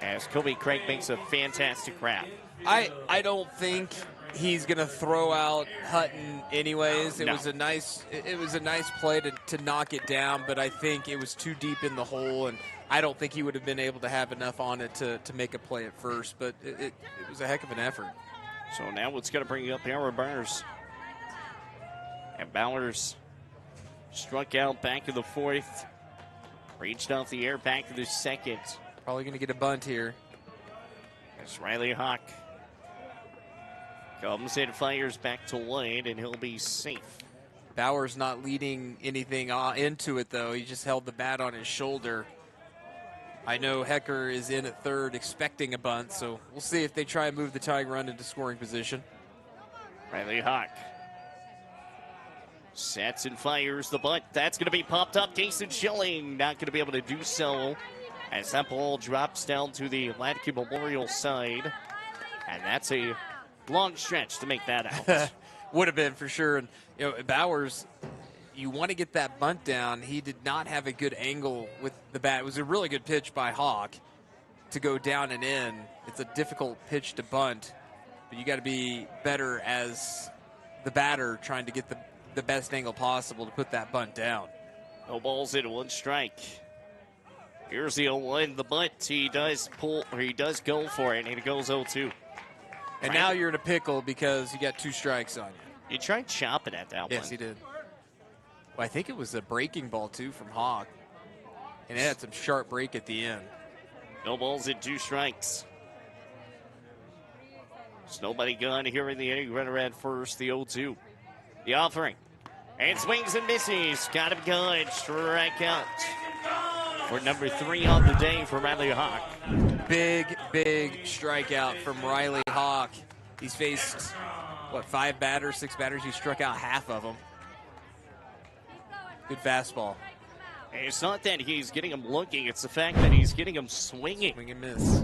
as Kobe Craig makes a fantastic grab. I don't think he's going to throw out Hutton anyways. It was a nice play to knock it down, but I think it was too deep in the hole, and I don't think he would have been able to have enough on it to make a play at first, but it was a heck of an effort. So now it's going to bring up Aaron Bowers. And Bowers struck out back in the 4th. Reached off the air back to the 2nd. Probably going to get a bunt here. As Riley Hawk comes in, fires back to Lloyd, and he'll be safe. Bowers not leading anything into it, though. He just held the bat on his shoulder. I know Hecker is in at 3rd expecting a bunt, so we'll see if they try and move the tying run into scoring position. Riley Hawk sets and fires the bunt. That's going to be popped up. Jason Schilling not going to be able to do so as that ball drops down to the Latke Memorial side. And that's a long stretch to make that out. Would have been for sure. And Bowers, you want to get that bunt down. He did not have a good angle with the bat. It was a really good pitch by Hawk to go down and in. It's a difficult pitch to bunt, but you got to be better as the batter trying to get the best angle possible to put that bunt down. No balls in, 1 strike. Here's the 0-1, the bunt. He does go for it, and it goes 0-2. And now you're in a pickle because you got 2 strikes on you. You tried chopping at that one. Yes, he did. Well, I think it was a breaking ball, too, from Hawk. And it had some sharp break at the end. No balls in, 2 strikes. There's nobody gone here in the inning. Runner at first, the 0-2. The offering. And swings and misses. Got him good. Strikeout. For number 3 on the day for Riley Hawk. Big strikeout from Riley Hawk. He's faced, 5 batters, 6 batters. He struck out half of them. Good fastball. And it's not that he's getting him looking. It's the fact that he's getting him swinging. Swing and miss.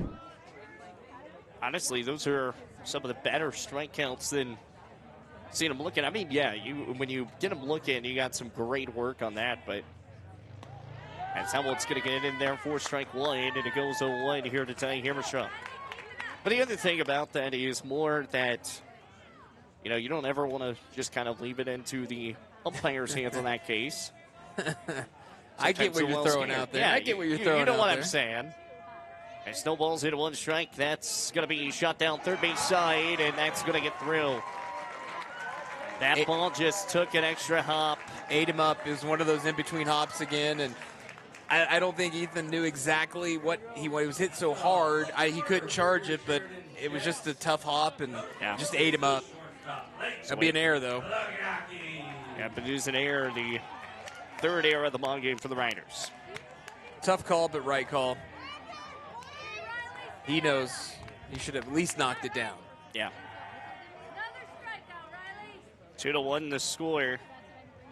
Honestly, those are some of the better strikeouts than seeing him looking. I mean, yeah, when you get him looking, you got some great work on that, but that's how it's going to get in there for strike 1, and it goes 0-1 here to Ty Hammerstrom. But the other thing about that is more that, you don't ever want to just kind of leave it into the umpire's hands in that case. I get what you're throwing out there. Yeah, I get what you're throwing out there. You know what I'm saying. And snowballs into 1 strike. That's going to be shot down third base side, and that's going to get through. That ball just took an extra hop. Ate him up. It was one of those in-between hops again, and I don't think Ethan knew exactly what he was hit so hard. He couldn't charge it, but it was just a tough hop and just ate him up. That'll be an error, though. Yeah, but it is an error, the 3rd error of the ball game for the Riders. Tough call, but right call. He knows he should have at least knocked it down. Yeah. 2-1 the score.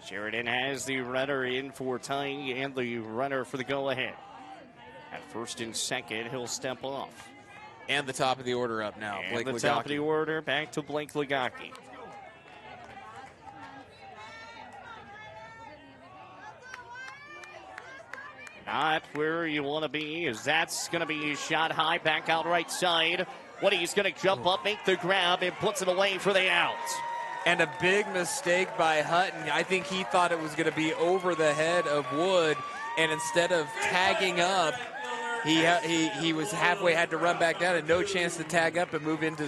Sheridan has the runner in for tying and the runner for the go-ahead. At first and second, he'll step off. And the top of the order up now. And Blake the Ligocki. top of the order, back to Blake Ligocki. Not where you want to be, as that's going to be shot high, back out right side. Woody's going to jump up, make the grab, and puts it away for the out. And a big mistake by Hutton. I think he thought it was going to be over the head of Wood, and instead of tagging up, he was halfway, had to run back down, and no chance to tag up and move into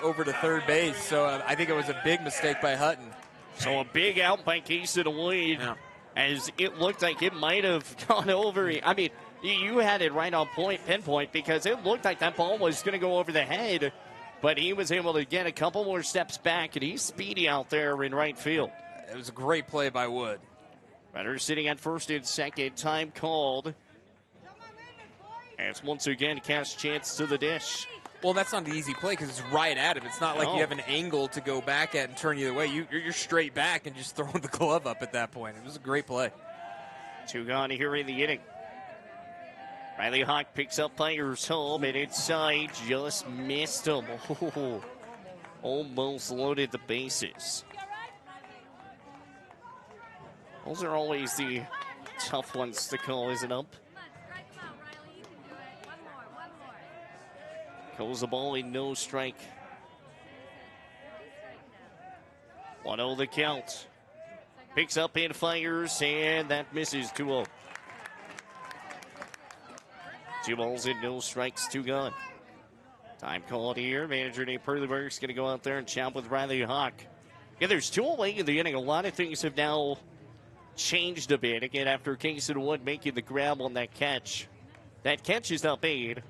over to third base. So I think it was a big mistake by Hutton. So a big out by Kason Wood, as it looked like it might have gone over. I mean, you had it right on point, pinpoint, because it looked like that ball was going to go over the head, but he was able to get a couple more steps back, and he's speedy out there in right field. It was a great play by Wood. Runners sitting at first and second, time called. As once again, cast chance to the dish. Well, that's not an easy play because it's right at him. It's not like No. you have an angle to go back at and turn either way. You're straight back and just throwing the glove up at that point. It was a great play. 2 gone here in the inning. Riley Hawk picks up Fires home, and inside just missed him. Oh, almost loaded the bases. Those are always the tough ones to call, isn't it? Goes the ball in, no strike. 1-0 the count. Picks up and fires, and that misses 2-0. 2 balls and no strikes, 2 gone. Time called here. Manager Nate Perleberg's going to go out there and chop with Riley Hawk. Yeah, there's 2 away in the inning. A lot of things have now changed a bit. Again, after Kingston Wood making the grab on that catch. That catch is not made.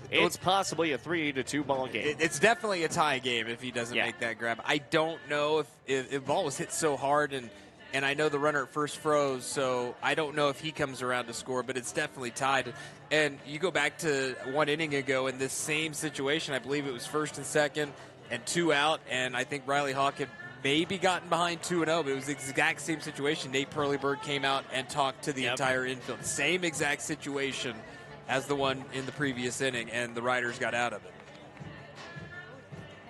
It's possibly a 3-2 ball game. It's definitely a tie game if he doesn't make that grab. I don't know if the ball was hit so hard, and I know the runner at first froze, so I don't know if he comes around to score, but it's definitely tied. And you go back to 1 inning ago in this same situation, I believe it was first and second and 2 out, and I think Riley Hawk had maybe gotten behind 2-0, but it was the exact same situation. Nate Perleberg came out and talked to the entire infield. Same exact situation as the one in the previous inning, and the Riders got out of it.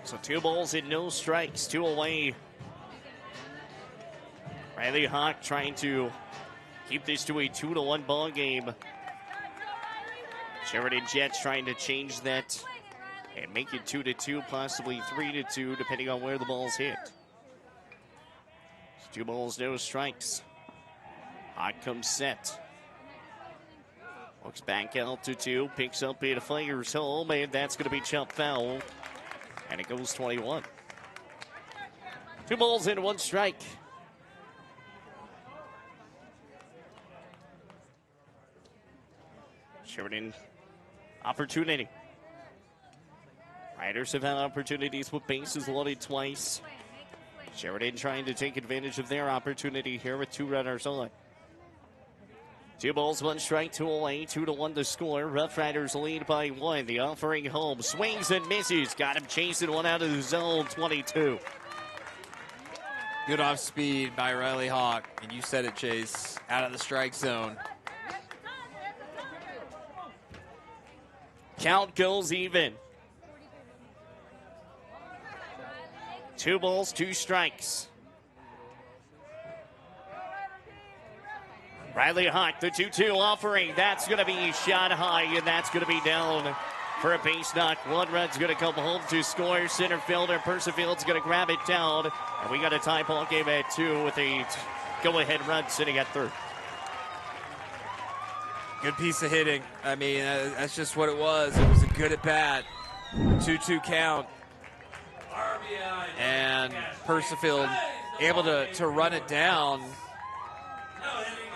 So 2 balls and no strikes, 2 away. Riley Hawk trying to keep this to a 2-1 ball game. Sheridan Jets trying to change that and make it 2-2, possibly 3-2, depending on where the ball's hit. 2 balls, no strikes. Hawk comes set. Looks back out to 2, picks up and fires home, and that's going to be chopped foul. And it goes 21. 2 balls and 1 strike. Sheridan, opportunity. Riders have had opportunities with bases loaded twice. Sheridan trying to take advantage of their opportunity here with 2 runners on. 2 balls, 1 strike, 2 away, 2-1 to score. Rough Riders lead by 1. The offering home swings and misses. Got him chasing one out of the zone. 22. Good off speed by Riley Hawk, and you said it, Chase, out of the strike zone. Count goes even. 2 balls, 2 strikes. Riley Hawk, the 2-2 offering. That's going to be shot high, and that's going to be down for a base knock. 1 run's going to come home to score. Center fielder Percifield's going to grab it down. And we got a tie ball game at 2 with a go-ahead run sitting at 3rd. Good piece of hitting. I mean, that's just what it was. It was a good at-bat. 2-2 count. And Percifield able to run it down.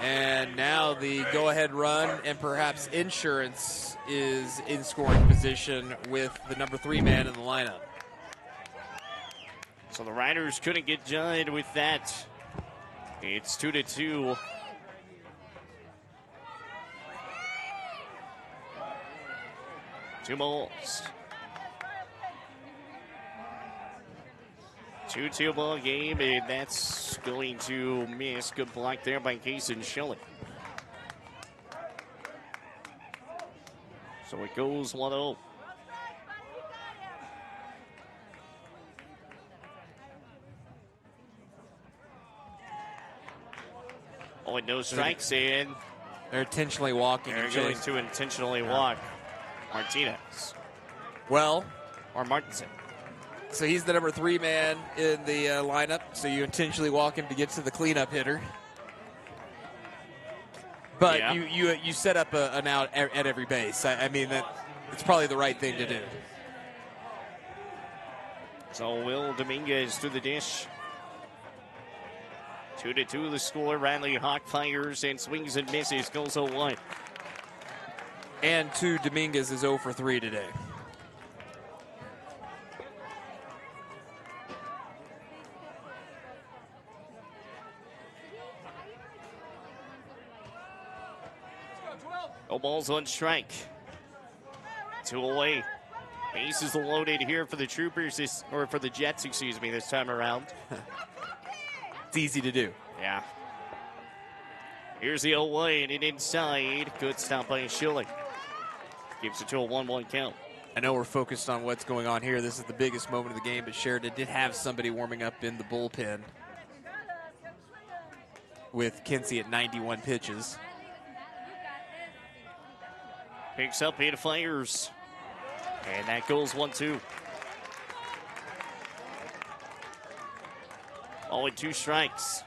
And now the go-ahead run and perhaps insurance is in scoring position with the number 3 man in the lineup. So the Riders couldn't get done with that. It's 2-2. Two balls. 2-2 ball game, and that's going to miss. Good block there by Kason Schilling. So it goes 1-0. Oh, and no strikes in. They're intentionally walking. They're going to intentionally walk Martinez. Well, or Martinson. So he's the number 3 man in the lineup. So you intentionally walk him to get to the cleanup hitter. But Yeah. you set up an out at every base. I mean, it's probably the right thing to do. So Will Dominguez to the dish. 2-2 the score. Riley Hawk fires and swings and misses. Goes 0-1. And Dominguez is 0 for 3 today. No balls on strike. 2 away. Bases loaded here for the Troopers, or for the Jets, excuse me, this time around. It's easy to do. Yeah. Here's the 0-1 and inside. Good stop by Schilling. Gives it to a 1-1 count. I know we're focused on what's going on here. This is the biggest moment of the game, but Sheridan did have somebody warming up in the bullpen with Kinsey at 91 pitches. Picks up 8 fires. And that goes 1-2. 0-2 strikes.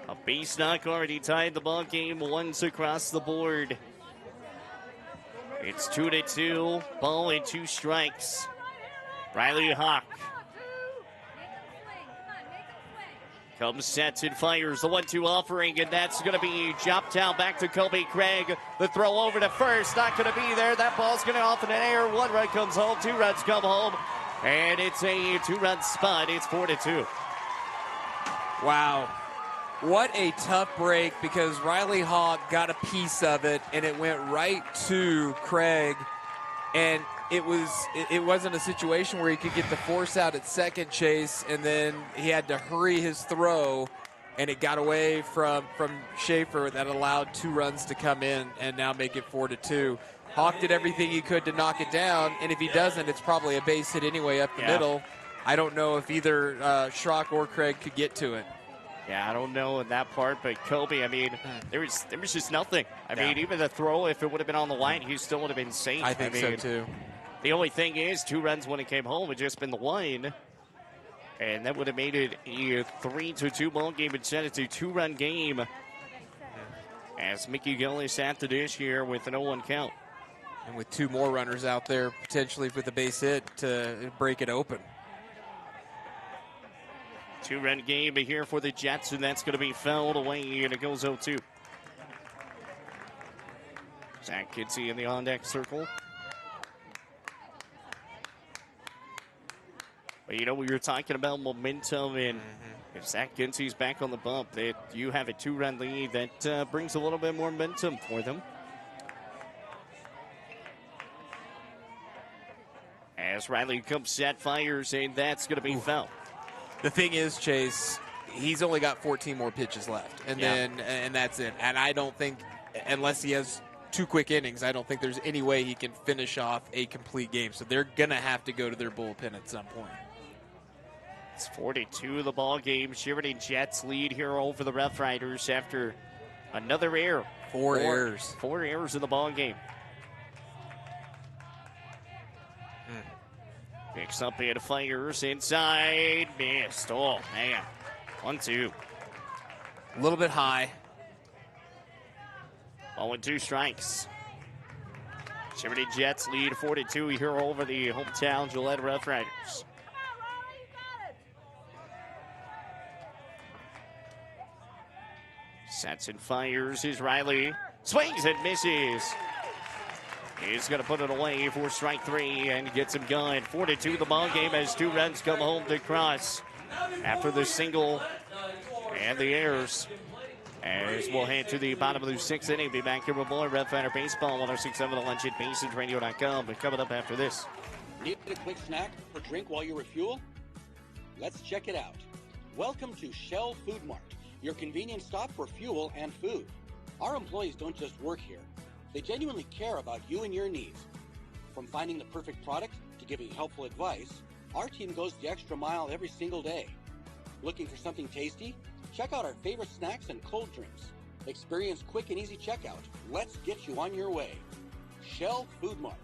A base knock already tied the ball game once across the board. It's 2-2. Ball and 2 strikes. Riley Hawk comes, sets, and fires the 1-2 offering, and that's going to be chopped down back to Kobe Craig. The throw over to first, not going to be there. That ball's going to off in the air. 1 run comes home, 2 runs come home, and it's a 2-run spot. It's 4-2. Wow. What a tough break, because Riley Hawk got a piece of it, and it went right to Craig. And it wasn't a situation where he could get the force out at second, Chase, and then he had to hurry his throw, and it got away from Schaefer. That allowed 2 runs to come in and now make it 4-2. Hawk did everything he could to knock it down, and if he doesn't, it's probably a base hit anyway up the middle. I don't know if either Schrock or Craig could get to it. Yeah, I don't know in that part, but Kobe, I mean, there was just nothing. I mean, even the throw, if it would have been on the line, he still would have been safe. I think so, too. The only thing is, 2 runs when it came home had just been the 1, and that would have made it a 3-2 ball game and set it to a 2-run game. As Mickey Gillis at the dish here with an 0-1 count. And with 2 more runners out there, potentially with a base hit to break it open. 2-run game here for the Jets, and that's going to be fouled away, and it goes 0-2. Zach Kinsey in the on-deck circle. But you know, we were talking about momentum, and if Zach Kinsey's back on the bump, that you have a 2-run lead, that brings a little bit more momentum for them. As Riley comes set, fires, and that's going to be fouled. The thing is, Chase, he's only got 14 more pitches left, and that's it. And I don't think, unless he has 2 quick innings, I don't think there's any way he can finish off a complete game. So they're going to have to go to their bullpen at some point. It's 4-2 the ball game. Sheridan Jets lead here over the Rough Riders after another error. 4 errors. 4 errors in the ball game. Picks up and fires inside. Missed. Oh, man. 1-2. A little bit high. 0-2 strikes. Sheridan Jets lead 4-2 here over the hometown Gillette Rough Riders. Sets and fires is Riley. Swings and misses. He's going to put it away for strike 3 and gets him going. 4-2 the ball game as 2 runs come home to Cross after the single and the errors. As we'll head to the bottom of the 6th inning. Be back here with more Red Fighter Baseball 106.7 The Lunch at BaseRadio.com. But coming up after this. Need a quick snack or drink while you refuel? Let's check it out. Welcome to Shell Food Mart, your convenience stop for fuel and food. Our employees don't just work here. They genuinely care about you and your needs. From finding the perfect product to giving helpful advice, our team goes the extra mile every single day. Looking for something tasty? Check out our favorite snacks and cold drinks. Experience quick and easy checkout. Let's get you on your way. Shell Food Mart,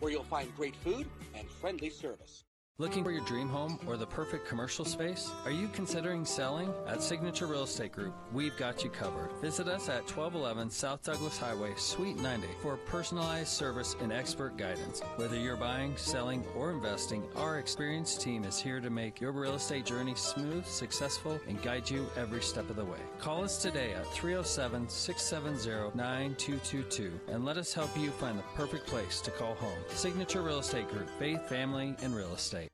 where you'll find great food and friendly service. Looking for your dream home or the perfect commercial space? Are you considering selling? At Signature Real Estate Group, we've got you covered. Visit us at 1211 South Douglas Highway, Suite 90 for personalized service and expert guidance. Whether you're buying, selling, or investing, our experienced team is here to make your real estate journey smooth, successful, and guide you every step of the way. Call us today at 307-670-9222 and let us help you find the perfect place to call home. Signature Real Estate Group, faith, family, and real estate.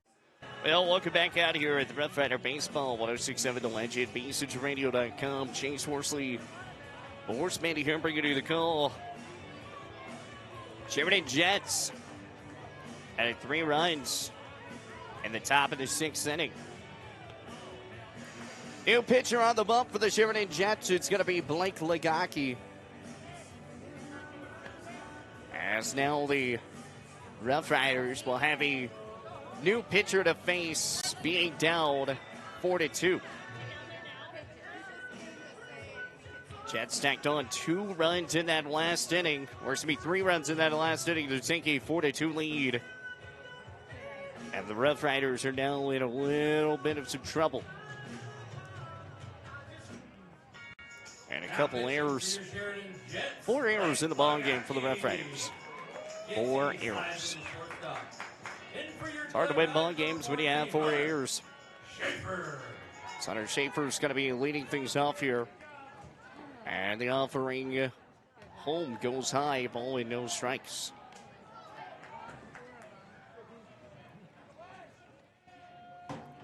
Well, welcome back out here at the Rough Rider Baseball, 106.7 The Legend, BaseRadio.com. Chase Horsley, the Horseman here, bringing you the call. Sheridan Jets added 3 runs in the top of the 6th inning. New pitcher on the bump for the Sheridan Jets. It's going to be Blake Ligocki. As now the Rough Riders will have a new pitcher to face, being down 4-2. Jets stacked on 2 runs in that last inning, or excuse me, 3 runs in that last inning to take a 4-2 lead. And the Rough Riders are now in a little bit of some trouble. And a couple errors. 4 errors in the ball game for the Rough Riders. 4 errors. It's hard to win ball games when you have 4 errors. Hunter Schaefer's going to be leading things off here. And the offering home goes high, ball with no strikes.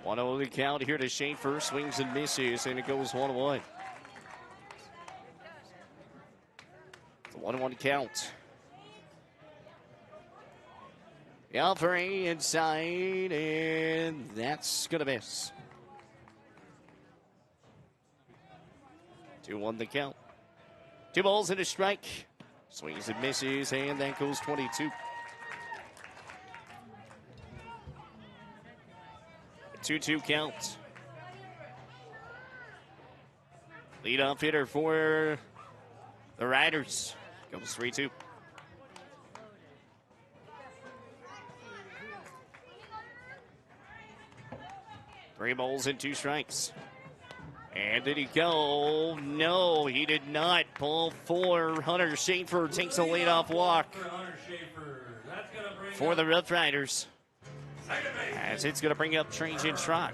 One over the count here to Schaefer, swings and misses, and it goes 1-1. It's a 1-1 count. The offering inside, and that's going to miss. 2-1 the count. 2 balls and a strike. Swings and misses, and that goes 22. 2-2 count. Leadoff hitter for the Riders. Goes 3-2. 3 balls and 2 strikes. And did he go? No, he did not. Ball 4. Hunter Schaefer takes a leadoff walk for the Rough Riders. As it's going to bring up Trajan Schrock.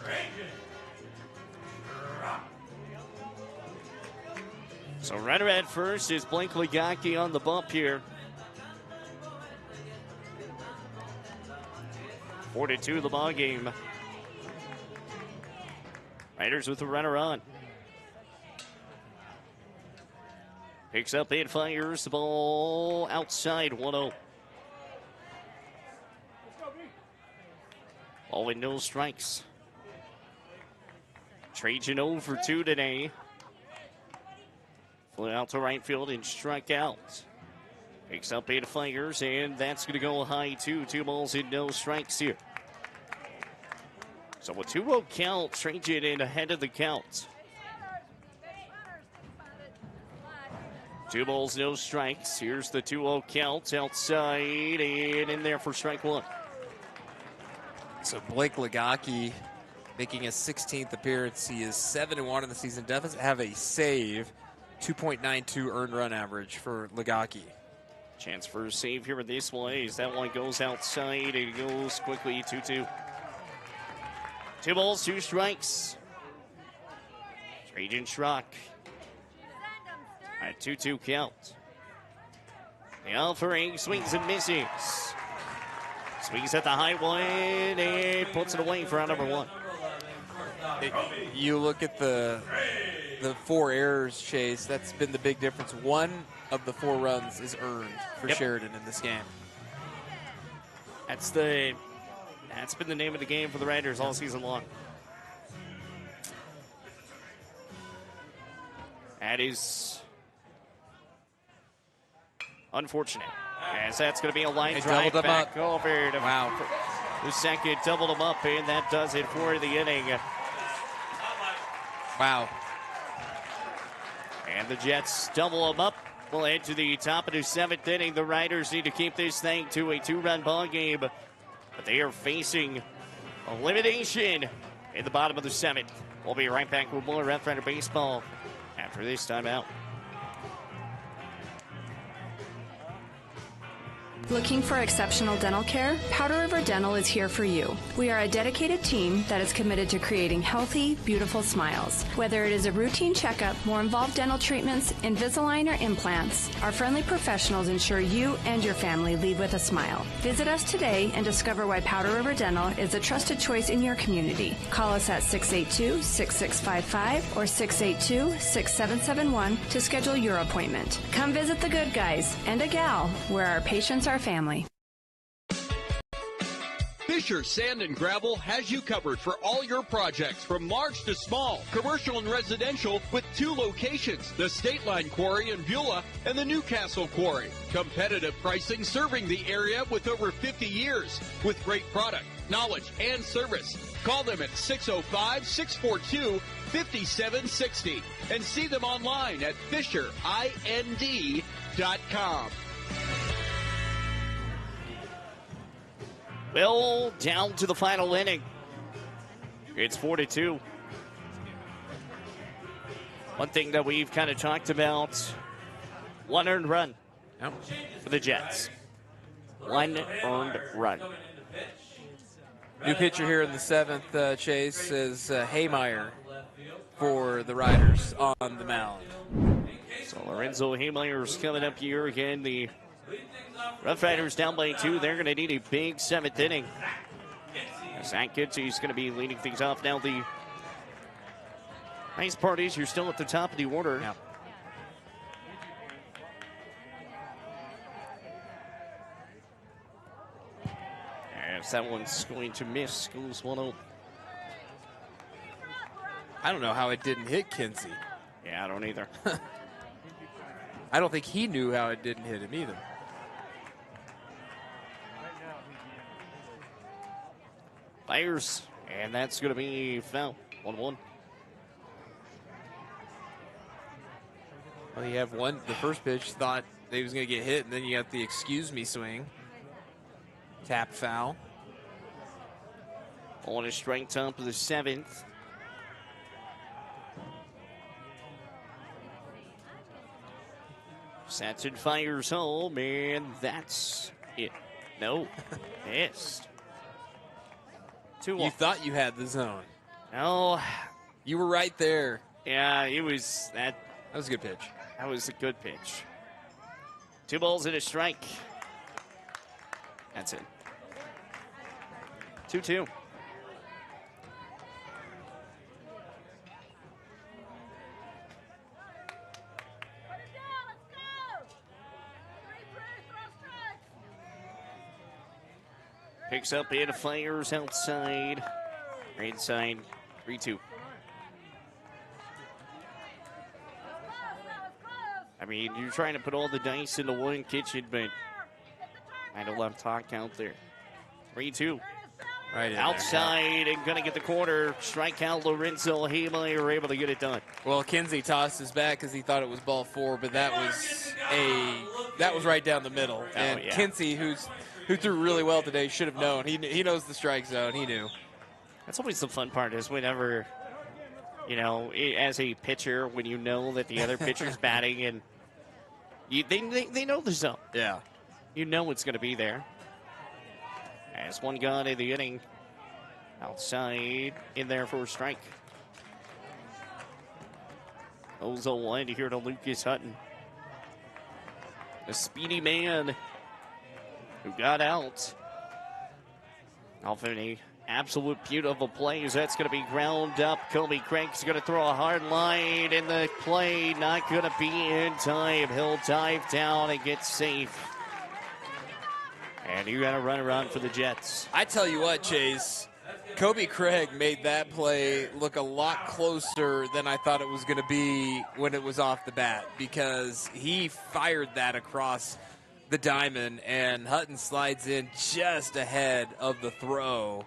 So runner at first is Blake Ligocki on the bump here. 4-2 the ball game. Riders with a runner on. Picks up and fires the ball outside 1-0. Ball with no strikes. Trajan 0 for 2 today. Flew out to right field and struck out. Picks up and fires, and that's going to go high too. 2 balls and no strikes here. So a 2-0 count, Trajan in ahead of the count. 2 balls, no strikes. Here's the 2-0 count outside and in there for strike 1. So Blake Ligocki making his 16th appearance. He is 7-1 in the season. Does have a save, 2.92 earned run average for Ligocki. Chance for a save here with this one. As that one goes outside, it goes quickly 2-2. 2 balls, 2 strikes. Trajan Schrock at 2-2 count. The offering swings and misses. Swings at the high one and puts it away for out number 1. You look at the 4 errors, Chase. That's been the big difference. 1 of the 4 runs is earned for Sheridan in this game. That's been the name of the game for the Riders all season long. That is Unfortunate. As that's going to be a line They drive doubled them back up. over to Wow. the second. Doubled them up, and that does it for the inning. Wow. And the Jets double them up. We'll head to the top of the 7th inning. The Riders need to keep this thing to a 2-run ball game, but they are facing elimination in the bottom of the 7th. We'll be right back with more Rough Rider Baseball after this timeout. Looking for exceptional dental care? Powder River Dental is here for you. We are a dedicated team that is committed to creating healthy, beautiful smiles. Whether it is a routine checkup, more involved dental treatments, Invisalign, or implants, our friendly professionals ensure you and your family leave with a smile. Visit us today and discover why Powder River Dental is a trusted choice in your community. Call us at 682-6655 or 682-6771 to schedule your appointment. Come visit the good guys and a gal where our patients are family. Fisher Sand and Gravel has you covered for all your projects from large to small, commercial and residential, with 2 locations, the State Line Quarry in Beulah and the Newcastle Quarry. Competitive pricing serving the area with over 50 years, with great product, knowledge, and service. Call them at 605-642-5760 and see them online at FisherIND.com. Well, down to the final inning. It's 4-2. One thing that we've kind of talked about, 1 earned run for the Jets. 1 earned run. New pitcher here in the 7th, Chase, is Haymeyer for the Riders on the mound. So Lorenzo Haymeyer's coming up here again. The Rough Riders down by 2. They're going to need a big 7th inning. Zach Kinsey's going to be leading things off. Now the nice part is you're still at the top of the order. Yeah. As that one's going to miss. Goes 1-0. I don't know how it didn't hit Kinsey. Yeah, I don't either. I don't think he knew how it didn't hit him either. Fires, and that's going to be foul. 1-1. Well, you have one. The first pitch thought they was going to get hit, and then you got the excuse me swing. Tap foul. On a strike top of the 7th. Satson fires home, and that's it. No, missed. 2-1. You thought you had the zone. No. You were right there. Yeah, it was that. That was a good pitch. That was a good pitch. 2 balls and a strike. That's it. 2-2. Picks up and fires outside. Inside, 3-2. I mean, you're trying to put all the dice into one kitchen, but I don't love talk out there. 3-2. Right in outside and going to get the corner. Strikeout Lorenzo Haymeyer able to get it done. Well, Kinsey tossed his back because he thought it was ball 4, but that was right down the middle. And yeah. Kinsey, who threw really well today, should have known. He knows the strike zone. He knew. That's always the fun part is whenever, you know, as a pitcher, when you know that the other pitcher's batting and they know the zone. Yeah. You know it's going to be there. As one gone in the inning. Outside in there for a strike. Goes 0-1 here to Lucas Hutton. A speedy man who got out. Off of an absolute beautiful play as that's going to be ground up. Kobe Craig's going to throw a hard line in the play. Not going to be in time. He'll dive down and get safe. And you got to run around for the Jets. I tell you what, Chase, Kobe Craig made that play look a lot closer than I thought it was going to be when it was off the bat, because he fired that across the diamond, and Hutton slides in just ahead of the throw.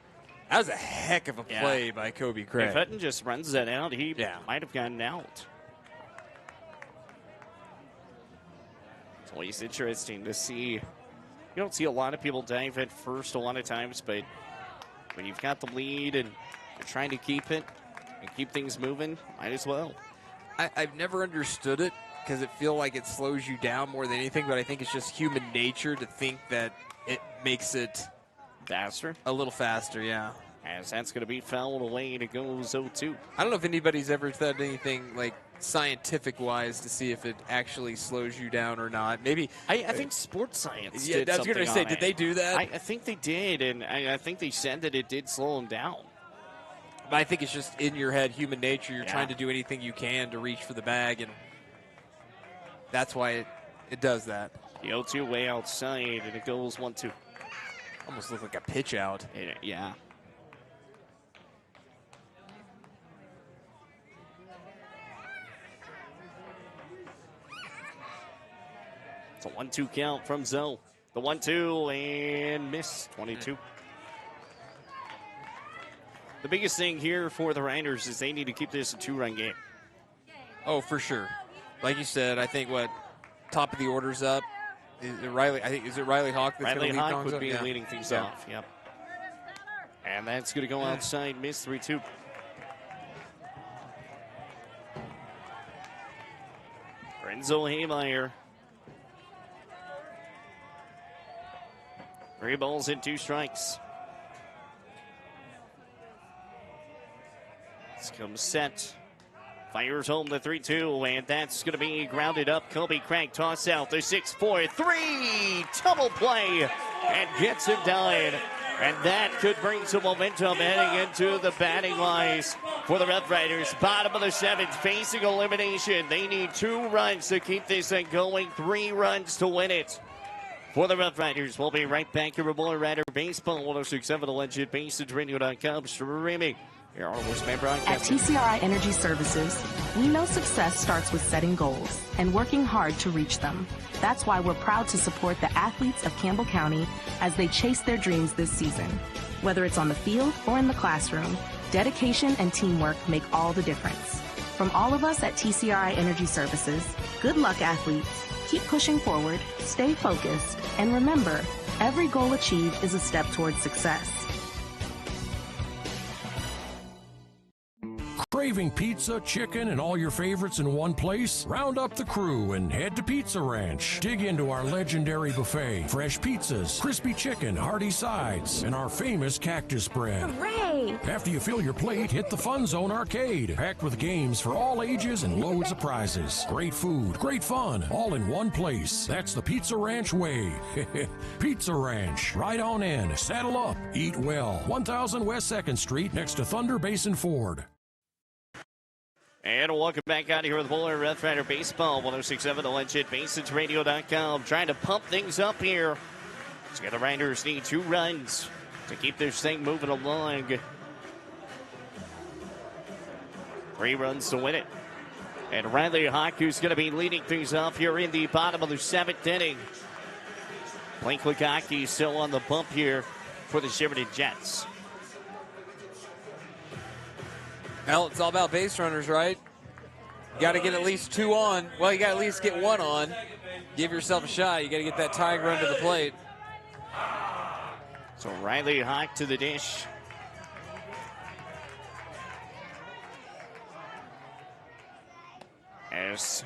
That was a heck of a play by Kobe Craig. If Hutton just runs that out, he might have gotten out. It's always interesting to see. You don't see a lot of people dive at first a lot of times, but when you've got the lead and you're trying to keep it and keep things moving, might as well. I've never understood it because it feels like it slows you down more than anything, but I think it's just human nature to think that it makes it faster. A little faster, yeah. As that's going to be fouled away, and it goes 0-2. I don't know if anybody's ever said anything like scientific-wise to see if it actually slows you down or not. Maybe I think sports science. Yeah, did I was going to say, did they do that? I think they did, and I think they said that it did slow them down. But I think it's just in your head, human nature. You're trying to do anything you can to reach for the bag, and that's why it does that. The 0-2 way outside, and it goes 1-2. Almost looked like a pitch out. Yeah. It's a 1-2 count from Zoe. The 1-2 and miss, 22. The biggest thing here for the Riders is they need to keep this a 2-run game. Oh, for sure. Like you said, I think top of the order's up. Is it Riley? I think is it Riley Hawk that's Riley going to lead Hawk things would be up? leading things off. Yep. And that's going to go outside, miss 3-2. Renzo Haymeyer. 3 balls and 2 strikes. This comes set. Fires home the 3-2, and that's going to be grounded up. Kobe Craig toss out the 6-4-3 double play and gets it done. And that could bring some momentum heading into the batting lines for the Rough Riders. Bottom of the 7th, facing elimination. They need 2 runs to keep this thing going, 3 runs to win it. For the Rough Riders, we'll be right back here with more Rider Baseball. 106.7 The Legend, BaseEdgeRadio.com, streaming. Here are Horseman At Broadcasting. TCRI Energy Services, we know success starts with setting goals and working hard to reach them. That's why we're proud to support the athletes of Campbell County as they chase their dreams this season. Whether it's on the field or in the classroom, dedication and teamwork make all the difference. From all of us at TCRI Energy Services, good luck, athletes. Keep pushing forward, stay focused, and remember, every goal achieved is a step towards success. Craving pizza, chicken, and all your favorites in one place? Round up the crew and head to Pizza Ranch. Dig into our legendary buffet, fresh pizzas, crispy chicken, hearty sides, and our famous cactus bread. Hooray! After you fill your plate, hit the Fun Zone Arcade, packed with games for all ages and loads of prizes. Great food, great fun, all in one place. That's the Pizza Ranch way. Pizza Ranch. Right on in, saddle up, eat well. 1000 West 2nd Street, next to Thunder Basin Ford. And welcome back out here with Bowler Rough Rider Baseball, 106.7 The Legend, BaseEdgeRadio.com. Trying to pump things up here. So the Riders need 2 runs to keep this thing moving along. 3 runs to win it. And Riley Hawk, who's going to be leading things off here in the bottom of the 7th inning. Blake Lugocky still on the bump here for the Sheridan Jets. Well, it's all about base runners, right? You got to get at least 2 on. Well, you got to at least get 1 on. Give yourself a shot. You got to get that tying run to the plate. So Riley Hawk to the dish. As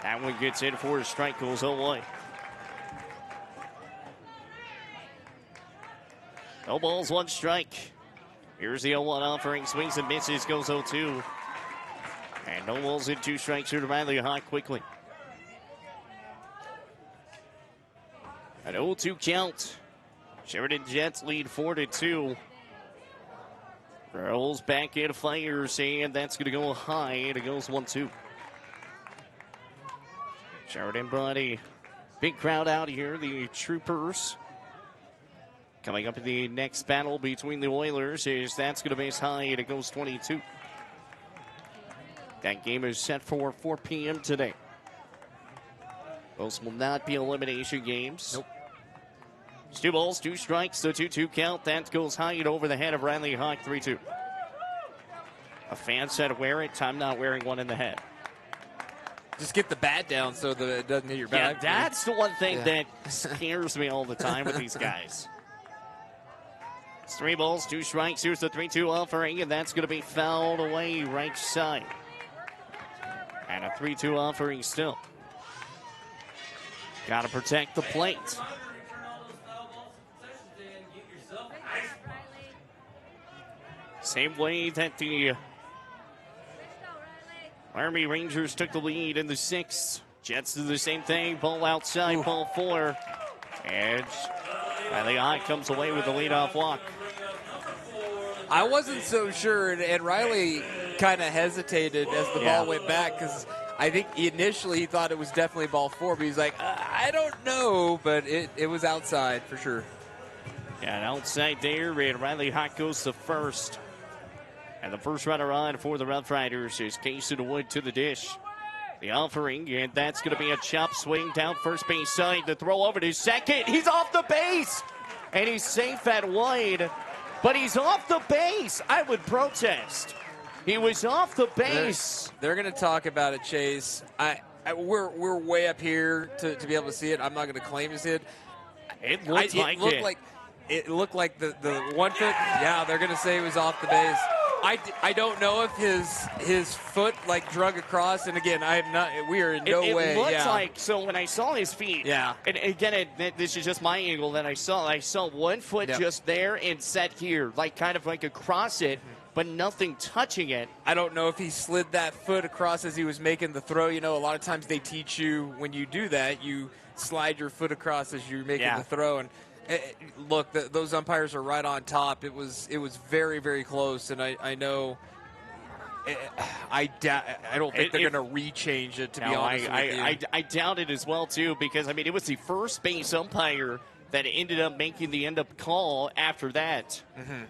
that one gets in for a strike, goes away. No balls, 1 strike. Here's the 0-1 offering. Swings and misses, goes 0-2. And no balls and 2 strikes here to Riley Hawk quickly. An 0-2 count. Sheridan Jets lead 4-2. Rolls back in, fires, and that's going to go high, and it goes 1-2. Sheridan brought a big crowd out here, the Troopers. Coming up in the next battle between the Oilers is that's going to base high, and it goes 22. That game is set for 4 p.m. today. Those will not be elimination games. Nope. It's 2 balls, 2 strikes, the 2-2 count. That goes high and over the head of Riley Hawk, 3-2. A fan said wear it. Time not wearing one in the head. Just get the bat down so that it doesn't hit your back. Yeah, that's the one thing that scares me all the time with these guys. It's 3 balls, 2 strikes. Here's the 3-2 offering, and that's going to be fouled away right side. And a 3-2 offering still. Got to protect the plate. Same way that the Army Rangers took the lead in the 6th. Jets do the same thing. Ball outside, ball 4. And Riley High comes away with the leadoff walk. I wasn't so sure, and Riley kind of hesitated as the ball went back because I think initially he thought it was definitely ball 4, but he's like, I don't know, but it was outside for sure. Yeah, and outside there, and Riley High goes to first. And the first runner on for the Rough Riders is Kason Wood to the dish. The offering, and that's going to be a chop swing down first base side. The throw over to second. He's off the base, and he's safe at wide. But he's off the base. I would protest. He was off the base. They're going to talk about it, Chase. We're way up here to be able to see it. I'm not going to claim to see it. It looked It looked like the 1 foot. Yeah, they're going to say it was off the base. I don't know if his foot like drug across, and again, I am not. We are in no way. It looks like, so when I saw his feet. Yeah. And again, this is just my angle that I saw 1 foot just there and set here, like kind of like across it, but nothing touching it. I don't know if he slid that foot across as he was making the throw. You know, a lot of times they teach you when you do that, you slide your foot across as you're making the throw. And look, those umpires are right on top. It was very, very close, and I know. I don't think they're going to rechange it. To be honest with you, I doubt it as well too, because I mean it was the first base umpire that ended up making the end up call after that. Mm-hmm.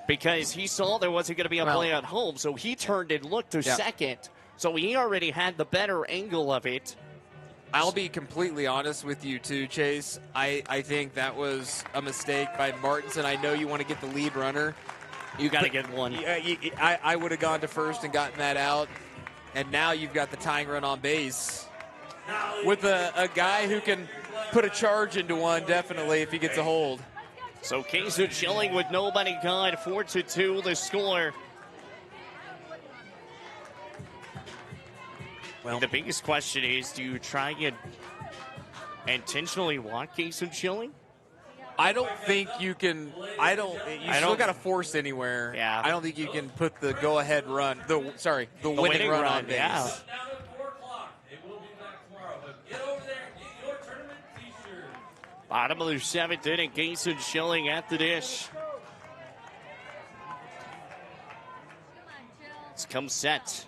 Because he saw there wasn't going to be a play at home, so he turned and looked to second. So he already had the better angle of it. I'll be completely honest with you, too, Chase. I think that was a mistake by Martinson. I know you want to get the lead runner. You got to get one. I would have gone to first and gotten that out. And now you've got the tying run on base with a guy who can put a charge into one, definitely, if he gets a hold. So Kason Schilling with nobody gone, 4-2 the score. Well, the biggest question is, do you try and intentionally walk Kason Schilling? I don't think you can. You still got to force anywhere. Yeah. I don't think you can put the go-ahead run. The winning run on base. Yeah. Bottom of the 7th inning, Kason Schilling at the dish. It's come set.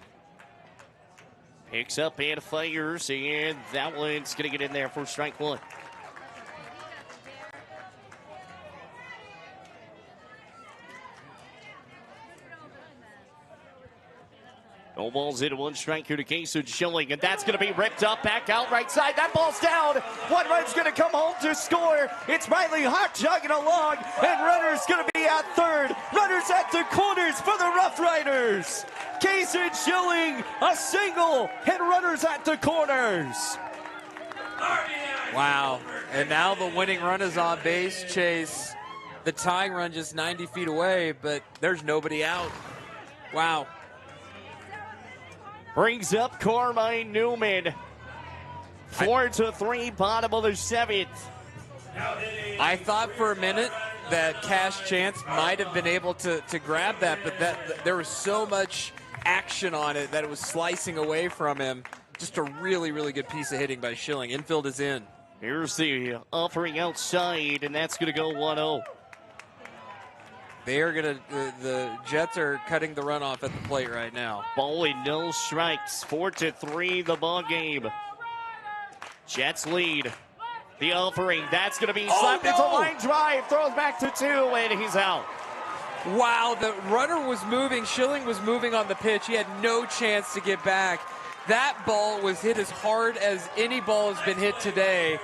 Picks up and fires, and that one's going to get in there for strike 1. No balls in, 1 strike here to Kason Schilling, and that's going to be ripped up back out right side. That ball's down. 1 run's going to come home to score. It's Riley Hawk jogging along, and runner's going to be at third. Runners at the corners for the Rough Riders. Kason Schilling, a single, and runners at the corners. Wow. And now the winning run is on base, Chase. The tying run just 90 feet away, but there's nobody out. Wow. Brings up Carmine Newman. 4-3, bottom of the 7th. I thought for a minute that Cash Chance might have been able to grab that, but there was so much action on it that it was slicing away from him. Just a really, really good piece of hitting by Schilling. Infield is in. Here's the offering outside, and that's going to go 1-0. They are going to, the Jets are cutting the runoff at the plate right now. Ball and no strikes. 4-3 the ball game. Jets lead. The offering, that's going to be slapped. No. It's a line drive. Throws back to 2, and he's out. Wow, the runner was moving. Schilling was moving on the pitch. He had no chance to get back. That ball was hit as hard as any ball has been hit today,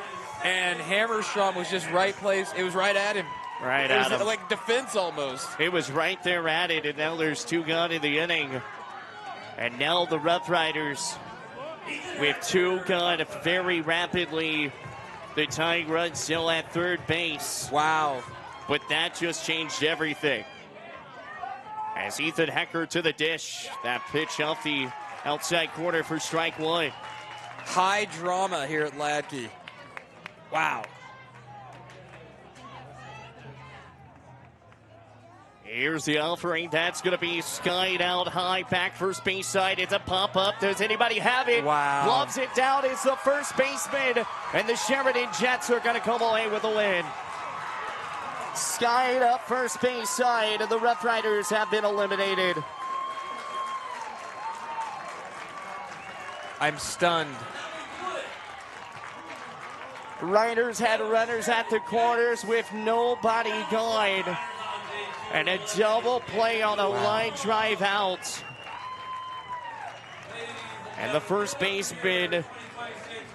and Hammerstrom was just right place. It was right at him. Right it at was him. Like defense almost. It was right there at it, and now there's 2 gone in the inning. And now the Rough Riders with 2 gone very rapidly. The tying run still at third base. Wow. But that just changed everything. As Ethan Hecker to the dish. That pitch off the outside corner for strike 1. High drama here at Ladke. Wow. Here's the offering. That's going to be skied out high, back first base side. It's a pop-up. Does anybody have it? Wow. Gloves it down. It's the first baseman. And the Sheridan Jets are going to come away with a win. Skied up first base side, and the Rough Riders have been eliminated. I'm stunned. Riders had runners at the corners with nobody gone. And a double play on a line drive out. And the first baseman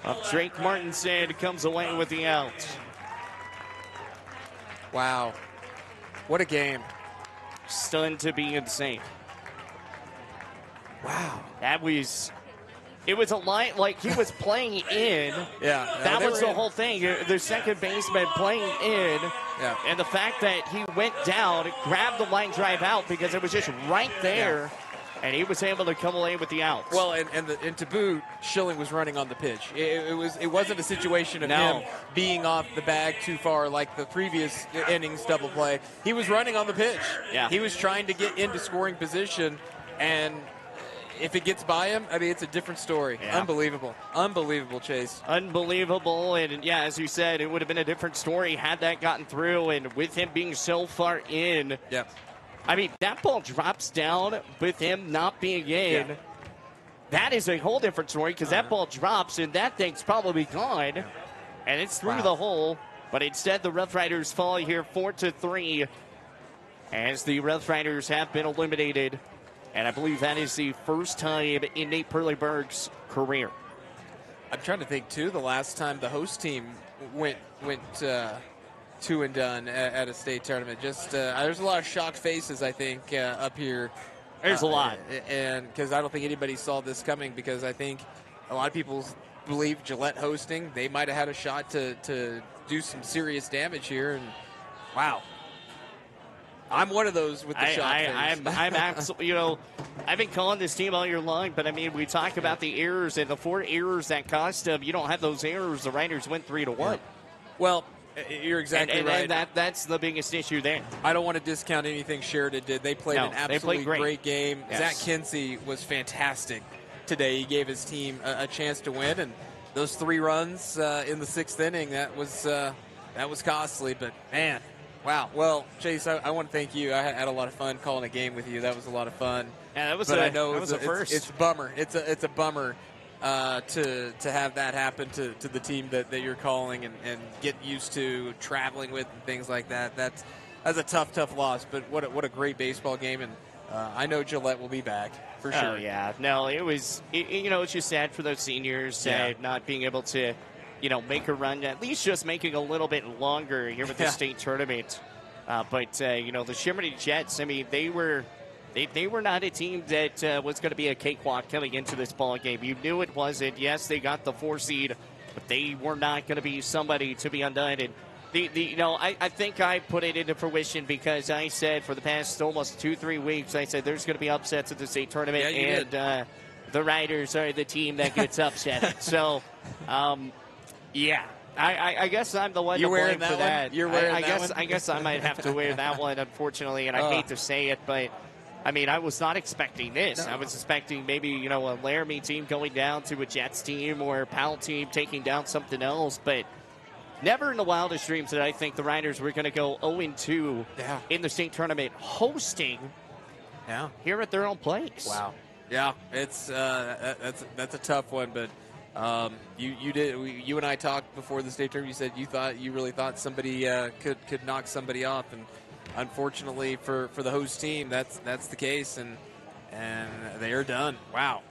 of Drake Martinson comes away with the out. Wow. What a game. Stunned to be insane. Wow. It was a line, like he was playing in. Yeah. That was the whole thing. The second baseman playing in. Yeah. And the fact that he went down, grabbed the line drive out because it was just right there. Yeah. And he was able to come away with the out. Well, and to boot, Schilling was running on the pitch. It wasn't a situation of him being off the bag too far like the previous innings double play. He was running on the pitch. Yeah. He was trying to get into scoring position, and if it gets by him, I mean, it's a different story. Yeah. Unbelievable, Chase. Unbelievable, and yeah, as you said, it would have been a different story had that gotten through, and with him being so far in. Yeah. I mean, that ball drops down with him not being in. Yeah. That is a whole different story because that ball drops and that thing's probably gone. Yeah. And it's through the hole. But instead, the Rough Riders fall here 4-3 as the Rough Riders have been eliminated. And I believe that is the first time in Nate Perleyberg's career. I'm trying to think, too, the last time the host team went 2 and done at a state tournament. Just there's a lot of shocked faces, I think, up here. There's a lot, and because I don't think anybody saw this coming. Because I think a lot of people believe Gillette hosting, they might have had a shot to do some serious damage here. And wow, I'm one of those with the shocked face. I'm absolutely. I've been calling this team all year long, but I mean, we talk about the errors and the 4 errors that cost them. You don't have those errors. The Riders went 3-1. Yeah. Well. You're exactly right. And that's the biggest issue there. I don't want to discount anything Sheridan did. They played an absolutely great game. Yes. Zach Kinsey was fantastic today. He gave his team a chance to win, and those 3 runs in the 6th inning, that was costly. But, man, wow. Well, Chase, I want to thank you. I had a lot of fun calling a game with you. That was a lot of fun. Yeah, that was but a, I know that was a first. It's a bummer. It's a bummer. To have that happen to the team that you're calling and get used to traveling with and things like that. That's a tough loss, but what a great baseball game, and I know Gillette will be back for sure. Oh, yeah. No, it's just sad for those seniors not being able to, make a run, at least just making a little bit longer here with the state tournament. But the Sheridan Jets, I mean, they were not a team that was going to be a cakewalk coming into this ball game. You knew it wasn't. Yes, they got the 4 seed, but they were not going to be somebody to be undone. And I think I put it into fruition because I said for the past almost 2-3 weeks, I said there's going to be upsets at the state tournament, and the Riders are the team that gets upset. So, I guess I'm the one to blame for that. You're wearing that one? I guess I might have to wear that one, unfortunately, and I hate to say it, but. I mean, I was not expecting this. No. I was expecting maybe, a Laramie team going down to a Jets team or a Powell team taking down something else. But never in the wildest dreams did I think the Riders were going to go 0-2 in the state tournament hosting here at their own place. Wow. Yeah, it's that's a tough one. But you and I talked before the state tournament. You said you really thought somebody could knock somebody off, and unfortunately for the host team, that's the case, and they are done. Wow.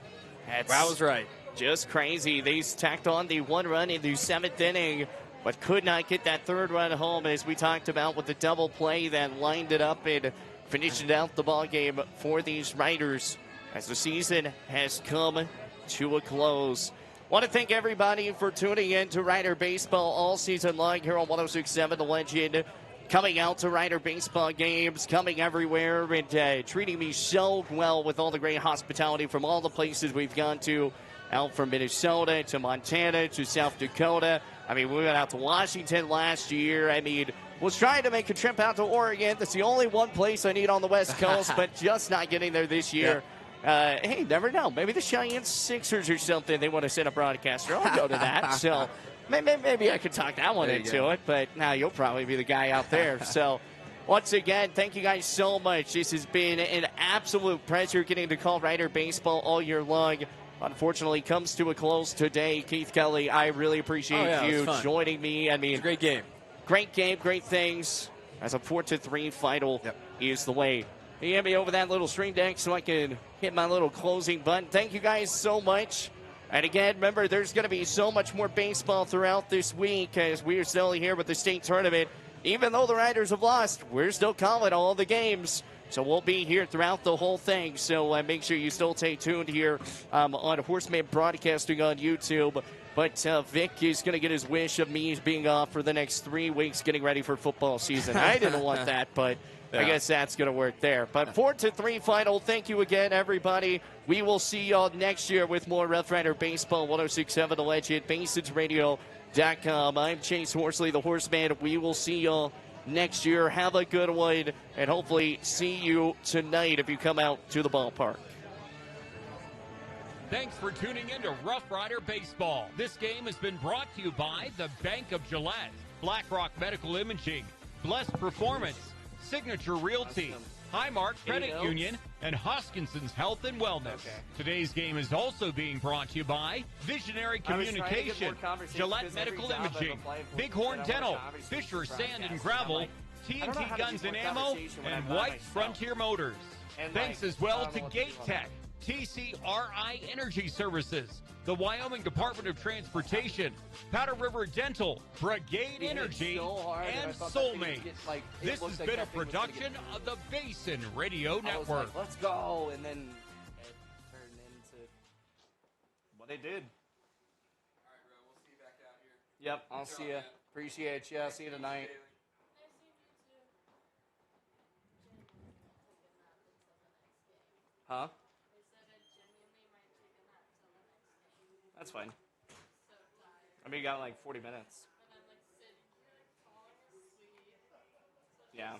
I was right. Just crazy. They tacked on the 1 run in the 7th inning, but could not get that 3rd run home, as we talked about with the double play that lined it up and finished out the ball game for these Riders as the season has come to a close. Want to thank everybody for tuning in to Rider Baseball all season long here on 106.7 The Legend. Coming out to Rider Baseball games, coming everywhere, and treating me so well with all the great hospitality from all the places we've gone to, out from Minnesota to Montana to South Dakota. I mean, we went out to Washington last year. I mean, was trying to make a trip out to Oregon. That's the only one place I need on the West Coast, but just not getting there this year. Hey, never know. Maybe the Cheyenne Sixers or something, they want to send a broadcaster. I'll go to that. So maybe I could talk that one into it, but now you'll probably be the guy out there. So once again, thank you guys so much. This has been an absolute pleasure getting to call Rider Baseball all year long. Unfortunately, comes to a close today. Keith Kelly, I really appreciate you joining me. I mean, it's a great game. Great game, great things. As a 4-3 final is the way. You hand me over that little stream deck so I can hit my little closing button. Thank you guys so much. And again, remember, there's going to be so much more baseball throughout this week as we are still here with the state tournament. Even though the Riders have lost, we're still calling all the games. So we'll be here throughout the whole thing. So make sure you still stay tuned here on Horseman Broadcasting on YouTube. But Vic is going to get his wish of me being off for the next 3 weeks getting ready for football season. I didn't want that, but I guess that's going to work there. But 4-3 final. Thank you again, everybody. We will see y'all next year with more Rough Rider Baseball 106.7 The Legend, BastardsRadio.com. I'm Chase Horsley, the Horseman. We will see y'all next year. Have a good one, and hopefully see you tonight if you come out to the ballpark. Thanks for tuning in to Rough Rider Baseball. This game has been brought to you by the Bank of Gillette, BlackRock Medical Imaging, Blessed Performance, Signature Realty, Highmark Credit Union, and Hoskinson's Health and Wellness. Today's game is also being brought to you by Visionary Communication, Gillette Medical Imaging, Bighorn Dental, Fisher Sand and Gravel, TNT Guns and Ammo, and White Frontier Motors. Thanks as well to Gate Tech, TCRI Energy Services, the Wyoming Department of Transportation, Powder River Dental, Brigade Energy, and Soulmate. This has been a production of the Basin Radio Network. Let's go, and then it turned into what it did. All right, bro. We'll see you back out here. Yep, I'll see you. Appreciate you. See you tonight. Huh? That's fine. I mean, you got like 40 minutes. Yeah.